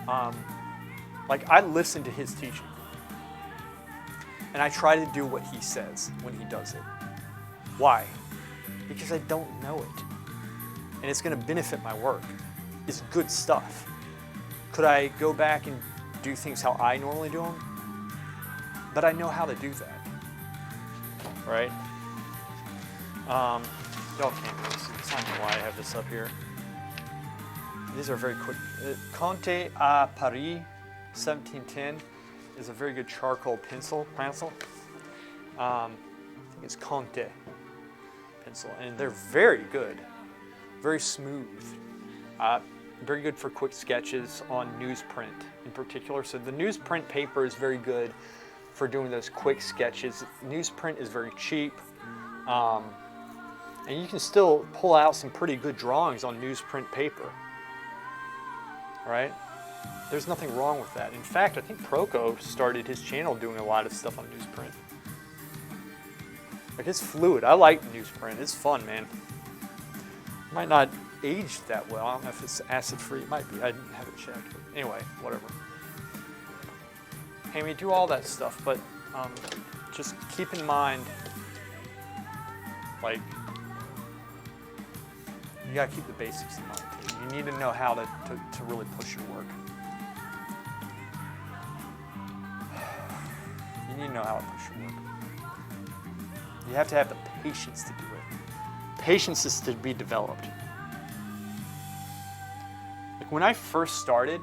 I listen to his teaching. And I try to do what he says when he does it. Why? Because I don't know it. And it's going to benefit my work. It's good stuff. Could I go back and do things how I normally do them? But I know how to do that. Right? Y'all can't really see this. I don't know why I have this up here. These are very quick. Conte a Paris 1710 is a very good charcoal pencil. I think it's Conte pencil, and they're very good, very smooth, very good for quick sketches on newsprint in particular. So the newsprint paper is very good for doing those quick sketches. Newsprint is very cheap, and you can still pull out some pretty good drawings on newsprint paper. Right? There's nothing wrong with that. In fact, I think Proko started his channel doing a lot of stuff on newsprint. Like, it's fluid. I like newsprint. It's fun, man. It might not age that well. I don't know if it's acid-free. It might be. I didn't have it checked. But anyway, whatever. Hey, we do all that stuff, but just keep in mind, like, you gotta keep the basics in mind. You need to know how to really push your work. You need to know how to push your work. You have to have the patience to do it. Patience is to be developed. Like when I first started,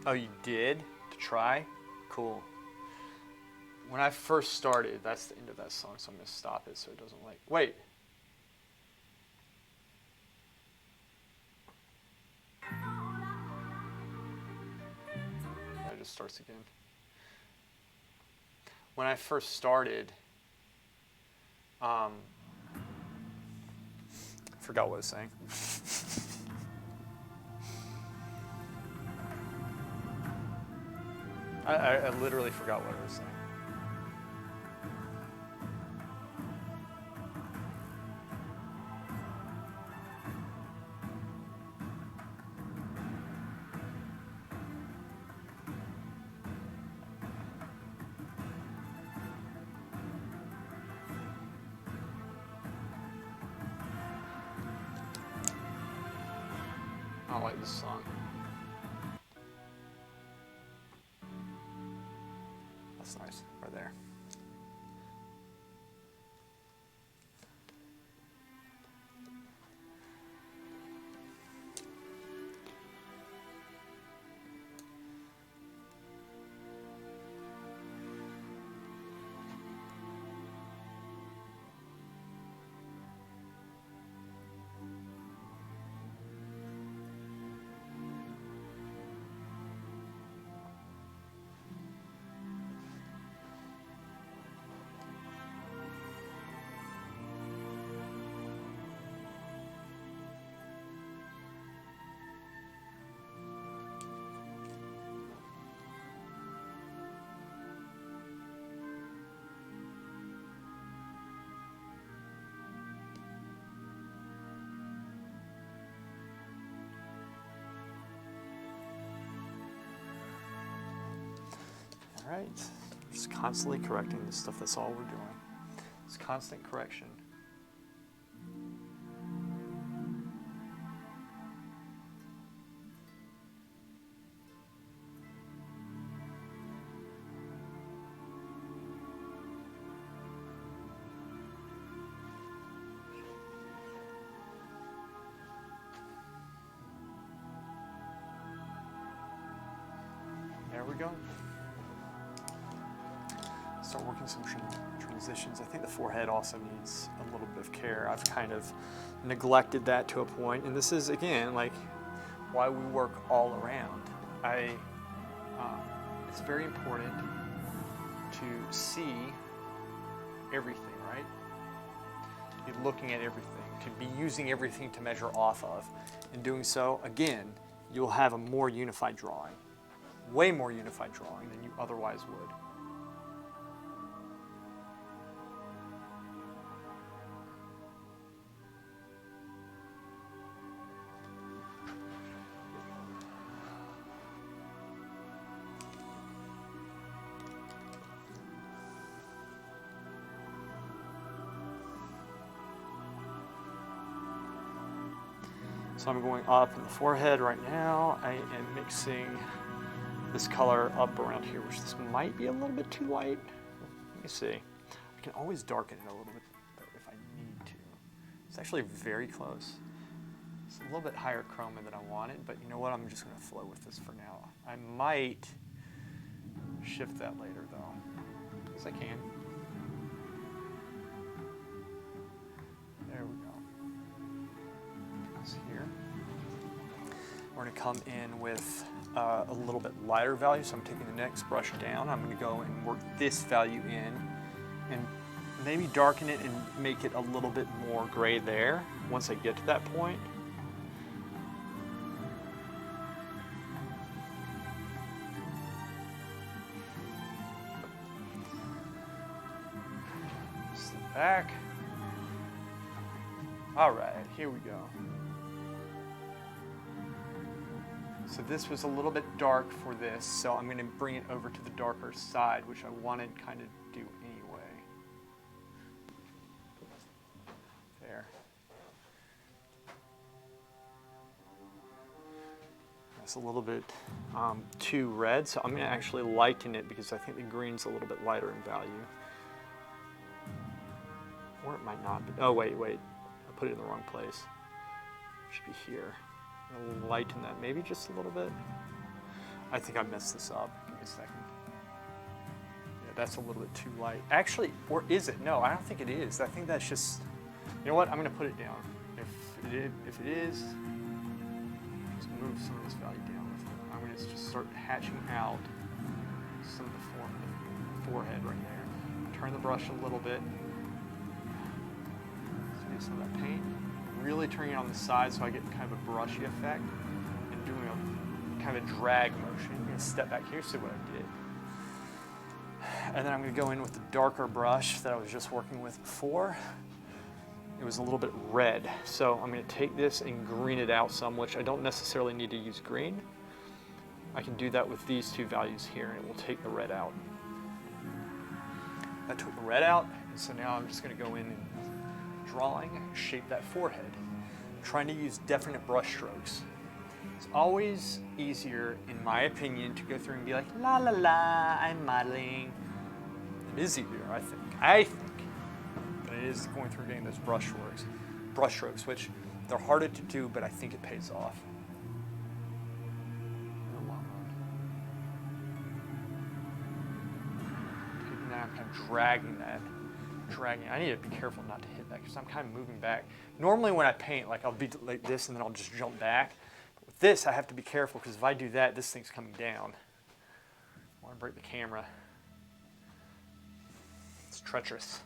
oh, you did? To try? Cool. When I first started, that's the end of that song, so I'm gonna stop it so it doesn't like, wait. It just starts again. When I first started, I forgot what I was saying. I literally forgot what I was saying. I like this song. That's nice, right there. All right, just constantly correcting this stuff. That's all we're doing. It's constant correction. There we go. Start working some transitions. I think the forehead also needs a little bit of care. I've kind of neglected that to a point, and this is again like why we work all around. It's very important to see everything, right? Be looking at everything, to be using everything to measure off of. In doing so, again, you'll have a more unified drawing, way more unified drawing than you otherwise would. So I'm going up in the forehead right now. I am mixing this color up around here, which this might be a little bit too light. Let me see. I can always darken it a little bit if I need to. It's actually very close. It's a little bit higher chroma than I wanted, but you know what? I'm just going to flow with this for now. I might shift that later, though, because I can. There we go. Here. We're going to come in with a little bit lighter value, so I'm taking the next brush down. I'm going to go and work this value in and maybe darken it and make it a little bit more gray there once I get to that point. Step back. All right, here we go. So this was a little bit dark for this, so I'm going to bring it over to the darker side, which I wanted kind of do anyway. There. That's a little bit too red, so I'm going to actually lighten it because I think the green's a little bit lighter in value. Or it might not be. Oh, wait. I put it in the wrong place. It should be here. I'll lighten that maybe just a little bit. I think I messed this up. Give me a second. Yeah, that's a little bit too light. Actually, or is it? No, I don't think it is. I think that's just, you know what? I'm going to put it down. If it is, let's move some of this value down with it. I'm going to just start hatching out some of the forehead right there. Turn the brush a little bit. So get some of that paint. really turning it on the side so I get kind of a brushy effect and doing a kind of a drag motion. I'm going to step back here, see what I did. And then I'm going to go in with the darker brush that I was just working with before. It was a little bit red. So I'm going to take this and green it out some, which I don't necessarily need to use green. I can do that with these two values here, and it will take the red out. I took the red out, and so now I'm just going to go in and drawing, shape that forehead, trying to use definite brush strokes. It's always easier, in my opinion, to go through and be like, la la la, I'm modeling. It is easier, I think. But it is going through getting those brush strokes, which they're harder to do, but I think it pays off. In the long run. Taking that, I'm kind of dragging that. I need to be careful not to hit that because I'm kind of moving back. Normally when I paint, like I'll be like this and then I'll just jump back. But with this, I have to be careful because if I do that, this thing's coming down. I want to break the camera. It's treacherous.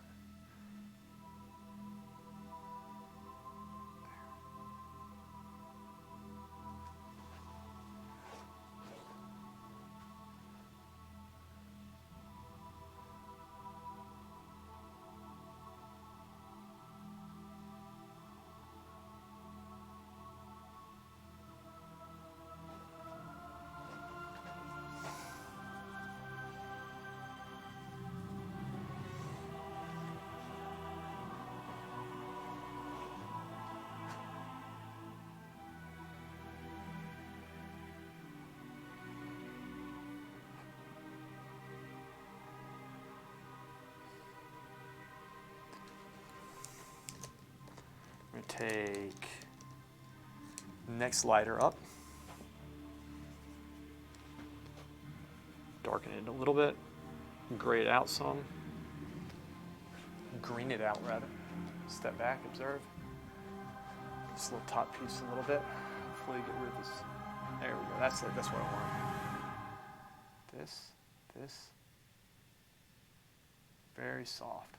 I'm going to take the next lighter up, darken it a little bit, gray it out some, green it out rather. Step back, observe. This little top piece a little bit. Hopefully get rid of this. There we go, that's it, that's what I want. This. Very soft.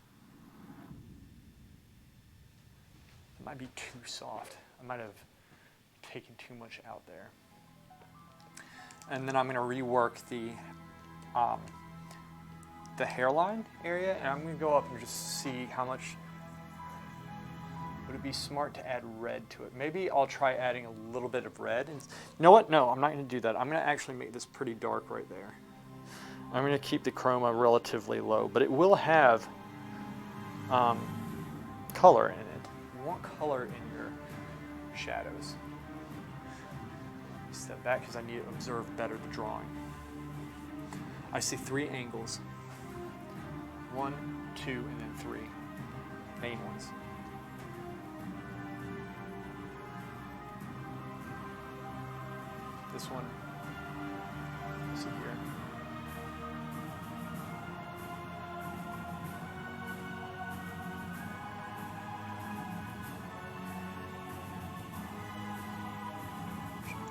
It might be too soft. I might have taken too much out there. And then I'm going to rework the hairline area, and I'm going to go up and just see how much. Would it be smart to add red to it? Maybe I'll try adding a little bit of red. And, you know what? No, I'm not going to do that. I'm going to actually make this pretty dark right there. I'm going to keep the chroma relatively low, but it will have color in it. You want color in your shadows. Step back because I need to observe better the drawing. I see 3 angles. 1, 2, and then 3 main ones. This one, see here.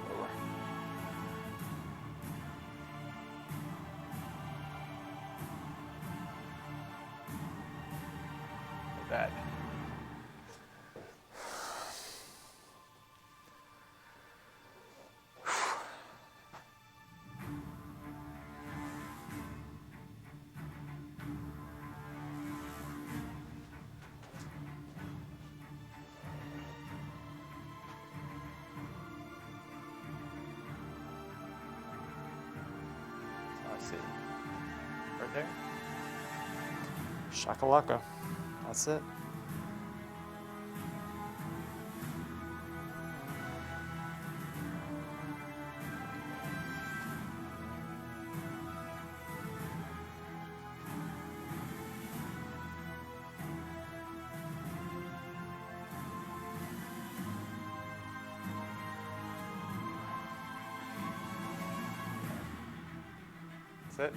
Lower. Like that. See, right there. Shakalaka. That's it. That's it.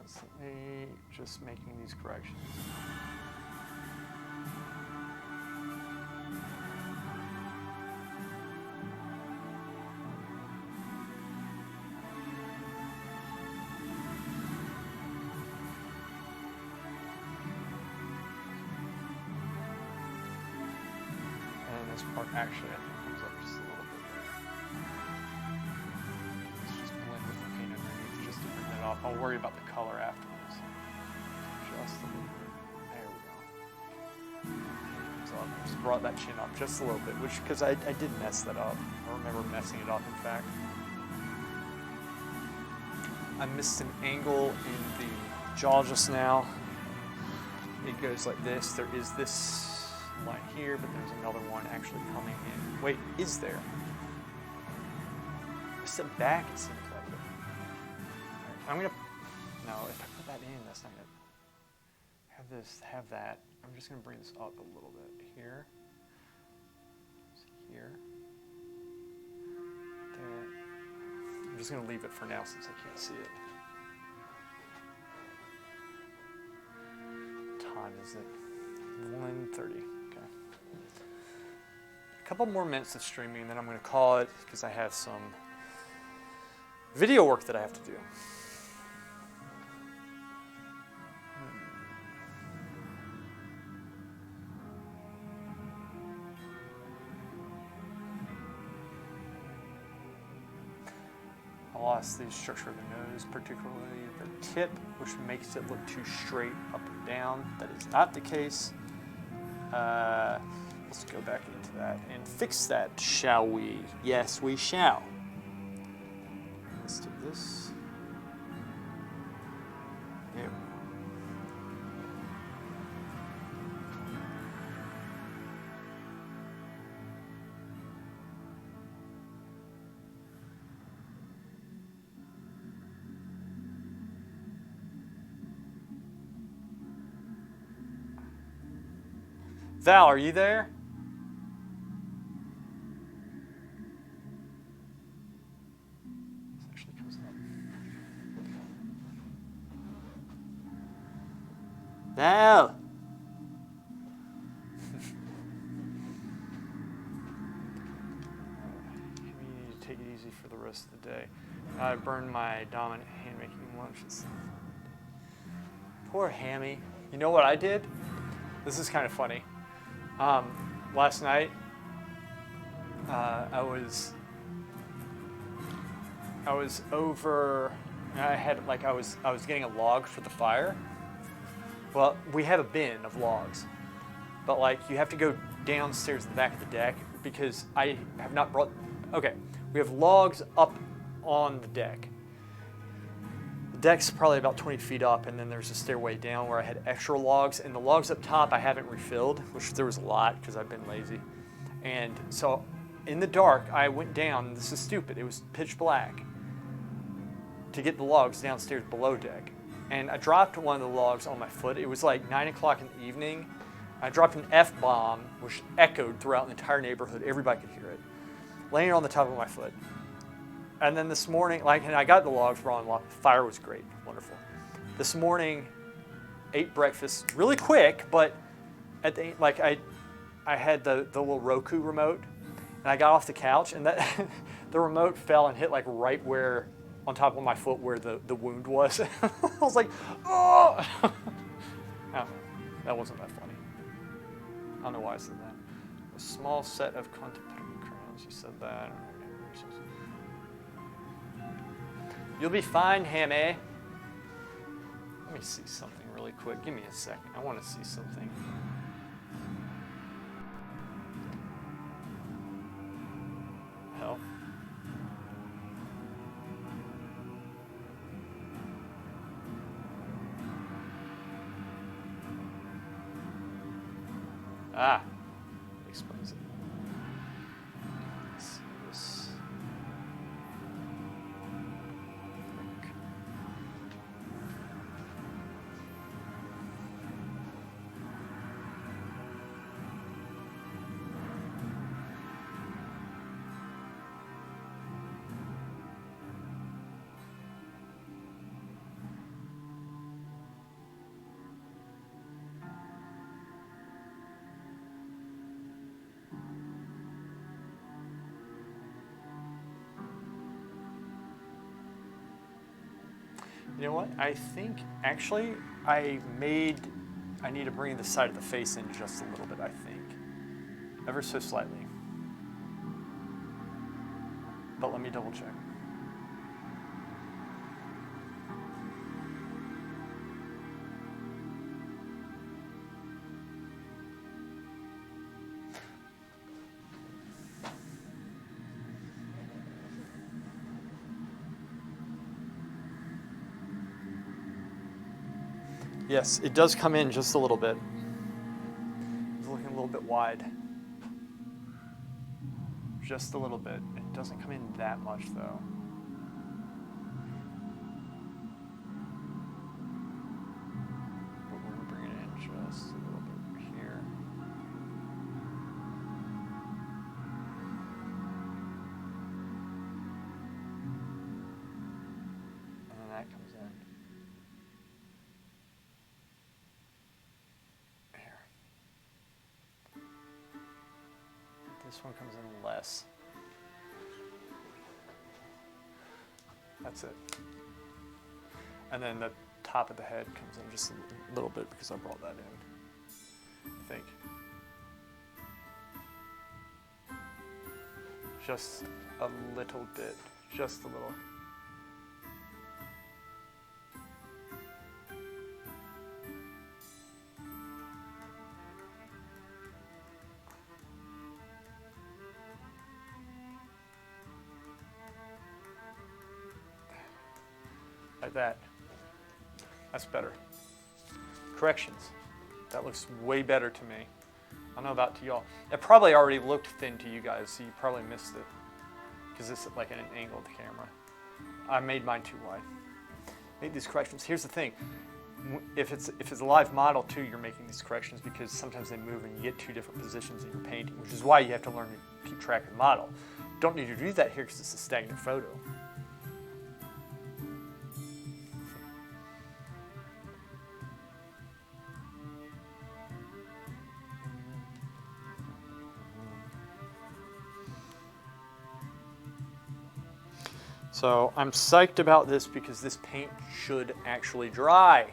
constantly just making these corrections. And this part actually, I think, comes up just a little bit there. Let's just blend with the paint underneath just to bring that off. I'll worry about the color afterwards. Just a little bit. There we go. So I just brought that chin up just a little bit, which, because I did mess that up. I remember messing it up, in fact. I missed an angle in the jaw just now. It goes like this. There is this line here, but there's another one actually coming in. Wait, is there? I said back, it seems like it. I'm gonna, no, if I put that in, that's not gonna have this, have that. I'm just gonna bring this up a little bit here. Here. There. I'm just gonna leave it for now since I can't see it. What time is it? 1:30. Okay. A couple more minutes of streaming, and then I'm going to call it because I have some video work that I have to do. I lost the structure of the nose, particularly the tip, which makes it look too straight up and down. That is not the case. Let's go back into that and fix that, shall we? Yes, we shall. Let's do this. There we go. Val, are you there? This actually comes up. Val! We need to take it easy for the rest of the day. I burned my dominant hand making lunches. Poor Hammy. You know what I did? This is kind of funny. Last night, I was over. I was getting a log for the fire. Well, we have a bin of logs, but like you have to go downstairs to the back of the deck because I have not brought. Okay, we have logs up on the deck. The deck's probably about 20 feet up, and then there's a stairway down where I had extra logs, and the logs up top I haven't refilled, which there was a lot because I've been lazy. And so in the dark, I went down, and this is stupid, it was pitch black, to get the logs downstairs below deck. And I dropped one of the logs on my foot. It was like 9 o'clock in the evening. I dropped an F-bomb, which echoed throughout the entire neighborhood. Everybody could hear it. Laying on the top of my foot. And then this morning, and I got the logs wrong. The fire was great, wonderful. This morning, ate breakfast really quick, but at the I had the little Roku remote, and I got off the couch, and that the remote fell and hit like right where, on top of my foot, where the wound was. I was like, oh! Oh, that wasn't that funny. I don't know why I said that. A small set of contemplative crowns. You said that. You'll be fine, Hammy. Let me see something really quick. Give me a second. I want to see something. Hell. Ah, explains it. Let's see this. You know what? I think actually I need to bring the side of the face in just a little bit, I think. Ever so slightly. But let me double check. Yes, it does come in just a little bit. It's looking a little bit wide. Just a little bit. It doesn't come in that much though. But we're gonna bring it in just a little bit here. And then that comes in. This one comes in less. That's it. And then the top of the head comes in just a little bit because I brought that in, I think. Just a little bit, just a little. Like that. That's better. Corrections. That looks way better to me. I don't know about to y'all. It probably already looked thin to you guys, so you probably missed it. Because it's like at an angled camera. I made mine too wide. Made these corrections. Here's the thing. If it's a live model too, you're making these corrections because sometimes they move and you get two different positions in your painting, which is why you have to learn to keep track of the model. Don't need to do that here because it's a stagnant photo. So I'm psyched about this because this paint should actually dry.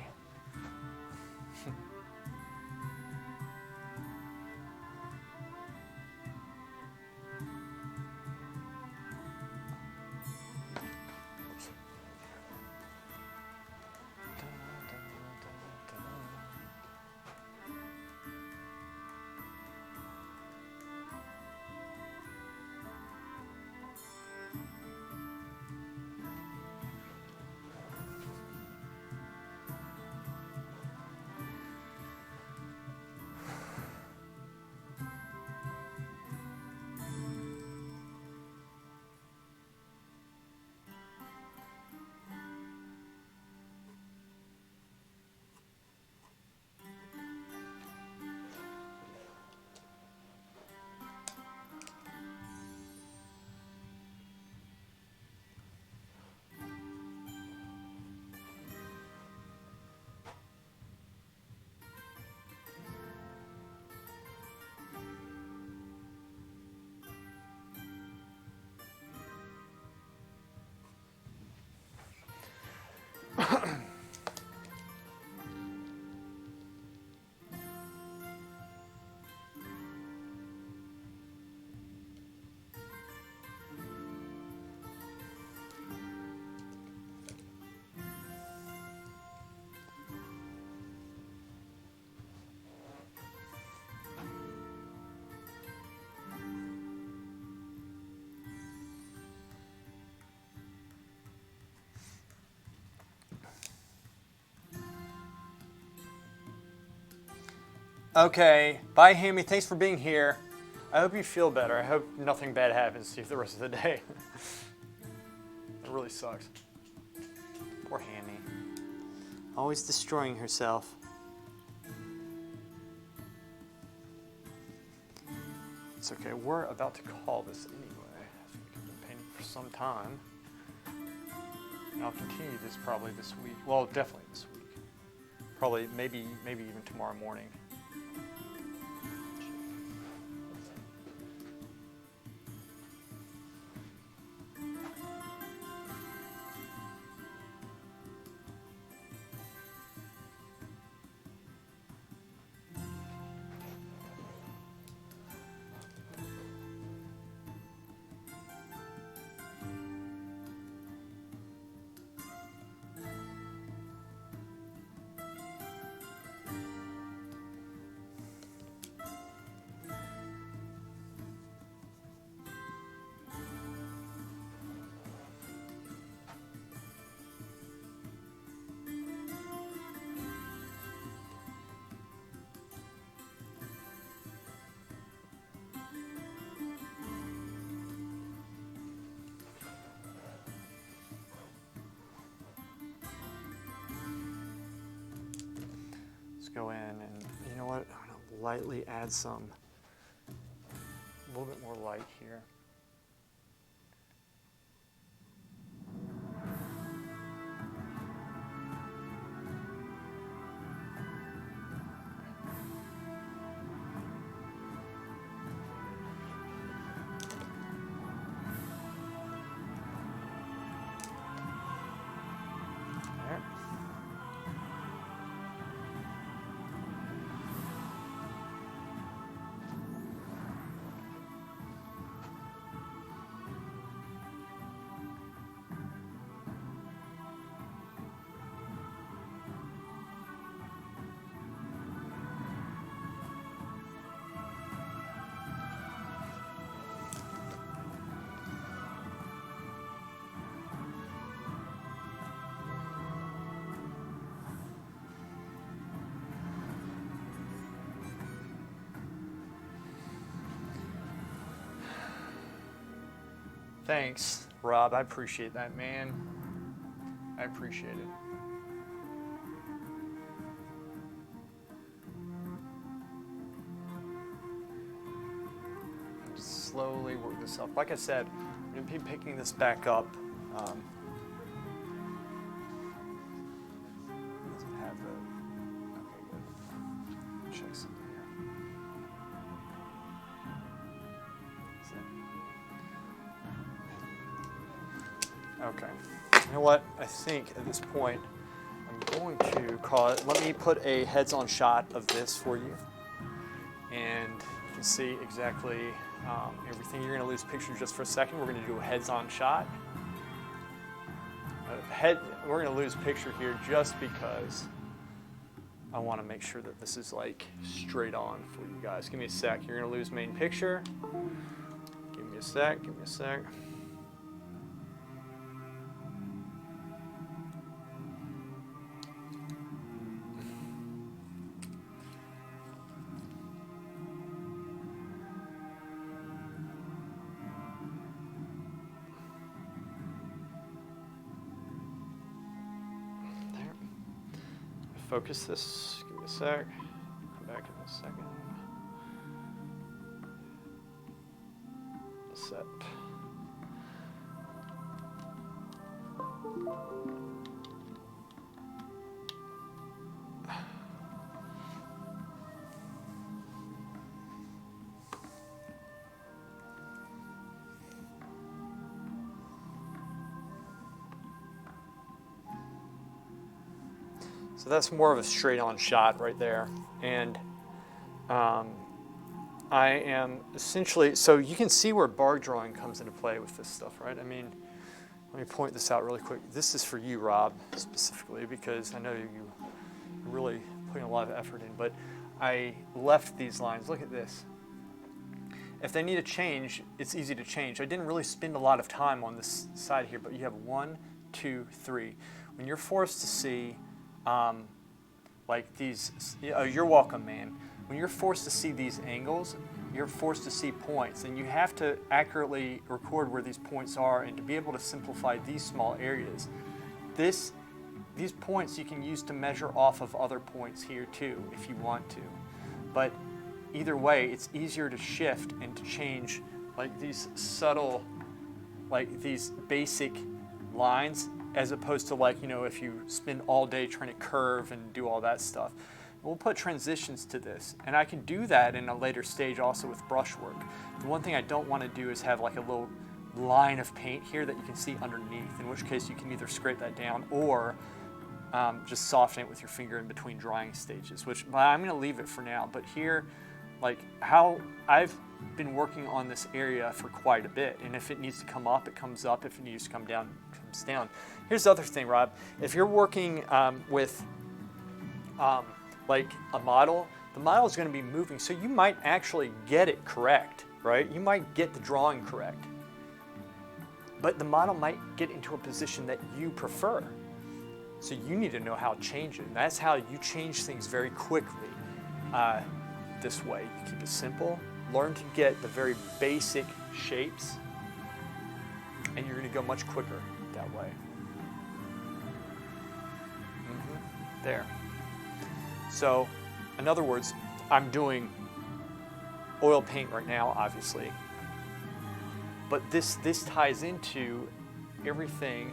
Okay, bye Hammy, thanks for being here. I hope you feel better. I hope nothing bad happens to you the rest of the day. It really sucks. Poor Hammy. Always destroying herself. It's okay, we're about to call this anyway. I think I've been painting for some time. And I'll continue this probably this week. Well, definitely this week. Probably, maybe even tomorrow morning. go in and, you know what, I'm gonna lightly add some, a little bit more light here. Thanks, Rob. I appreciate that, man. I appreciate it. Slowly work this up. Like I said, I'm going to be picking this back up. Doesn't have the. Okay, good. Check something here. Okay. You know what? I think at this point, I'm going to call it. Let me put a heads-on shot of this for you, and you can see exactly everything. You're going to lose picture just for a second. We're going to do a heads-on shot. We're going to lose picture here just because I want to make sure that this is like straight on for you guys. Give me a sec. You're going to lose main picture. Give me a sec. Give me a sec. Focus this. Give me a sec. Come back in a second. Set. So that's more of a straight-on shot right there. And I am essentially, so you can see where bar drawing comes into play with this stuff, right? I mean, let me point this out really quick. This is for you, Rob, specifically, because I know you're really putting a lot of effort in, but I left these lines. Look at this. If they need a change, it's easy to change. I didn't really spend a lot of time on this side here, but you have 1, 2, 3. When you're forced to see like these, you're welcome, man. When you're forced to see these angles, you're forced to see points, and you have to accurately record where these points are, and to be able to simplify these small areas. These points you can use to measure off of other points here too, if you want to. But either way, it's easier to shift and to change like these subtle, like these basic lines, as opposed to like, you know, if you spend all day trying to curve and do all that stuff. We'll put transitions to this, and I can do that in a later stage also with brushwork. The one thing I don't want to do is have like a little line of paint here that you can see underneath, in which case you can either scrape that down or just soften it with your finger in between drying stages, which I'm going to leave it for now. But here, like how I've been working on this area for quite a bit, and if it needs to come up, it comes up. If it needs to come down, it comes down. Here's the other thing, Rob. If you're working with like a model, the model is going to be moving, so you might actually get it correct, right? You might get the drawing correct, but the model might get into a position that you prefer. So you need to know how to change it, and that's how you change things very quickly. This way, you keep it simple, learn to get the very basic shapes, and you're going to go much quicker that way. There. So in other words, I'm doing oil paint right now, obviously. But this ties into everything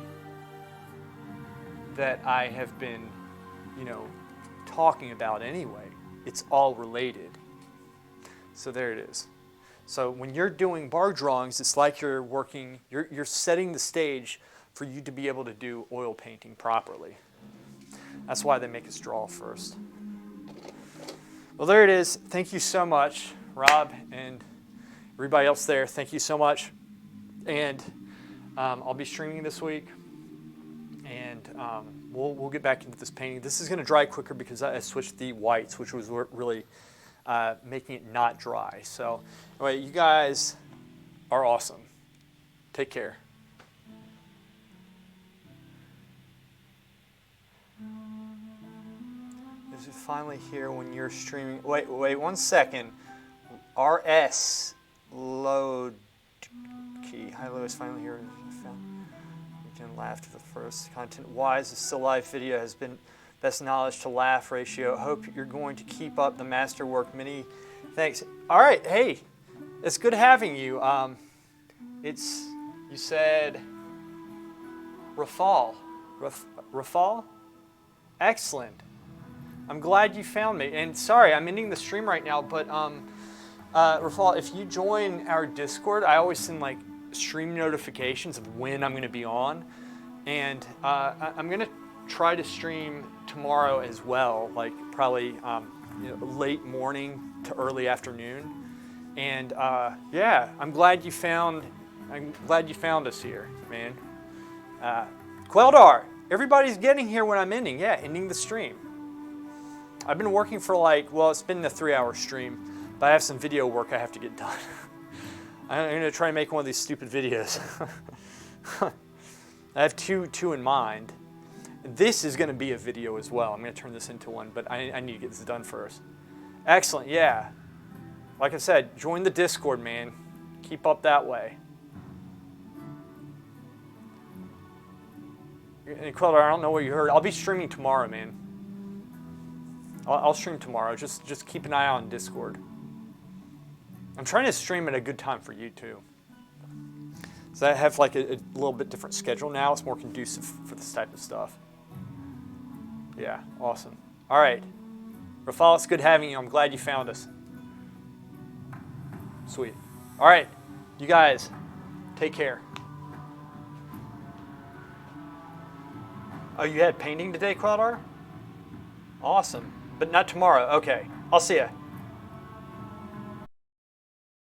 that I have been, talking about anyway. It's all related. So there it is. So when you're doing bar drawings, it's like you're setting the stage for you to be able to do oil painting properly. That's why they make us draw first. Well, there it is. Thank you so much, Rob, and everybody else there. Thank you so much. And I'll be streaming this week, and we'll get back into this painting. This is going to dry quicker because I switched the whites, which was really making it not dry. So anyway, you guys are awesome. Take care. Is it finally here when you're streaming? Wait 1 second. RS load key. Hi, Lewis. Finally here. You can laugh to the first content. Wise, the still life video has been best knowledge to laugh ratio. Hope you're going to keep up the masterwork. Many thanks. All right. Hey, it's good having you. You said Rafal. Rafal? Excellent. I'm glad you found me. And sorry, I'm ending the stream right now, but Rafal, if you join our Discord, I always send like stream notifications of when I'm going to be on. And I'm going to try to stream tomorrow as well, like probably late morning to early afternoon. And yeah, I'm glad you found us here, man. Queldar, everybody's getting here when I'm ending. Yeah, ending the stream. I've been working for it's been a 3-hour stream, but I have some video work I have to get done. I'm going to try and make one of these stupid videos. I have two in mind. This is going to be a video as well. I'm going to turn this into one, but I need to get this done first. Excellent, yeah. Like I said, join the Discord, man. Keep up that way. And Queller, I don't know what you heard. I'll be streaming tomorrow, man. I'll stream tomorrow. Just keep an eye on Discord. I'm trying to stream at a good time for you too. So I have like a little bit different schedule now. It's more conducive for this type of stuff. Yeah, awesome. All right. Rafal, it's good having you. I'm glad you found us. Sweet. All right. You guys, take care. Oh, you had painting today, Claudar? Awesome. But not tomorrow. Okay. I'll see ya.